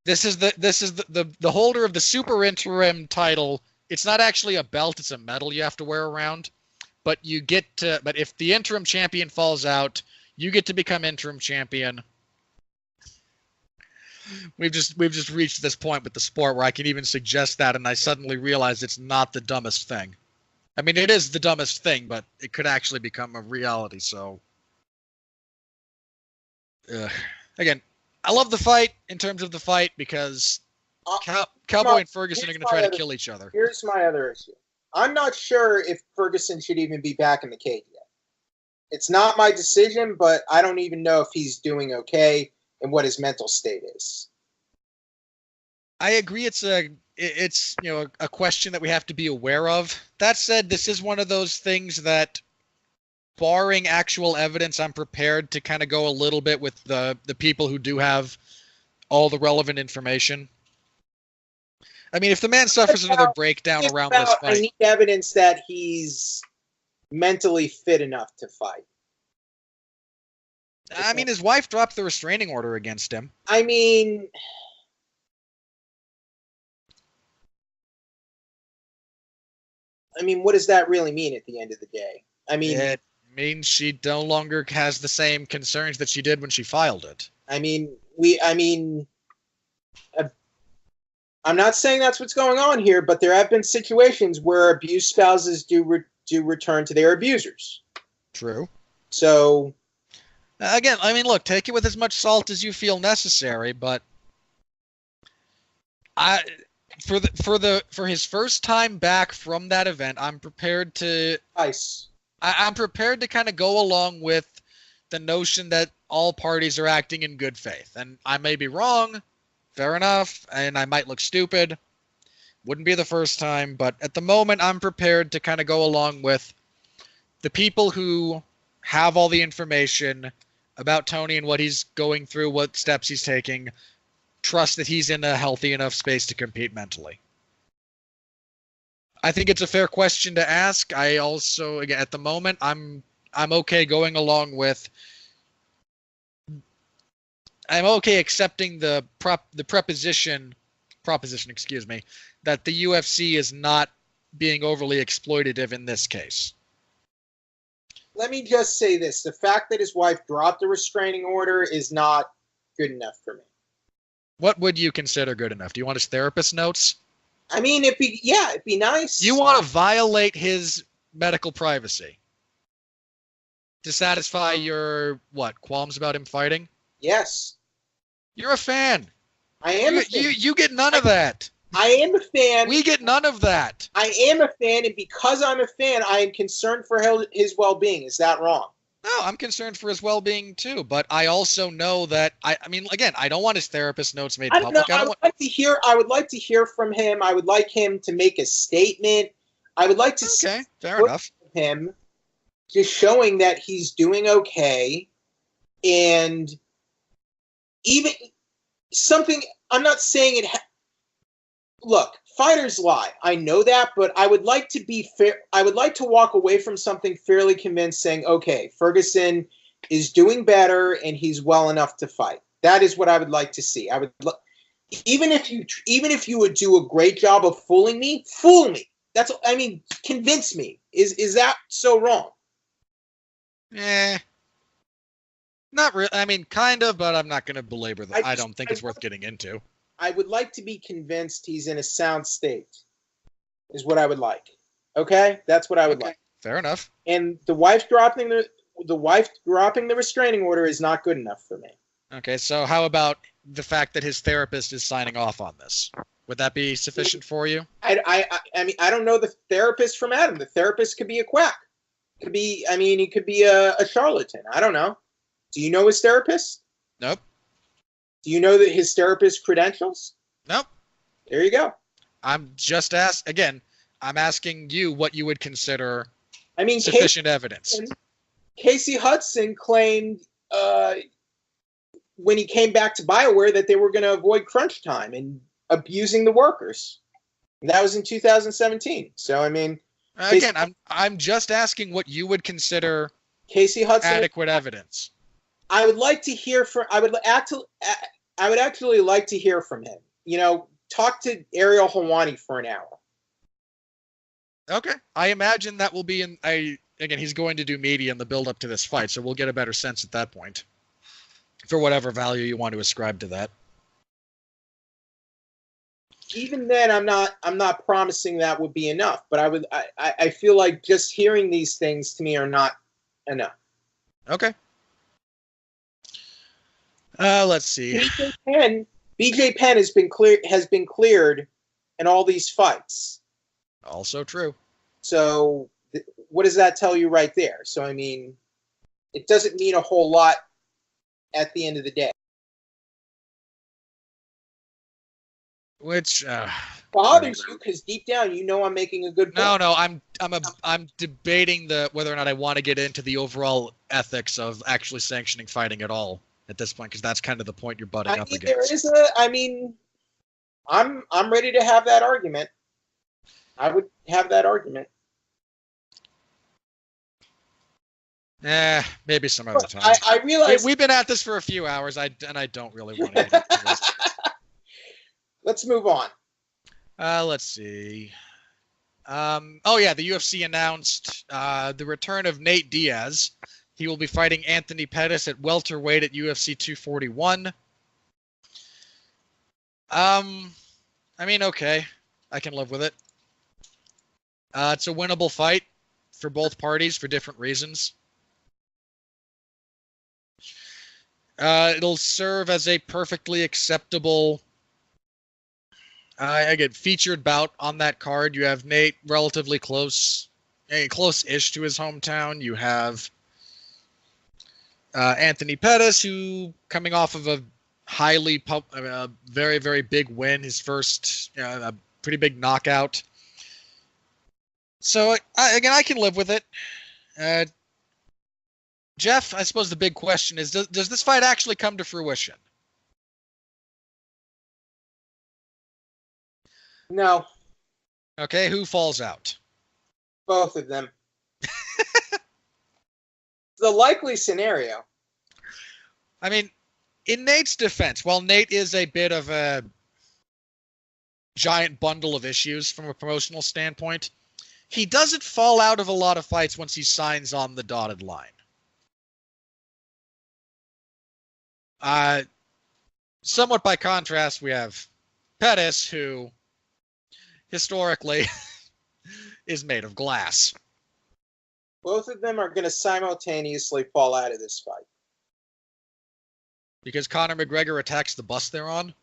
This is the holder of the super interim title. It's not actually a belt, it's a medal you have to wear around. But if the interim champion falls out, you get to become interim champion. We've just reached this point with the sport where I can even suggest that, and I suddenly realize it's not the dumbest thing. I mean, it is the dumbest thing, but it could actually become a reality. So, again, I love the fight in terms of the fight because Cowboy and Ferguson are going to try to kill each other. Here's my other issue. I'm not sure if Ferguson should even be back in the cage yet. It's not my decision, but I don't even know if he's doing okay and what his mental state is. I agree. It's a question that we have to be aware of. That said, this is one of those things that, barring actual evidence, I'm prepared to kind of go a little bit with the people who do have all the relevant information. I mean, if the man suffers another breakdown around this fight, I need evidence that he's mentally fit enough to fight. I mean, his wife dropped the restraining order against him. I mean, what does that really mean at the end of the day? I mean, it means she no longer has the same concerns that she did when she filed it. I'm not saying that's what's going on here, but there have been situations where abused spouses do return to their abusers. True. So, again, I mean, look, take it with as much salt as you feel necessary, but for his first time back from that event, I'm prepared to I'm prepared to kind of go along with the notion that all parties are acting in good faith. And I may be wrong, fair enough, and I might look stupid. Wouldn't be the first time, but at the moment I'm prepared to kind of go along with the people who have all the information about Tony and what he's going through, what steps he's taking, trust that he's in a healthy enough space to compete mentally. I think it's a fair question to ask. I also, again, at the moment, I'm okay going along with. I'm okay accepting the proposition, excuse me, that the UFC is not being overly exploitative in this case. Let me just say this. The fact that his wife dropped the restraining order is not good enough for me. What would you consider good enough? Do you want his therapist notes? I mean, it'd be nice. You want to violate his medical privacy to satisfy your, qualms about him fighting? Yes. You're a fan. I am a fan. You get none of that. I am a fan. We get none of that. I am a fan, and because I'm a fan, I am concerned for his well-being. Is that wrong? No, I'm concerned for his well-being too, but I also know that I mean, again, I don't want his therapist notes made public. I would like to hear from him. I would like him to make a statement. I would like to see fair enough. Him just showing that he's doing okay, and even something. I'm not saying it. Look, fighters lie. I know that, but I would like to be fair. I would like to walk away from something fairly convinced, saying, okay, Ferguson is doing better and he's well enough to fight. That is what I would like to see. I would, even if you would do a great job of fooling me, fool me. Convince me. Is that so wrong? Not really. I mean, kind of, but I'm not going to belabor that. I don't think it's worth getting into. I would like to be convinced he's in a sound state, is what I would like. Okay? That's what I would like. Fair enough. And the wife dropping the restraining order is not good enough for me. Okay, so how about the fact that his therapist is signing off on this? Would that be sufficient for you? I mean, I don't know the therapist from Adam. The therapist could be a quack. He could be a charlatan. I don't know. Do you know his therapist? Nope. Do you know that his therapist's credentials? Nope. There you go. I'm asking you what you would consider sufficient evidence. Casey Hudson claimed when he came back to BioWare that they were going to avoid crunch time and abusing the workers. And that was in 2017. So, I mean... Again, I'm just asking what you would consider Casey Hudson adequate evidence. I would like to hear from... I would actually like to hear from him. You know, talk to Ariel Helwani for an hour. Okay. I imagine that will be again, he's going to do media in the build-up to this fight, so we'll get a better sense at that point. For whatever value you want to ascribe to that. Even then, I'm not promising that would be enough, but I feel like just hearing these things to me are not enough. Okay. Let's see. BJ Penn has been cleared in all these fights. Also true. So what does that tell you right there? So, I mean, it doesn't mean a whole lot at the end of the day. Which bothers you because deep down you know I'm making a good point. No, I'm debating whether or not I want to get into the overall ethics of actually sanctioning fighting at all at this point, because that's kind of the point you're butting up against. I'm ready to have that argument. I would have that argument. Maybe some other time. I realize we've been at this for a few hours. I don't really want to get into it. Let's move on. Let's see. Oh yeah, the UFC announced the return of Nate Diaz. He will be fighting Anthony Pettis at welterweight at UFC 241. I mean, okay, I can live with it. It's a winnable fight for both parties for different reasons. It'll serve as a perfectly acceptable again, featured bout on that card. You have Nate relatively close-ish to his hometown. You have Anthony Pettis, who coming off of a very, very big win, his first a pretty big knockout. So again, I can live with it. Jeff, I suppose the big question is, does this fight actually come to fruition? No. Okay, who falls out? Both of them. The likely scenario. I mean, in Nate's defense, while Nate is a bit of a giant bundle of issues from a promotional standpoint, he doesn't fall out of a lot of fights once he signs on the dotted line. Somewhat by contrast, we have Pettis, who historically is made of glass. Both of them are going to simultaneously fall out of this fight. Because Conor McGregor attacks the bus they're on?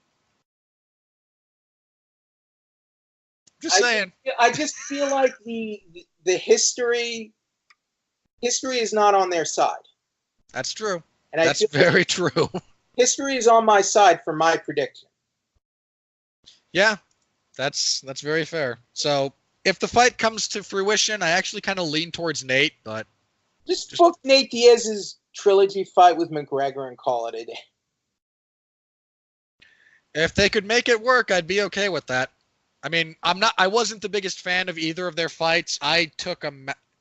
Just saying. I just feel like the history is not on their side. That's true. And that's very true. History is on my side for my prediction. Yeah, that's very fair. So if the fight comes to fruition, I actually kind of lean towards Nate, but just book Nate Diaz's trilogy fight with McGregor and call it a day. If they could make it work, I'd be okay with that. I mean, I wasn't the biggest fan of either of their fights. I took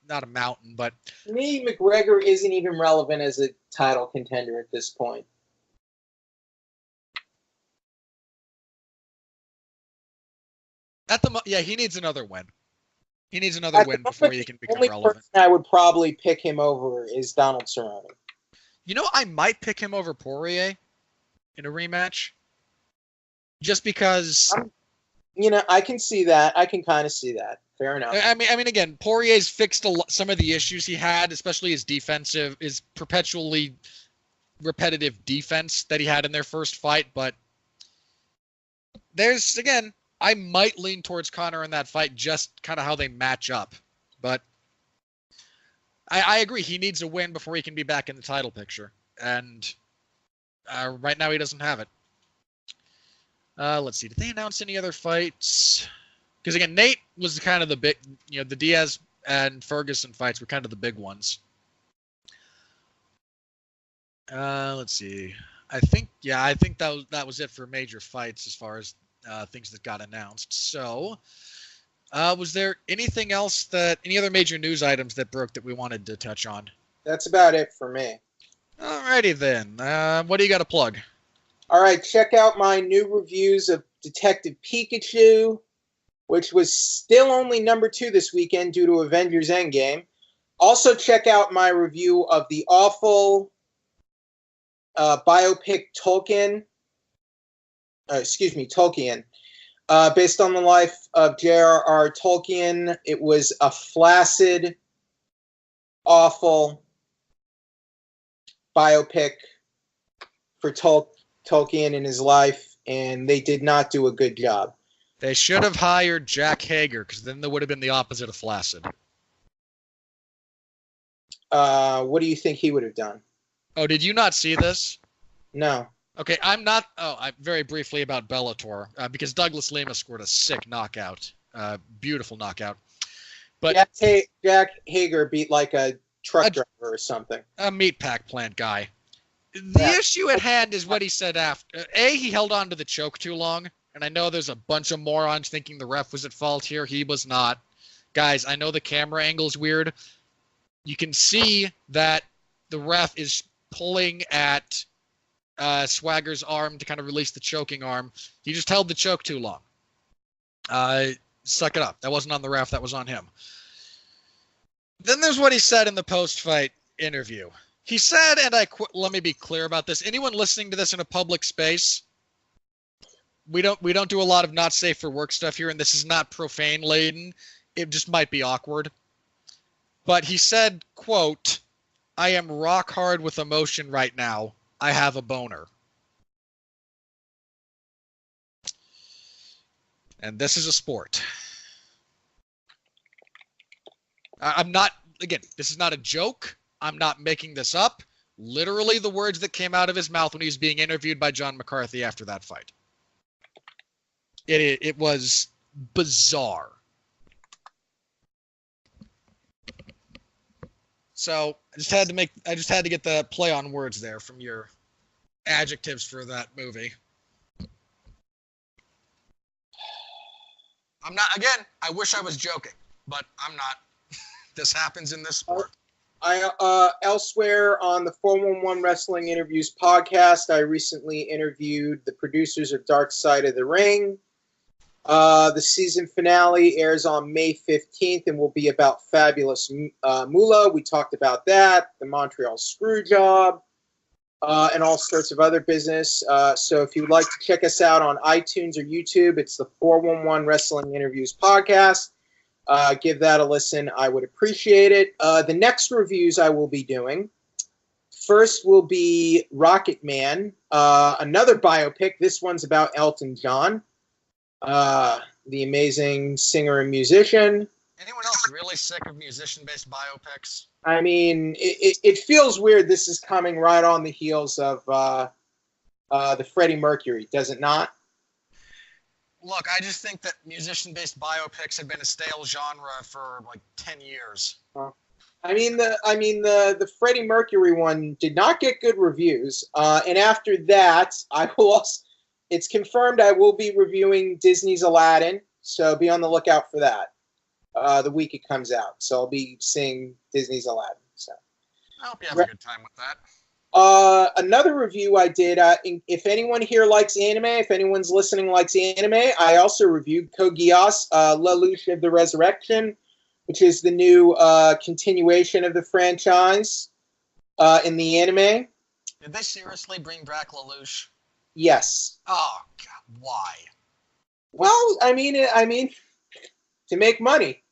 not a mountain, but to me, McGregor isn't even relevant as a title contender at this point. He needs another win. He needs another win before he can become relevant. The only person I would probably pick him over is Donald Cerrone. You know, I might pick him over Poirier in a rematch. Just because... I can see that. I can kind of see that. Fair enough. I mean, again, Poirier's fixed some of the issues he had, especially his perpetually repetitive defense that he had in their first fight. But again, I might lean towards Conor in that fight, just kind of how they match up. But I agree. He needs a win before he can be back in the title picture. And right now he doesn't have it. Let's see. Did they announce any other fights? Because again, Nate was kind of the big, the Diaz and Ferguson fights were kind of the big ones. Let's see. I think that was it for major fights as far as things that got announced. So, was there anything else any other major news items that broke that we wanted to touch on? That's about it for me. Alrighty then. What do you got to plug? All right, check out my new reviews of Detective Pikachu, which was still only number 2 this weekend due to Avengers Endgame. Also, check out my review of the awful biopic Tolkien, based on the life of J.R.R. Tolkien. It was a flaccid, awful biopic for Tolkien in his life, and they did not do a good job. They should have hired Jack Hager, because then they would have been the opposite of flaccid. What do you think he would have done? Oh, did you not see this? No. Okay, I'm very briefly about Bellator, because Douglas Lima scored a sick knockout. Beautiful knockout. But Jack Hager beat like a truck driver or something. A meat pack plant guy. The issue at hand is what he said after. He held on to the choke too long. And I know there's a bunch of morons thinking the ref was at fault here. He was not. Guys, I know the camera angle's weird. You can see that the ref is pulling at Swagger's arm to kind of release the choking arm. He just held the choke too long. Suck it up. That wasn't on the ref. That was on him. Then there's what he said in the post-fight interview. He said, and let me be clear about this. Anyone listening to this in a public space, we don't do a lot of not safe for work stuff here, and this is not profane laden. It just might be awkward. But he said, quote, "I am rock hard with emotion right now. I have a boner." And this is a sport. I'm not, again, this is not a joke. I'm not making this up. Literally the words that came out of his mouth when he was being interviewed by John McCarthy after that fight. It was bizarre. So I just had to get the play on words there from your adjectives for that movie. I'm not, again, I wish I was joking, but I'm not. This happens in this sport. Elsewhere on the 411 Wrestling Interviews podcast, I recently interviewed the producers of Dark Side of the Ring. The season finale airs on May 15th and will be about Fabulous Moolah. We talked about that, the Montreal Screwjob, and all sorts of other business. So if you would like to check us out on iTunes or YouTube, it's the 411 Wrestling Interviews podcast. Give that a listen. I would appreciate it. The next reviews I will be doing, first will be Rocket Man, another biopic. This one's about Elton John, the amazing singer and musician. Anyone else really sick of musician-based biopics? I mean, it feels weird. This is coming right on the heels of the Freddie Mercury, does it not? Look, I just think that musician-based biopics have been a stale genre for like 10 years. I mean, the Freddie Mercury one did not get good reviews, and after that, it's confirmed I will be reviewing Disney's Aladdin, so be on the lookout for that the week it comes out. So I'll be seeing Disney's Aladdin. So I hope you have a good time with that. Another review I did, if anyone here likes anime, if anyone's listening likes anime, I also reviewed Code Geass, Lelouch of the Resurrection, which is the new continuation of the franchise in the anime. Did they seriously bring back Lelouch? Yes. Oh, God, why? Well, I mean, to make money.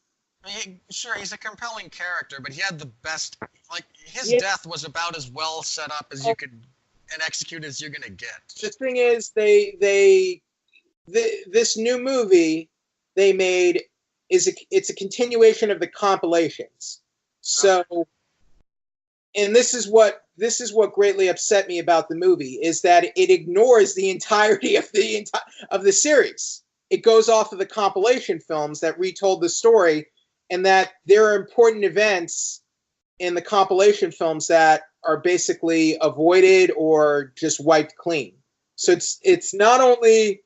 Sure, he's a compelling character, but he had the best. Like his death was about as well set up as you could and executed as you're gonna get. The thing is, this new movie they made it's a continuation of the compilations. So, and this is what greatly upset me about the movie is that it ignores the entirety of the series. It goes off of the compilation films that retold the story. And that there are important events in the compilation films that are basically avoided or just wiped clean. So it's not only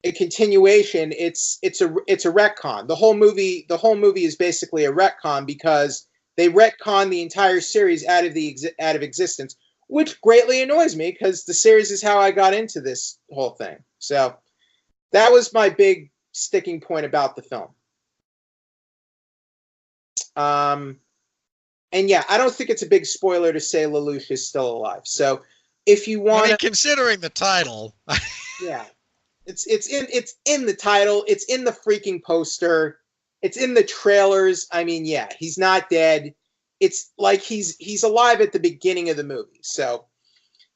a continuation; it's a retcon. The whole movie is basically a retcon because they retcon the entire series out of existence, which greatly annoys me because the series is how I got into this whole thing. So that was my big sticking point about the film. And yeah, I don't think it's a big spoiler to say Lelouch is still alive. So if you want, considering the title, yeah, it's in the title, it's in the freaking poster, it's in the trailers. I mean, yeah, he's not dead. It's like he's alive at the beginning of the movie. So,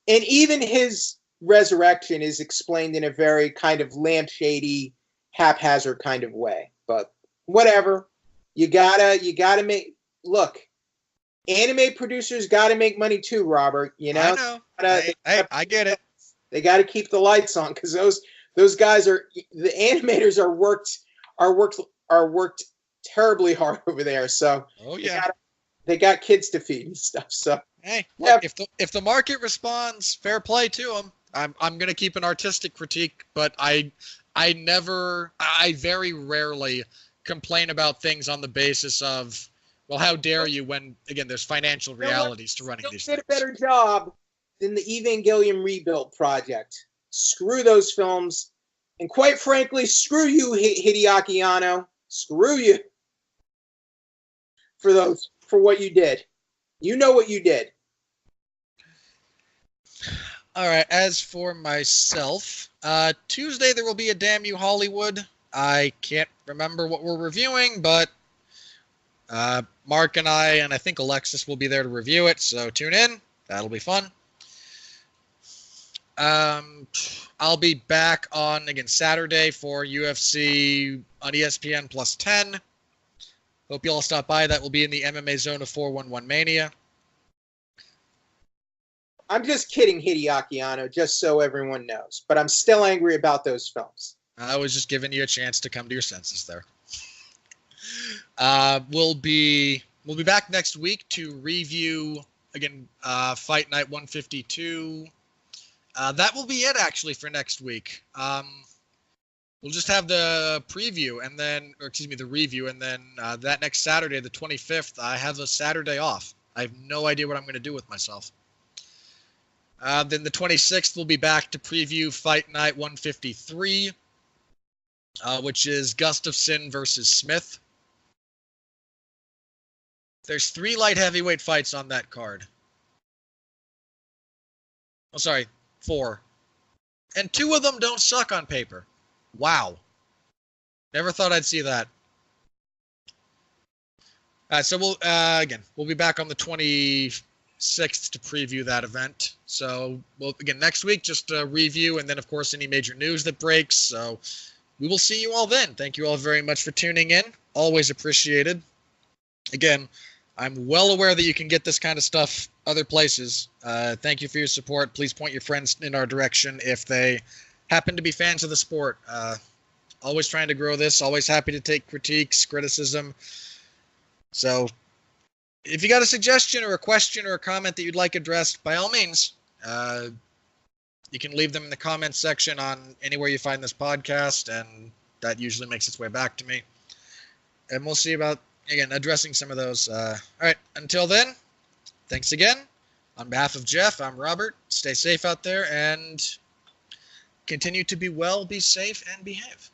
and even his resurrection is explained in a very kind of lampshady, haphazard kind of way. But whatever. You gotta make, look, anime producers gotta make money too, Robert. You know? I know. I get it. They gotta keep the lights on, because those guys are, the animators are worked terribly hard over there. So oh yeah. They got kids to feed and stuff. So hey, look, if the market responds, fair play to them. I'm gonna keep an artistic critique, but I very rarely complain about things on the basis of, well, how dare you, when again there's financial realities to running these things. Did a better job than the Evangelion Rebuild project. Screw those films, and quite frankly, screw you, Hideaki Anno. Screw you for what you did. You know what you did. All right. As for myself, Tuesday there will be a Damn You Hollywood. I can't remember what we're reviewing, but Mark and I think Alexis will be there to review it, so tune in. That'll be fun. I'll be back on, again, Saturday for UFC on ESPN plus 10. Hope you all stop by. That will be in the MMA zone of 411 Mania. I'm just kidding, Hideaki Anno, just so everyone knows. But I'm still angry about those films. I was just giving you a chance to come to your senses there. We'll be back next week to review, again, Fight Night 152. That will be it, actually, for next week. We'll just have the preview and then, the review, and then that next Saturday, the 25th, I have a Saturday off. I have no idea what I'm going to do with myself. Then the 26th, we'll be back to preview Fight Night 153, which is Gustafsson versus Smith. There's 3 light heavyweight fights on that card. Oh, sorry, 4. And 2 of them don't suck on paper. Wow. Never thought I'd see that. So we'll be back on the 26th to preview that event. So next week, just a review, and then of course any major news that breaks. So we will see you all then. Thank you all very much for tuning in. Always appreciated. Again, I'm well aware that you can get this kind of stuff other places. Thank you for your support. Please point your friends in our direction if they happen to be fans of the sport. Always trying to grow this. Always happy to take critiques, criticism. So if you got a suggestion or a question or a comment that you'd like addressed, by all means, you can leave them in the comments section on anywhere you find this podcast, and that usually makes its way back to me. And we'll see about, again, addressing some of those. All right, until then, thanks again. On behalf of Jeff, I'm Robert. Stay safe out there and continue to be well, be safe, and behave.